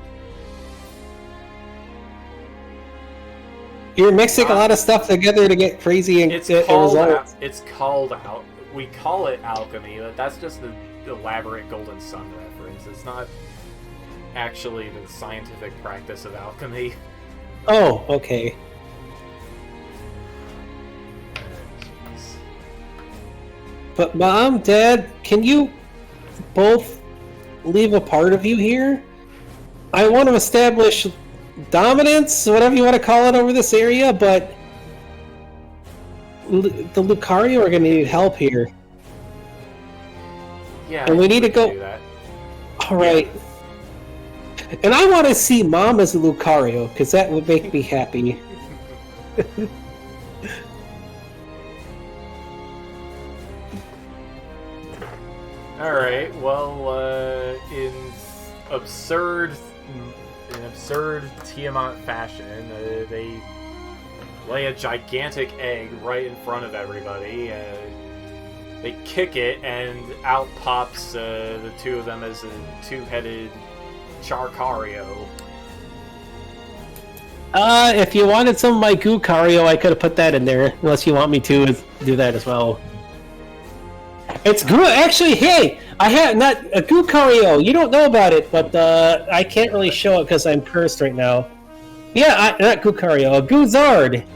You're mixing a lot of stuff together to get crazy and it's get results. It's called out. We call it alchemy, but that's just the elaborate Golden Sun reference. It's not actually the scientific practice of alchemy. Oh, okay. But Mom, Dad, can you both leave a part of you here? I want to establish dominance, whatever you want to call it, over this area, but the Lucario are going to need help here. Yeah, and we need to go. Do that. All right. And I want to see Mom as a Lucario, because that would make me happy. Alright, well, in absurd Tiamat fashion, they lay a gigantic egg right in front of everybody. They kick it, and out pops the two of them as a two-headed Charcario. If you wanted some of my Gucario, I could have put that in there, unless you want me to do that as well. It's good. Actually, hey, I have not a Gucario. You don't know about it, but I can't really show it because I'm cursed right now. Yeah, not Gucario, a Guzard.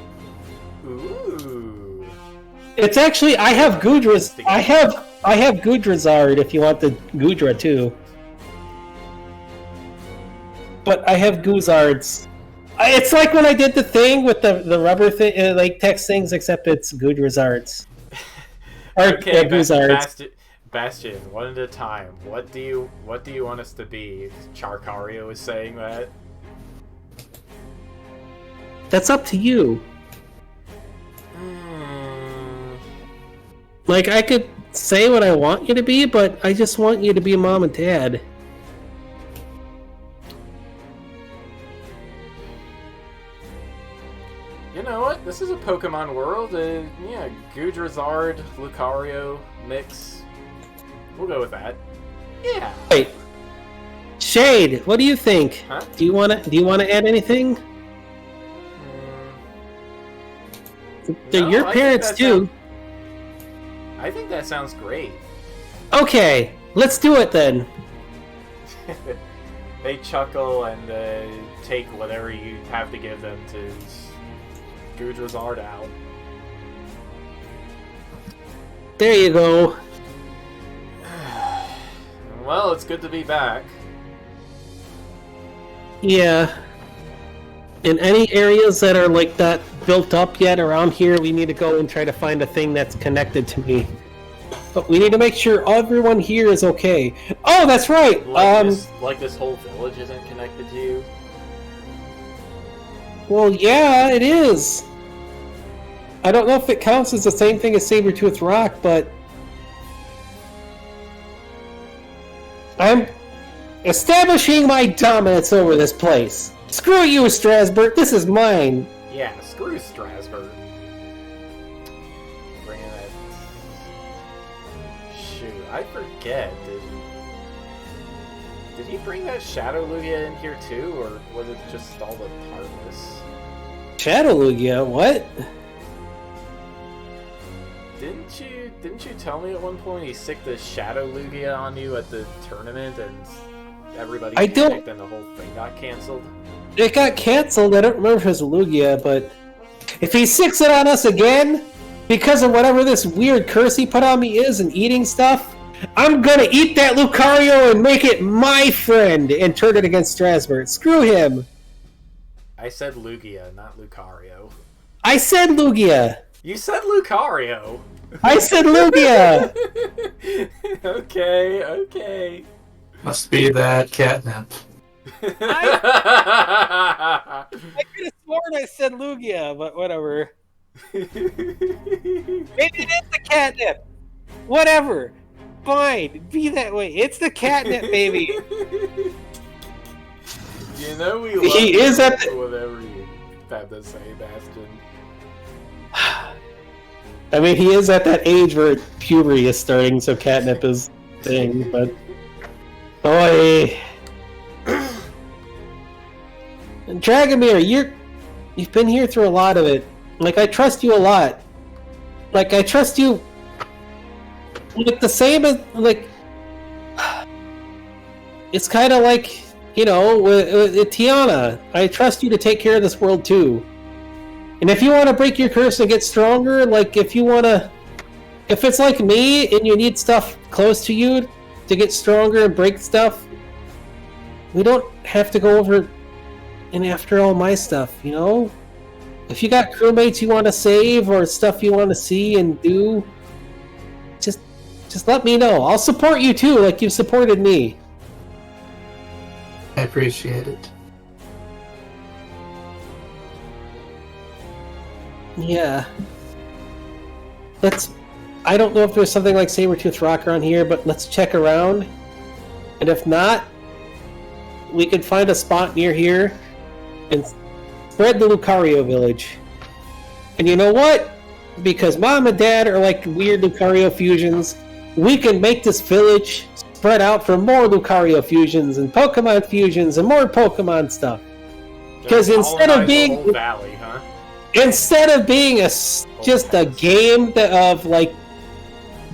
Ooh. It's actually I have Gudras. I have Gudrazard. If you want the Gudra too, but I have Guzards. It's like when I did the thing with the rubber thing, like text things, except it's Gudrazards. Okay, Guzards. Bastion, one at a time. What do you want us to be? Charcario is saying that. That's up to you. Like, I could say what I want you to be, but I just want you to be Mom and Dad. You know what? This is a Pokemon world. Yeah, Gudrazard, Lucario, mix. We'll go with that. Yeah. Wait, Shade, what do you think? Huh? Do you wanna add anything? They're No, your I parents think too. I think that sounds great. Okay, let's do it then. They chuckle and take whatever you have to give them to Gudrazard out. There you go. Well, it's good to be back. Yeah. In any areas that are like that built up yet around here, we need to go and try to find a thing that's connected to me. But we need to make sure everyone here is okay. Oh, that's right! Like this whole village isn't connected to you? Well, yeah, it is. I don't know if it counts as the same thing as Sabertooth Rock, but I'm establishing my dominance over this place. Screw you, Strasburg. This is mine. Yeah, screw Strasburg. Bringing that. Shoot, I forget. Did he bring that Shadow Lugia in here too, or was it just all the Heartless? Shadow Lugia? What? Didn't you tell me at one point he sicked the Shadow Lugia on you at the tournament and everybody panicked and the whole thing got canceled? It got canceled. I don't remember if it was Lugia, but if he sicks it on us again because of whatever this weird curse he put on me is and eating stuff, I'm gonna eat that Lucario and make it my friend and turn it against Strasbourg. Screw him. I said Lugia, not Lucario. I said Lugia. You said Lucario. I said Lugia. Okay. Must be that catnip. I could have sworn I said Lugia, but whatever. Maybe it is the catnip. Whatever. Fine. Be that way. It's the catnip, baby. You know we love He is at the... whatever you have to say, Bastion. I mean, he is at that age where puberty is starting, so catnip is thing, but... Boy... Dragomir, you've been here through a lot of it. Like, I trust you a lot. Like, I trust you... Like, the same as... Like... It's kind of like, you know, with Tiana. I trust you to take care of this world, too. And if you want to break your curse and get stronger, like, if you want to... If it's like me, and you need stuff close to you to get stronger and break stuff, we don't have to go over and after all my stuff, you know? If you got crewmates you want to save or stuff you want to see and do, just let me know. I'll support you too, like you've supported me. I appreciate it. Yeah. I don't know if there's something like Sabertooth Rock around here, but let's check around. And if not, we could find a spot near here and spread the Lucario village. And you know what? Because Mom and Dad are like weird Lucario fusions, we can make this village spread out for more Lucario fusions and Pokemon fusions and more Pokemon stuff. Because instead of being... the whole valley, huh? Instead of being just a game of like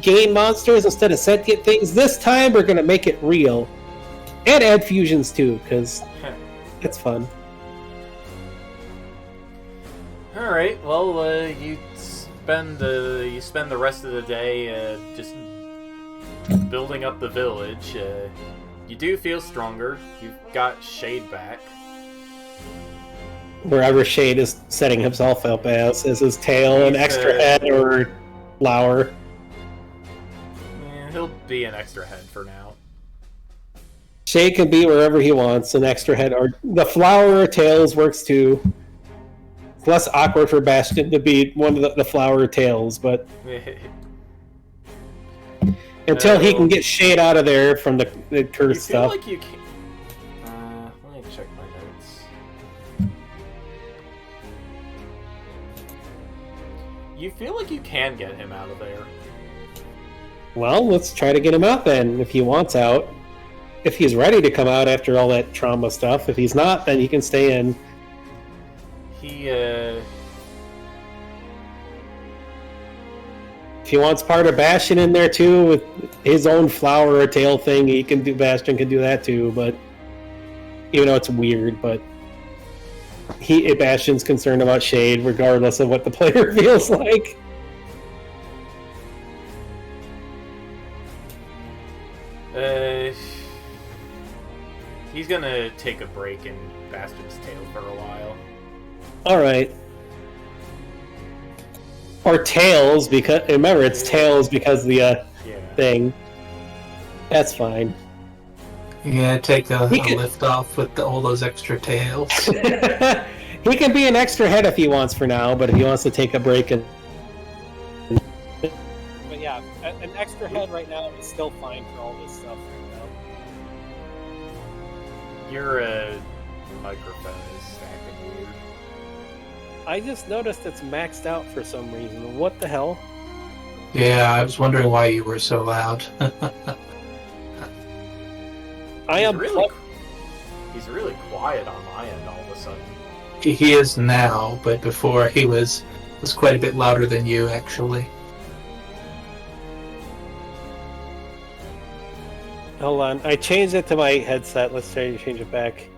game monsters instead of sentient things, this time we're gonna make it real and add fusions too, because it's fun. All right. Well, you spend the rest of the day just building up the village. You do feel stronger. You've got Shade back. Wherever Shade is setting himself up as his tail, an extra head or flower. Yeah, he'll be an extra head for now. Shade can be wherever he wants, an extra head, or the flower or tails works too. It's less awkward for Bastion to be one of the flower or tails, but until he can get Shade out of there from the curse stuff. Like you can... let me check my notes. You feel like you can get him out of there. Well, let's try to get him out then, if he wants out. If he's ready to come out after all that trauma stuff. If he's not, then he can stay in. If he wants part of Bastion in there too, with his own flower or tail thing, Bastion can do that too, but... Even though it's weird, but... Bastion's concerned about Shade, regardless of what the player feels like. He's gonna take a break in Bastion's tail for a while. Alright. Or Tails, because... Remember, it's Tails because of the thing. That's fine. Yeah, take a lift off with all those extra tails. He can be an extra head if he wants for now, but if he wants to take a break and... But yeah, an extra head right now is still fine for all this stuff right now. Your microphone is acting weird. I just noticed it's maxed out for some reason. What the hell? Yeah, I was wondering why you were so loud. He's really quiet on my end all of a sudden. He is now, but before he was quite a bit louder than you, actually. Hold on, I changed it to my headset. Let's try to change it back.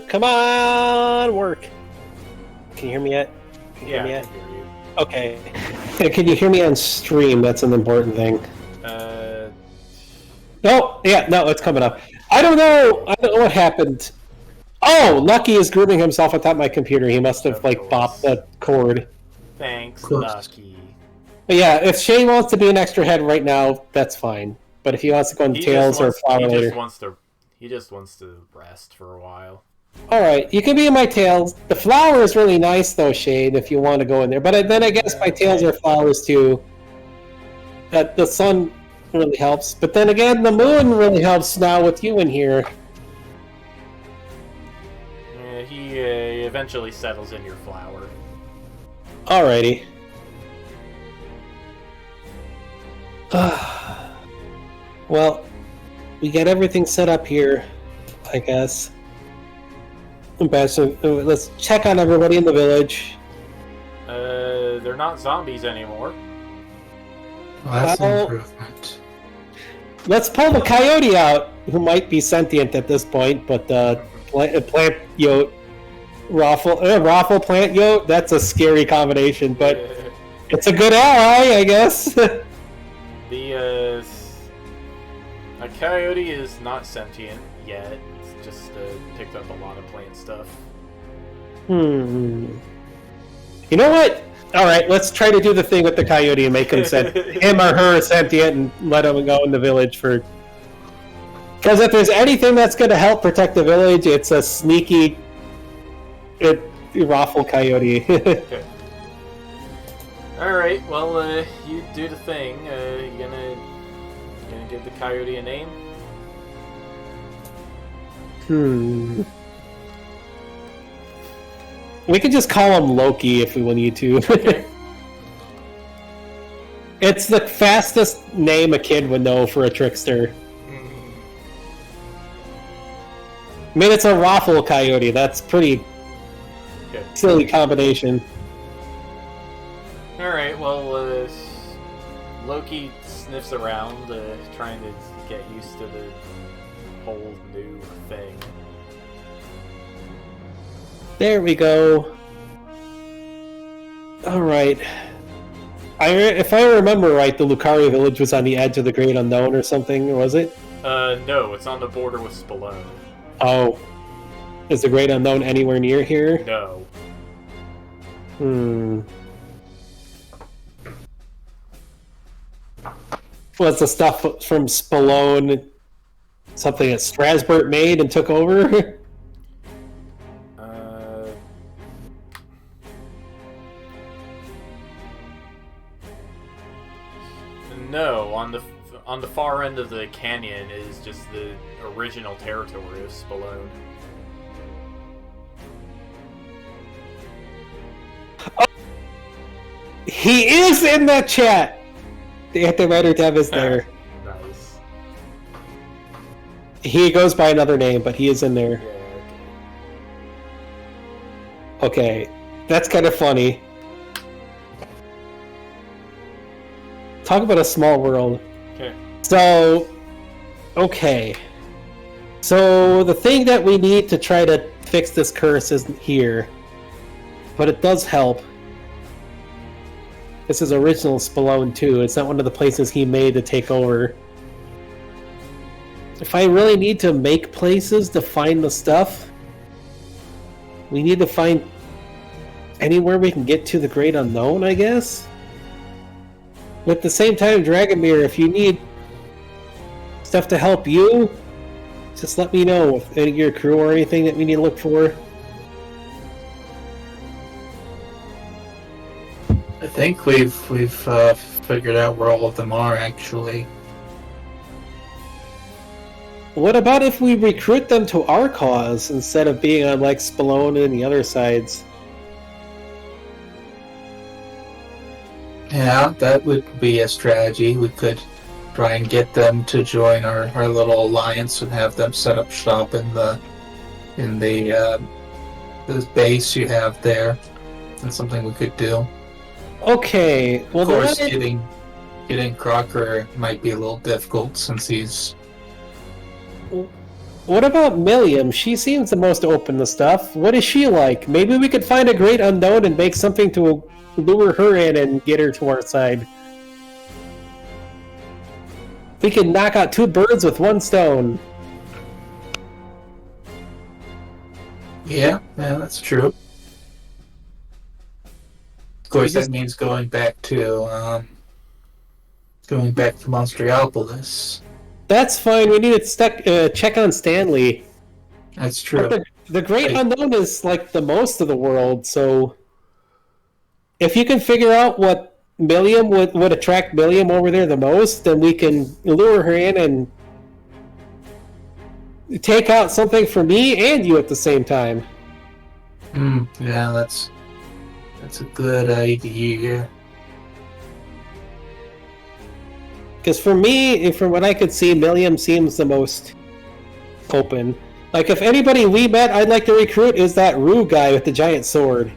Come on, work. Can you hear me yet? Can you hear me I yet? can hear you. Okay. Can you hear me on stream? That's an important thing. No, it's coming up. I don't know what happened. Oh, Lucky is grooming himself atop my computer. He must have, bopped the cord. Thanks, course. Lucky. But yeah, if Shane wants to be an extra head right now, that's fine. But if he wants to go in Tails or Flower later... He just wants to rest for a while. Alright, you can be in my Tails. The Flower is really nice, though, Shane, if you want to go in there. But then I guess my Tails are Flowers, too. That the sun really helps. But then again, the moon really helps now with you in here. He eventually settles in your Flower. Alrighty. Well, we got everything set up here, I guess. Let's check on everybody in the village. They're not zombies anymore. Well, that's an improvement. Let's pull the coyote out, who might be sentient at this point, but plant yote, raffle plant yote, that's a scary combination, but it's a good ally, I guess. A coyote is not sentient yet. It's just picked up a lot of plant stuff. You know what? Alright, let's try to do the thing with the coyote and make him him or her sentient and let him go in the village for... Because if there's anything that's going to help protect the village, it's a sneaky... raffle coyote. Okay. Alright, well, you do the thing. You gonna give the coyote a name? We could just call him Loki if we need to. Okay. It's the fastest name a kid would know for a trickster. I mean, it's a raffle coyote. That's pretty silly combination. Alright, well, Loki sniffs around, trying to get used to the whole new thing. There we go. Alright. If I remember right, the Lucaria village was on the edge of the Great Unknown or something, was it? No, it's on the border with Spallone. Oh. Is the Great Unknown anywhere near here? No. Was the stuff from Spallone something that Strasbourg made and took over? No, on the far end of the canyon is just the original territory of Spallone. Oh, he is in that chat! The antimatter dev is there. Nice. He goes by another name, but he is in there. Yeah, Okay, that's kind of funny. Talk about a small world. Okay. So, okay. So, the thing that we need to try to fix this curse isn't here. But it does help. This is original Spallone 2. It's not one of the places he made to take over. If I really need to make places to find the stuff, we need to find anywhere we can get to the Great Unknown, I guess? But at the same time, Dragomir, if you need stuff to help you, just let me know if any of your crew or anything that we need to look for. I think we've figured out where all of them are, actually. What about if we recruit them to our cause instead of being on like Spallone and the other sides? Yeah, that would be a strategy. We could try and get them to join our little alliance and have them set up shop in the base you have there. That's something we could do. Okay, well, of course, getting getting Crocker might be a little difficult since he's What about Milliam? She seems the most open to stuff. What is she like? Maybe we could find a great unknown and make something to lure her in and get her to our side. We can knock out 2 birds with 1 stone. Yeah, that's true. Of course, that means going back to Monsteriopolis. That's fine. We need to check on Stanley. That's true. But the Great Unknown is like the most of the world, so if you can figure out what Milliam would attract Milliam over there the most, then we can lure her in and take out something for me and you at the same time. Yeah, that's a good idea. Because for me, from what I could see, Milliam seems the most open. Like, if anybody we met I'd like to recruit is that Rue guy with the giant sword.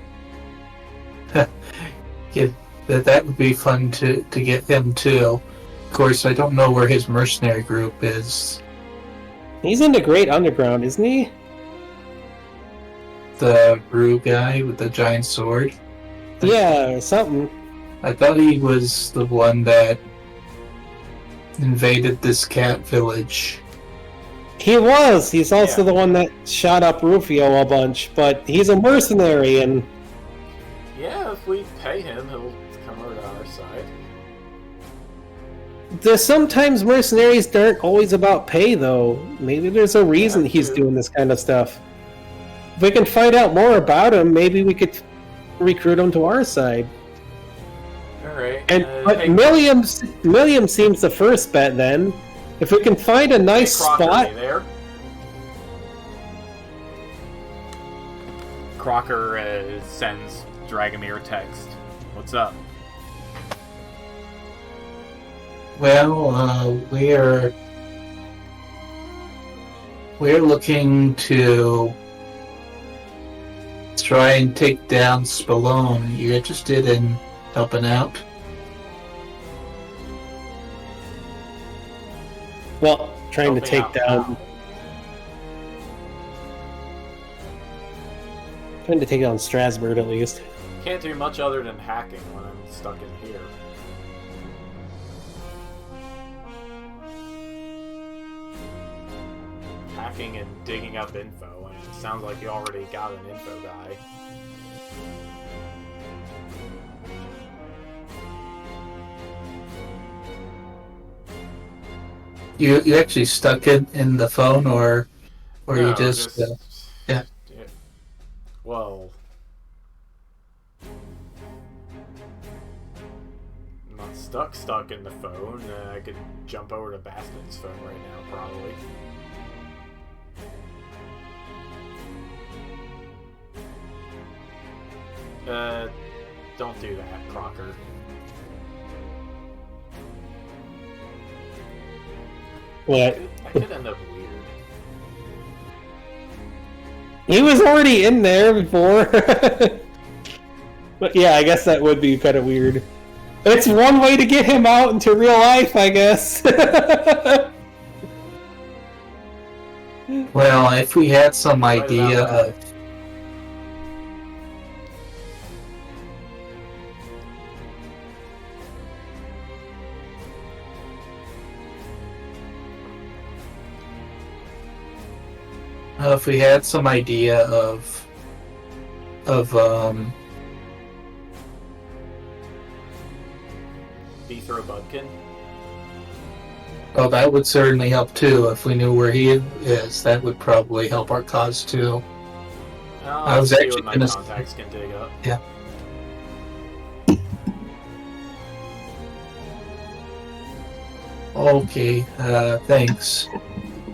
Yeah, that would be fun to get him too. Of course, I don't know where his mercenary group is. He's in the Great Underground, isn't he? The Rue guy with the giant sword? Yeah, or something. I thought he was the one that invaded this cat village. He was. He's also the one that shot up Rufio a bunch, but he's a mercenary, and Yeah, if we pay him, he'll come over to our side. sometimes mercenaries aren't always about pay, though. Maybe there's a reason he's doing this kind of stuff. If we can find out more about him, maybe we could recruit him to our side. Alright. But Milliam seems the first bet then. If we can find a nice Crocker, spot. are you there? Crocker sends Dragomir a text. What's up? Well, we're looking to try and take down Spallone. You interested in helping out? Well, trying to Helping take out down. how? Trying to take down Strasbourg at least. Can't do much other than hacking when I'm stuck in here. Hacking and digging up info. I mean, it sounds like you already got an info guy. You actually stuck it in the phone, or No, you just yeah. Well, I'm not stuck in the phone. I could jump over to Bastion's phone right now, probably. Don't do that, Crocker. What? That could end up weird. He was already in there before. But yeah, I guess that would be kind of weird. It's one way to get him out into real life, I guess. Well, if we had some Right idea about of if we had some idea of Beethro Budkin. oh, that would certainly help too. If we knew where he is, that would probably help our cause too. I was see actually what my gonna- contacts can dig up. Yeah. Okay, thanks.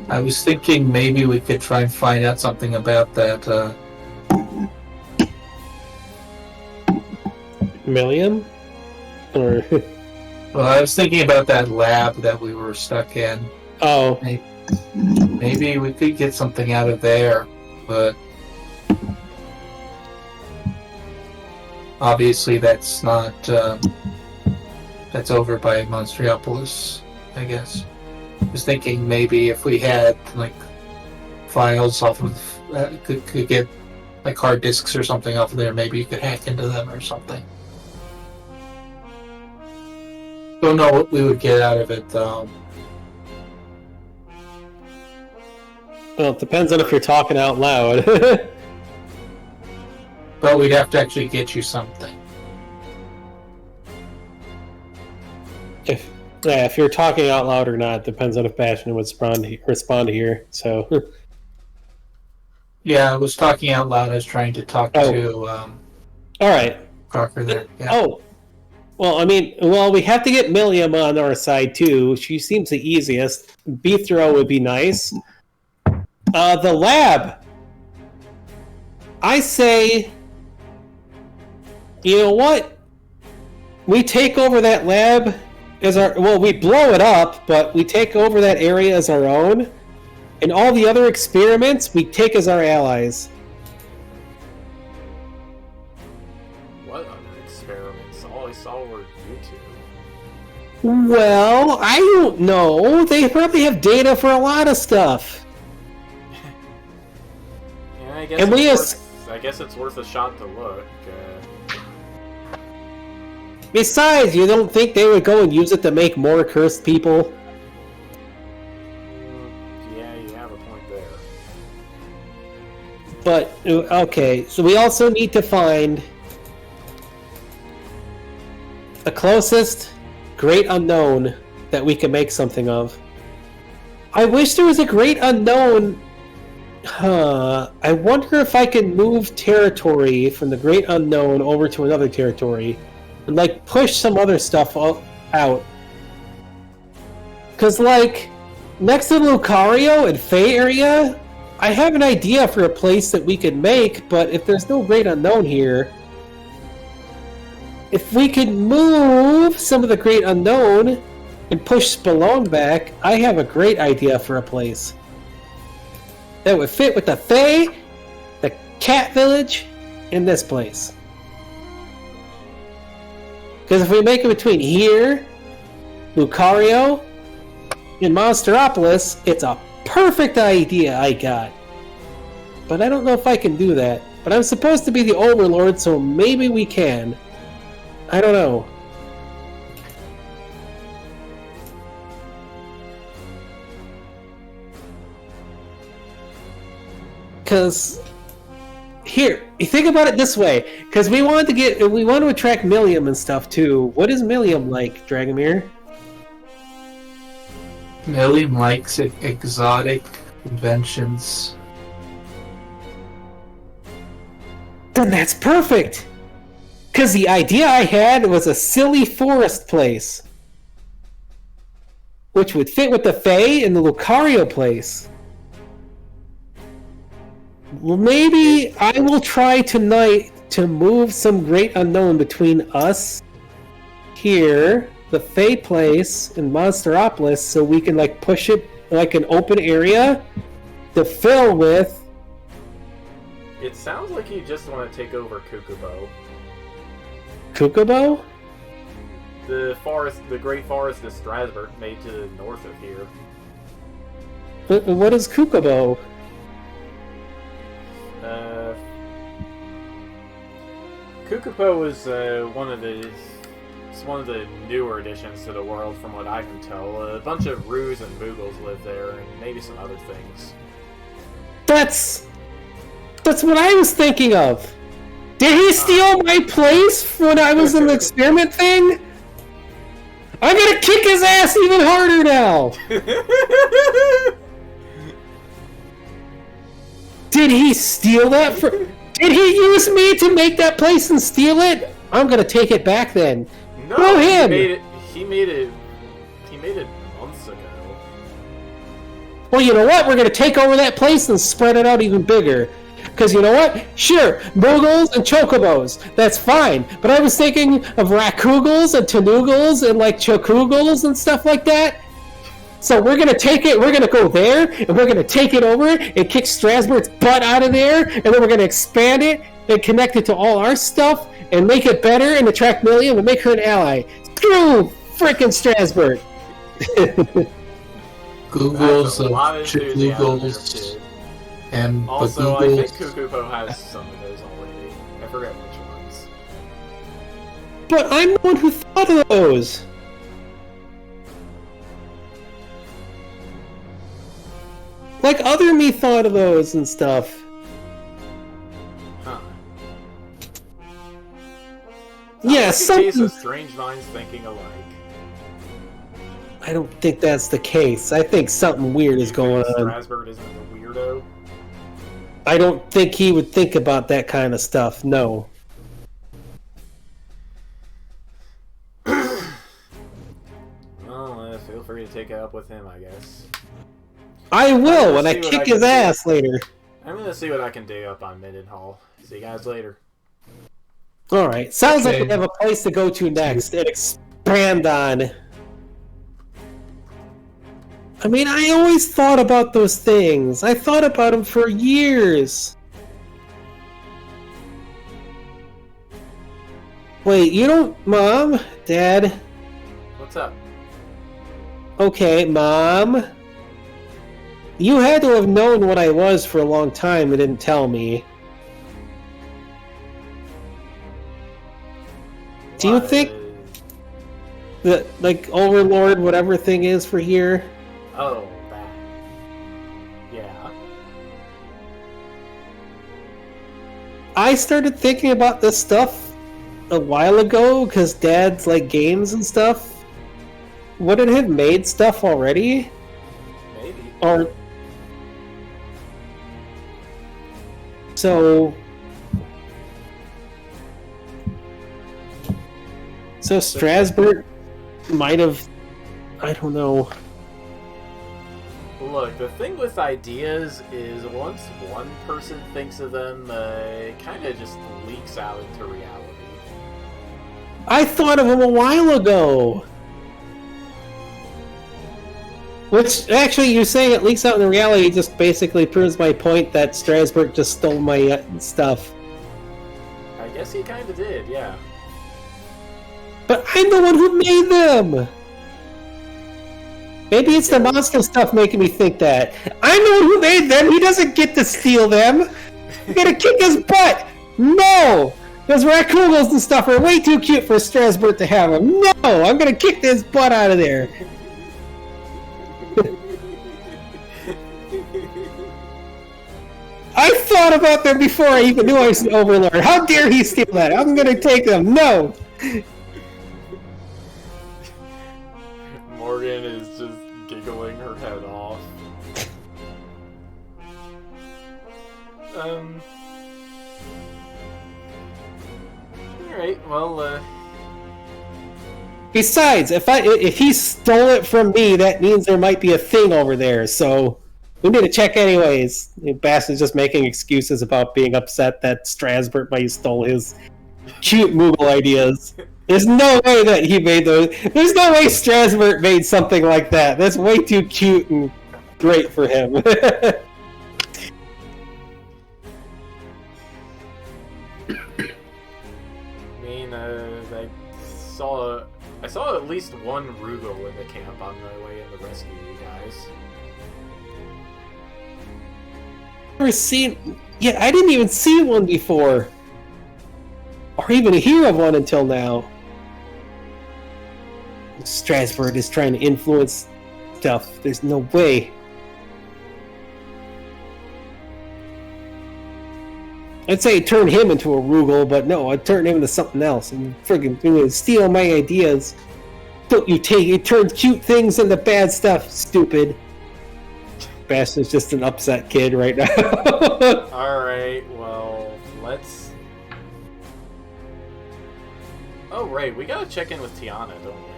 I was thinking maybe we could try and find out something about that. Milliam? Or Well, I was thinking about that lab that we were stuck in. oh, Maybe we could get something out of there, but obviously that's not. That's over by Monsteriopolis, I guess. I was thinking maybe if we had like files off of could get like hard disks or something off of there. Maybe you could hack into them or something. Don't know what we would get out of it though. Well, it depends on if you're talking out loud. But we'd have to actually get you something. If you're talking out loud or not, depends on if Bastion would respond here. So. Yeah, I was talking out loud. I was trying to talk to. All right. Crocker there. Yeah. Oh. Well, I mean, we have to get Milliam on our side too. She seems the easiest. Bethro would be nice. The lab. I say, you know what? We take over that lab as we blow it up, but we take over that area as our own, and all the other experiments we take as our allies. What other experiments? All I saw were you two. Well, I don't know. They probably have data for a lot of stuff. Yeah, I guess. And I guess it's worth a shot to look. Besides, you don't think they would go and use it to make more cursed people? Yeah, you have a point there. But, okay, so we also need to find the closest great unknown that we can make something of. I wish there was a great unknown. I wonder if I can move territory from the great unknown over to another territory. And, like, push some other stuff out. Because, like, next to Lucario and Fae area, I have an idea for a place that we could make, but if there's no great unknown here, if we could move some of the great unknown and push Spelone back, I have a great idea for a place that would fit with the Fae, the Cat Village, and this place. Because if we make it between here, Lucario, and Monsteropolis, it's a perfect idea I got. But I don't know if I can do that. But I'm supposed to be the Overlord, so maybe we can. I don't know. Because here, you think about it this way, because we want to attract Milliam and stuff too. What is Milliam like, Dragomir? Milliam likes exotic inventions. Then that's perfect! Because the idea I had was a silly forest place, which would fit with the Fae and the Lucario place. Well, maybe I will try tonight to move some great unknown between us here, the Fae place, and Monsteropolis, so we can like push it like an open area to fill with. It sounds like you just want to take over Kukubo. Kukubo? The Great Forest of Strasbourg, made to the north of here. What is Kukubo? Kukubo is one of the newer additions to the world, from what I can tell. A bunch of Roos and Moogles live there, and maybe some other things. That's what I was thinking of. Did he steal my place when I was in the experiment thing? I'm gonna kick his ass even harder now! Did he steal that for... Did he use me to make that place and steal it? I'm gonna take it back then. No, Go him! He made it months ago. Well, you know what? We're gonna take over that place and spread it out even bigger. Because you know what? Sure, Moogles and Chocobos, that's fine. But I was thinking of Rakugles and Tanugles and like Chocugles and stuff like that. So we're gonna take it, we're gonna go there, and we're gonna take it over and kick Strasbourg's butt out of there, and then we're gonna expand it and connect it to all our stuff and make it better and attract Milliam and make her an ally. Screw frickin' Googles, a lot of enthusiasm Googles. there, kid. And Also, I Bagoogle- think Kukupo has some of those already. I forget which ones. But I'm the one who thought of those! Like, other me thought of those and stuff. Huh. Yeah, Like a case something... of strange minds thinking alike. I don't think that's the case. I think something weird is going on. Strasbourg isn't a weirdo. I don't think he would think about that kind of stuff, no. Well, feel free to take it up with him, I guess. I will when I see what kick I can his do. ass later. I'm gonna see what I can dig up on Mindenhall. See you guys later. Alright, sounds like Okay. we have a place to go to next and expand on. I mean, I always thought about those things. I thought about them for years. Wait, you don't... Mom? Dad? What's up? Okay, Mom? You had to have known what I was for a long time and didn't tell me. Do you think that, like, Overlord, whatever thing is for here? Oh, that. Yeah. I started thinking about this stuff a while ago because Dad's like games and stuff. Would it have made stuff already? Maybe. Or so Strasbourg might have, I don't know. Look, the thing with ideas is once one person thinks of them, it kind of just leaks out into reality. I thought of him a while ago. Which, actually, you saying it leaks out in the reality just basically proves my point that Strasbourg just stole my stuff. I guess he kind of did, yeah. But I'm the one who made them! Maybe it's the monster stuff making me think that. I'm the one who made them! He doesn't get to steal them! I'm gonna kick his butt! No! Those raccoons and stuff are way too cute for Strasbourg to have them. No! I'm gonna kick his butt out of there! I thought about them before I even knew I was an Overlord. How dare he steal that? I'm gonna take them. No! Morgan is just giggling her head off. Alright, well, Besides, if he stole it from me, that means there might be a thing over there, so we need to check anyways. Bass is just making excuses about being upset that Strasbourg might have stole his cute Moogle ideas. There's no way that he made those. There's no way Strasbourg made something like that. That's way too cute and great for him. I mean, I saw at least one Rugal in the camp on my way in to rescue you guys. Never seen. Yeah, I didn't even see one before, or even hear of one until now. Strasbourg is trying to influence stuff. There's no way. I'd say turn him into a Rugal, but no, I'd turn him into something else and friggin' steal my ideas. Don't you turn cute things into bad stuff, stupid. Bastion's just an upset kid right now. Alright, well, let's... Oh, right, we gotta check in with Tiana, don't we?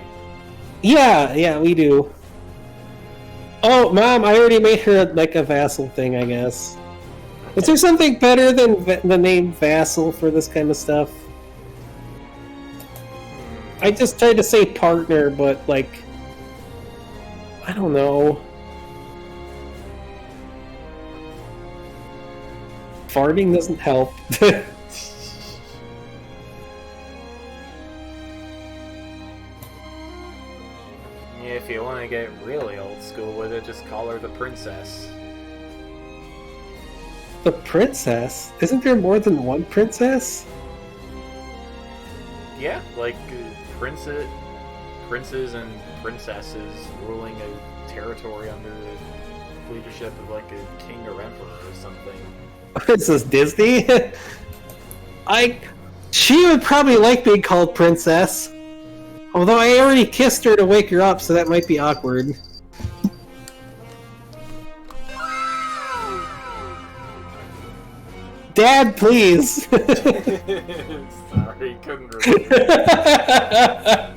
Yeah, we do. Oh, Mom, I already made her like a vassal thing, I guess. Is there something better than the name vassal for this kind of stuff? I just tried to say partner, but like... I don't know. Farting doesn't help. Yeah, if you want to get really old school with it, just call her the princess. The princess? Isn't there more than one princess? Yeah, like princes and princesses ruling a territory under the leadership of like a king or emperor or something. Princess Disney? She would probably like being called princess. Although I already kissed her to wake her up, so that might be awkward. Dad, please! Sorry, couldn't remember.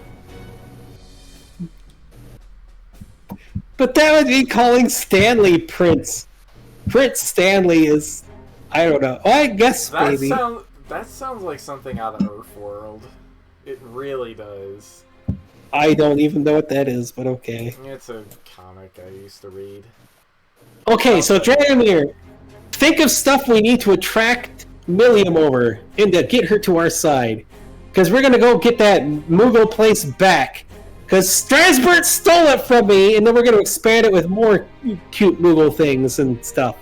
But that would be calling Stanley Prince. Prince Stanley is... I don't know. Oh, I guess maybe. That sounds like something out of Earthworld. It really does. I don't even know what that is, but okay. It's a comic I used to read. Okay, so Dragomir, think of stuff we need to attract Milliam over and to get her to our side. Because we're going to go get that Moogle place back. Because Strasbourg stole it from me, and then we're going to expand it with more cute Moogle things and stuff.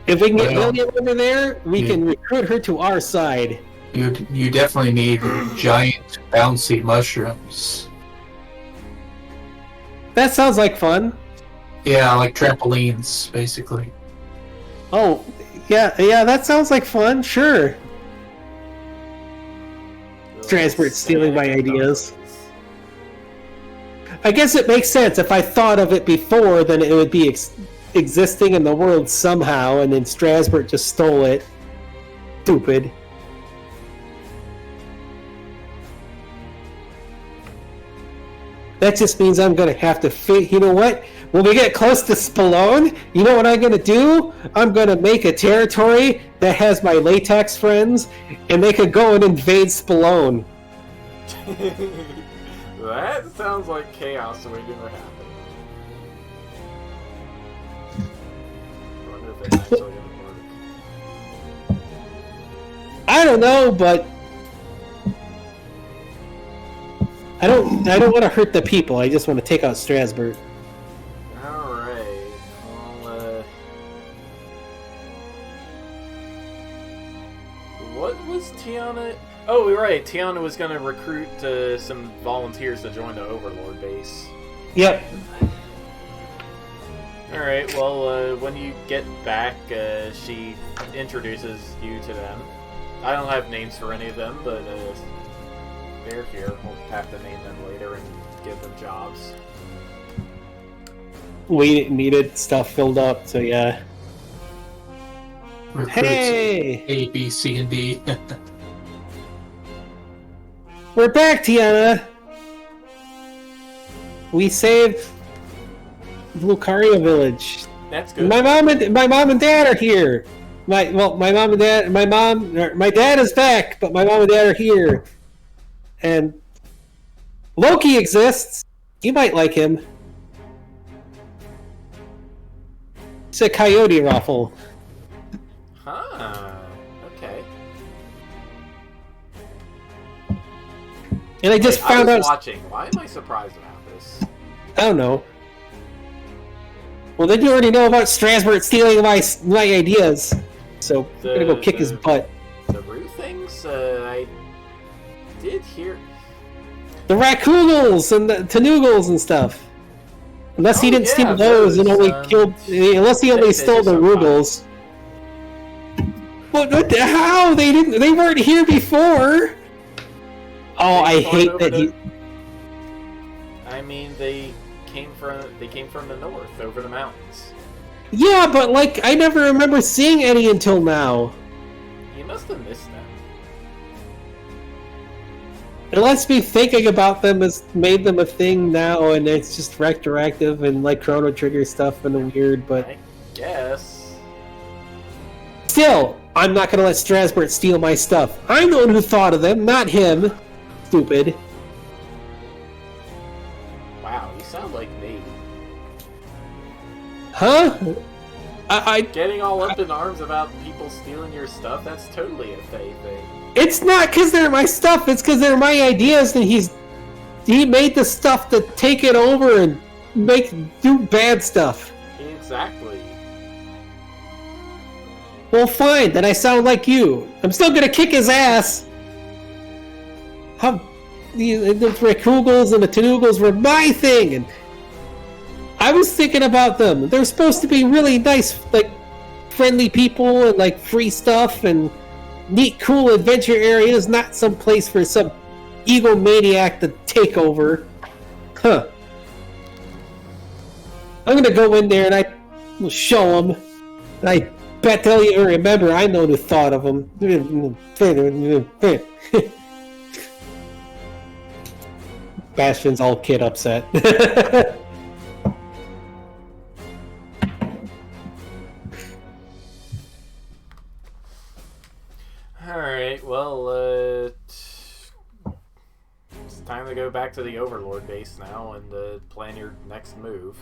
If we can get Milliam over there, we can recruit her to our side. You definitely need giant bouncy mushrooms. That sounds like fun. Yeah, like trampolines, basically. Oh, yeah, that sounds like fun, sure. Strasbourg stealing my ideas. I guess it makes sense. If I thought of it before, then it would be existing in the world somehow, and then Strasbourg just stole it. Stupid. That just means I'm going to have to you know what? When we get close to Spallone, you know what I'm going to do? I'm going to make a territory that has my latex friends, and they could go and invade Spallone. That sounds like chaos waiting to happen. I wonder if it's actually going to work. I don't know, but I don't want to hurt the people. I just want to take out Strasbourg. Alright. Well, what was Tiana? Oh, right. Tiana was going to recruit some volunteers to join the Overlord base. Yep. Alright, well, when you get back, she introduces you to them. I don't have names for any of them, but they're here. We'll have to name them later and give them jobs. We needed stuff filled up, so yeah. Recruits Hey! A, B, C, and D. We're back, Tiana! We saved Lucaria Village. That's good. My mom and dad are here. My dad is back, but my mom and dad are here. And Loki exists. You might like him. It's a coyote ruffle. Huh. Okay. And I just found out. Watching. Why am I surprised about this? I don't know. Well, then you already know about Strasbourg stealing my ideas. So I'm gonna go kick his butt. The root things? I did hear. The raccoonals and the Tanuggles and stuff. Unless he didn't steal those and only killed. Unless he only stole the Rugals. What the, how? They didn't. They weren't here before. Oh, I hate that he. I mean, they came from the north, over the mountains. Yeah, but like I never remember seeing any until now. You must have missed them. Unless me thinking about them has made them a thing now, and it's just retroactive and like Chrono Trigger stuff and weird. But I guess. Still, I'm not gonna let Strasbourg steal my stuff. I'm the one who thought of them, not him. Stupid. Wow, you sound like me. Huh? Getting all up in arms about people stealing your stuff, that's totally a Faye thing. It's not because they're my stuff, it's because they're my ideas, and he made the stuff to take it over and do bad stuff. Exactly. Well, fine, then I sound like you. I'm still gonna kick his ass! How... The Rakugals and the Tanugals were my thing, and... I was thinking about them. They're supposed to be really nice, like, friendly people, and, like, free stuff, and neat, cool adventure areas, not some place for some egomaniac to take over. Huh. I'm gonna go in there and I will show him. And I bet they'll even remember I know the thought of him. Bastion's all kid upset. Alright, well, it's time to go back to the Overlord base now and plan your next move.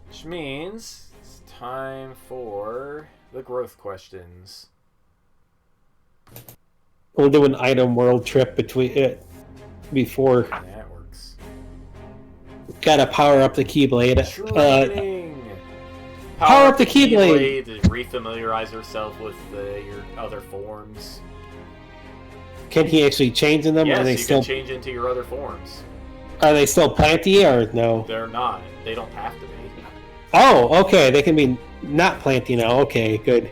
Which means it's time for the growth questions. We'll do an item world trip between it before. That works. Gotta power up the Keyblade. Training! Power up the Keyblade to refamiliarize yourself with your other forms. Can he actually change in them? Yes, or are they you still... can change into your other forms. Are they still planty or no? They're not. They don't have to be. Oh, okay. They can be not planty now. Okay, good.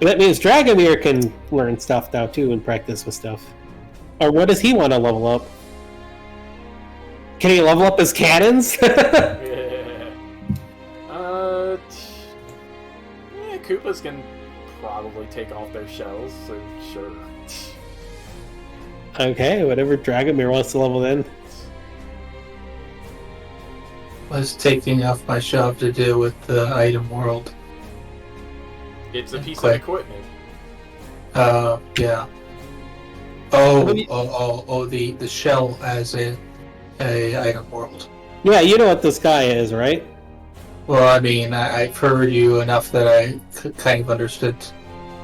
That means Dragomir can learn stuff now too and practice with stuff. Or what does he want to level up? Can he level up his cannons? Yeah, Koopas can probably take off their shells, so sure. Okay, whatever Dragomir wants to level then. What's taking off my shell to do with the item world? It's a piece Okay. of equipment. Yeah. The shell as a item world. Yeah, you know what this guy is, right? Well, I mean, I've heard you enough that I kind of understood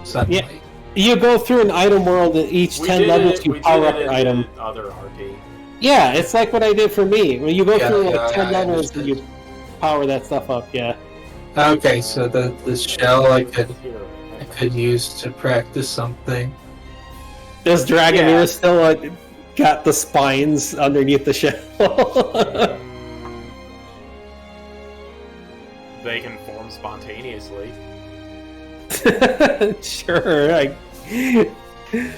suddenly. Yeah. You go through an item world and each 10 levels you power up your item. Other RP. Yeah, it's like what I did for me. When you go through like 10 I levels and understood. you power that stuff up, yeah. Okay, so the shell I could Here. use to practice something. Does Dragomir Yeah. still got the spines underneath the shell? They can form spontaneously. Sure.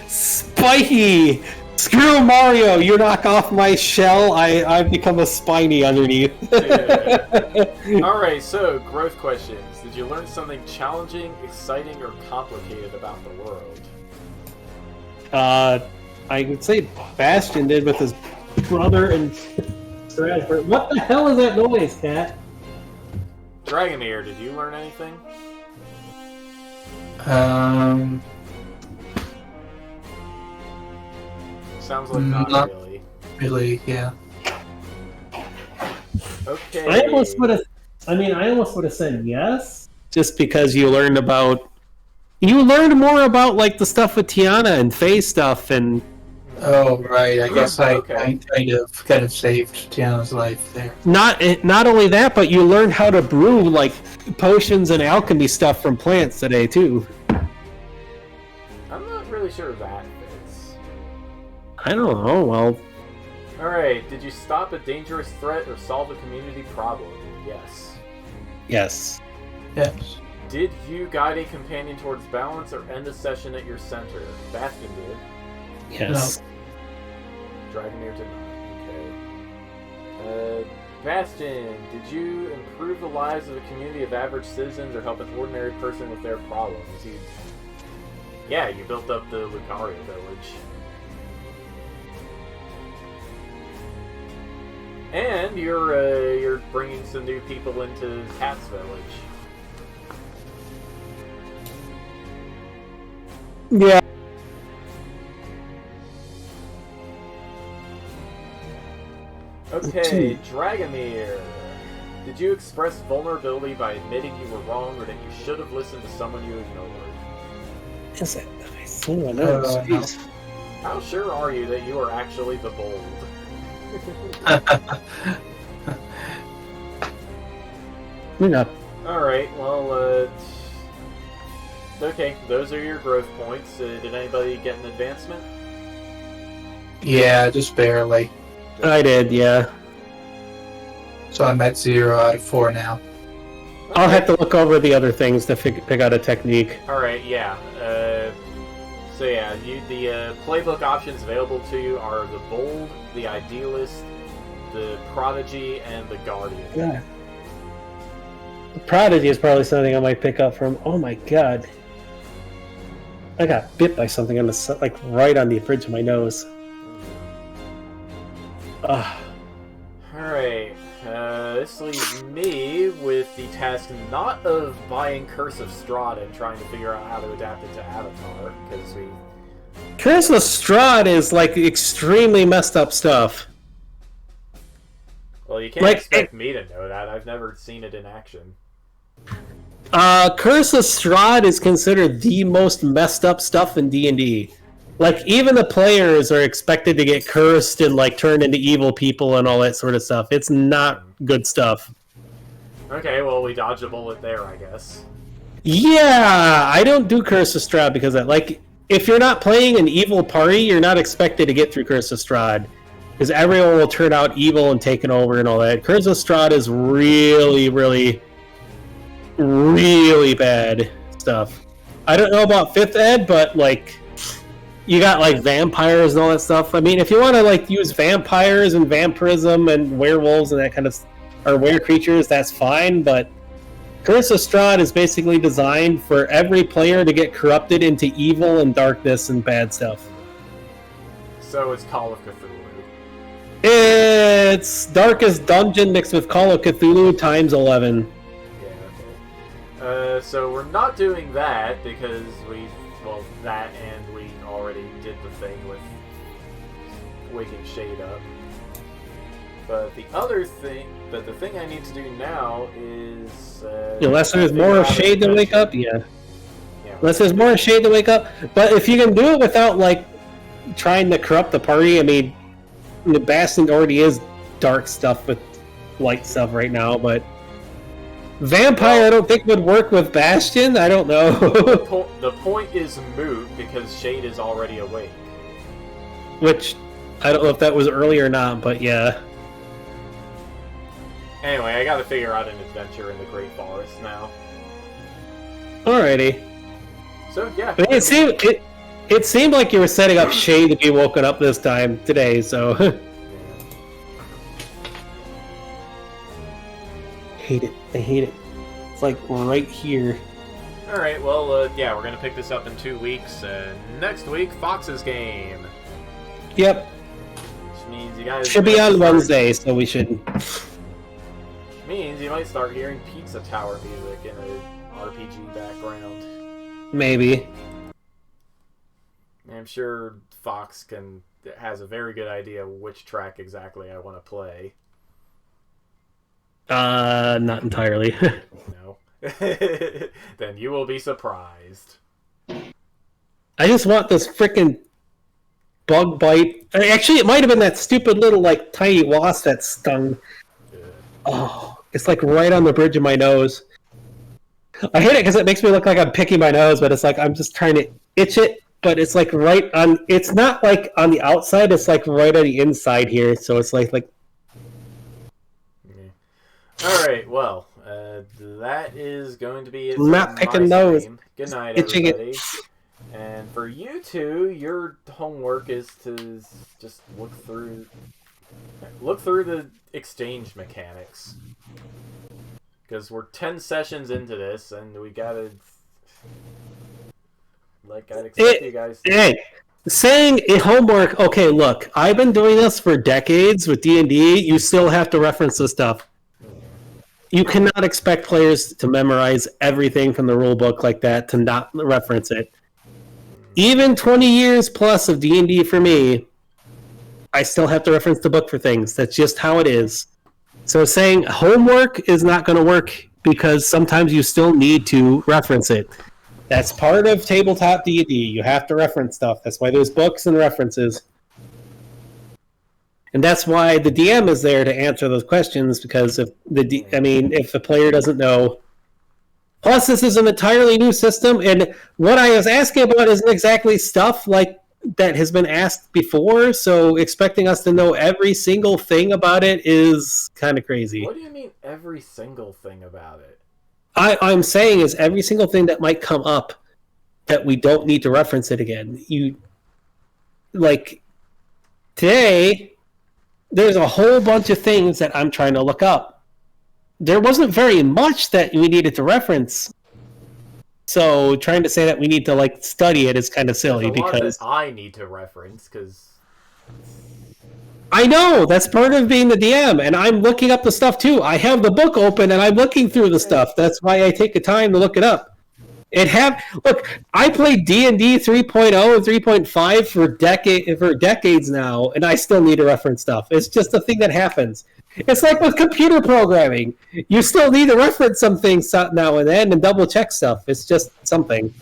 Spiky! Screw Mario! You knock off my shell, I've become a spiny underneath. Alright, so growth questions. Did you learn something challenging, exciting, or complicated about the world? I would say Bastion did with his brother and Strasbourg. What the hell is that noise, Cat? Dragomir, did you learn anything? Sounds like not Not- really. Really, yeah. Okay. I almost would have said yes. Just because you learned more about like the stuff with Tiana and Faye stuff and Oh, right. I guess Okay. I kind of saved Tiana's life there. not only that, but you learned how to brew like potions and alchemy stuff from plants today too. I'm not really sure that fits. I don't know. Well, Alright, did you stop a dangerous threat or solve a community problem? Yes. yes. Yes. Did you guide a companion towards balance or end a session at your center? Bastion did. Yes. Dragomir did not. Okay. Bastion, did you improve the lives of a community of average citizens or help an ordinary person with their problems? Yeah, you built up the Lucario village. And you're bringing some new people into Cat's village. Yeah. Okay, Dragomir. Did you express vulnerability by admitting you were wrong or that you should have listened to someone you ignored? Is it? I still don't know. no. Jeez. How sure are you that you are actually the bold? Yeah. Alright, well, Okay, those are your growth points. Did anybody get an advancement? Yeah, just barely. I did, yeah. So I'm at 0 out of 4 now. I'll have to look over the other things to pick out a technique. Alright, yeah. So yeah, the playbook options available to you are the Bold, the Idealist, the Prodigy, and the Guardian. Yeah. The Prodigy is probably something I might pick up from. Oh my god. I got bit by something on the like right on the bridge of my nose. Ugh. Alright, this leaves me with the task not of buying Curse of Strahd and trying to figure out how to adapt it to Avatar, because we... Curse of Strahd is like extremely messed up stuff. Well, you can't expect me to know that. I've never seen it in action. Curse of Strahd is considered the most messed up stuff in D&D. Like, even the players are expected to get cursed and, like, turned into evil people and all that sort of stuff. It's not good stuff. Okay, well, we dodged a bullet there, I guess. Yeah, I don't do Curse of Strahd because, like, if you're not playing an evil party, you're not expected to get through Curse of Strahd. Because everyone will turn out evil and taken over and all that. Curse of Strahd is really, really, really bad stuff. I don't know about 5th Ed, but, like... You got, like, vampires and all that stuff. I mean, if you want to, like, use vampires and vampirism and werewolves and that kind of... or were-creatures, that's fine, but... Curse of Strahd is basically designed for every player to get corrupted into evil and darkness and bad stuff. So it's Call of Cthulhu. It's Darkest Dungeon mixed with Call of Cthulhu times 11. Yeah, okay. So we're not doing that because we... Well, that and we already did the thing with waking Shade up. But the other thing, the thing I need to do now is... Unless there's more Shade to wake up, yeah. Unless there's more Shade to wake up. But if you can do it without, like, trying to corrupt the party, I mean, the Bastion already is dark stuff with light stuff right now, but... Vampire, I don't think would work with Bastion. I don't know. The point is moot because Shade is already awake. Which, I don't know if that was early or not, but yeah. Anyway, I gotta figure out an adventure in the Great Forest now. Alrighty. So, yeah. But it seemed like you were setting up Shade to be woken up this time today, so... Hate it. I hate it. It's like right here. Alright, well, yeah, we're gonna pick this up in 2 weeks. Next week, Fox's game. Yep. Which means you guys... Should be on Wednesday, so we should... Which means you might start hearing Pizza Tower music in an RPG background. Maybe. I'm sure Fox has a very good idea which track exactly I want to play. Not entirely. No. Then you will be surprised. I just want this frickin' bug bite. Actually, it might have been that stupid little, like, tiny wasp that stung. Oh, it's like right on the bridge of my nose. I hate it because it makes me look like I'm picking my nose, but it's like I'm just trying to itch it, but it's like right on... It's not like on the outside, it's like right on the inside here, so it's like... Alright, well, that is going to be it. I'm not picking those. Good night, Itching everybody. And for you two, your homework is to just look through the exchange mechanics. Because we're 10 sessions into this, and we gotta... Like, I'd expect you guys to... Hey, saying homework... Okay, look, I've been doing this for decades with D&D. You still have to reference this stuff. You cannot expect players to memorize everything from the rulebook like that, to not reference it. Even 20 years plus of D&D for me, I still have to reference the book for things. That's just how it is. So saying homework is not going to work because sometimes you still need to reference it. That's part of tabletop D&D. You have to reference stuff. That's why there's books and references. And that's why the DM is there to answer those questions, because if the player doesn't know, Plus, this is an entirely new system, and what I was asking about isn't exactly stuff like that has been asked before, so expecting us to know every single thing about it is kind of crazy. What do you mean every single thing about it? I'm saying is every single thing that might come up that we don't need to reference it again. Like, today, there's a whole bunch of things that I'm trying to look up. There wasn't very much that we needed to reference. So trying to say that we need to like study it is kind of silly because I need to reference because I know that's part of being the DM, and I'm looking up the stuff too. I have the book open and I'm looking through the stuff. That's why I take the time to look it up. I played D&D 3.0 and 3.5 for decades now, and I still need to reference stuff. It's just a thing that happens. It's like with computer programming. You still need to reference some things now and then and double check stuff. It's just something.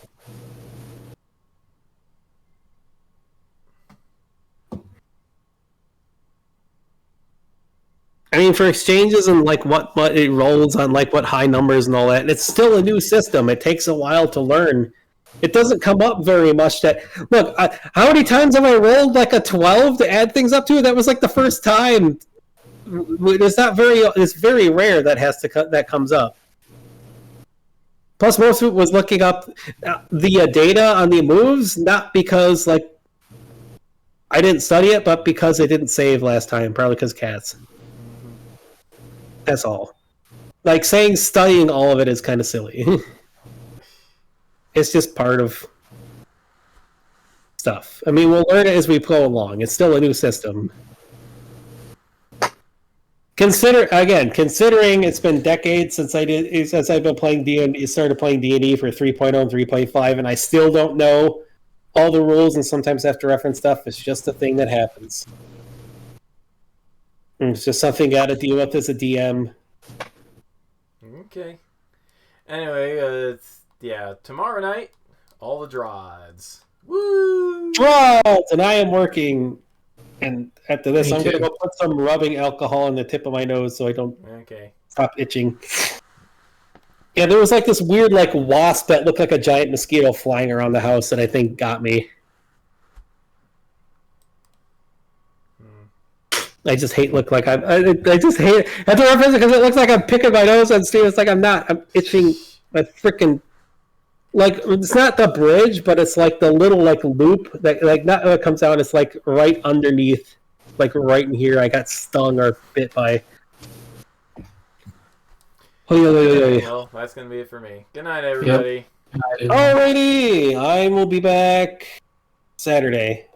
I mean, for exchanges and like what it rolls on, like what high numbers and all that, it's still a new system. It takes a while to learn. It doesn't come up very much. How many times have I rolled like a 12 to add things up to? That was like the first time. It's very rare that comes up. Plus, most of it was looking up the data on the moves, not because like I didn't study it, but because it didn't save last time. Probably because cats. That's all. Like saying studying all of it is kind of silly. It's just part of stuff. I mean, we'll learn it as we go along. It's still a new system. Considering it's been decades since I've been playing D&D, started playing D&D for 3.0 and 3.5, and I still don't know all the rules, and sometimes have to reference stuff. It's just a thing that happens. It's just something you got to deal with as a DM. Okay. Anyway, tomorrow night, all the droids. Woo! Droids! And I am working. And after this, I'm going to go put some rubbing alcohol on the tip of my nose so I don't stop itching. Yeah, there was like this weird like wasp that looked like a giant mosquito flying around the house that I think got me. I just hate look like I just hate it. I have to reference it because it looks like I'm picking my nose on Steve. It's like I'm not. I'm itching my freaking like it's not the bridge, but it's like the little like loop that like not when it comes out. It's like right underneath, like right in here. I got stung or bit by. Well, that's gonna be it for me. Good night, everybody. Yep. Alrighty, I will be back Saturday.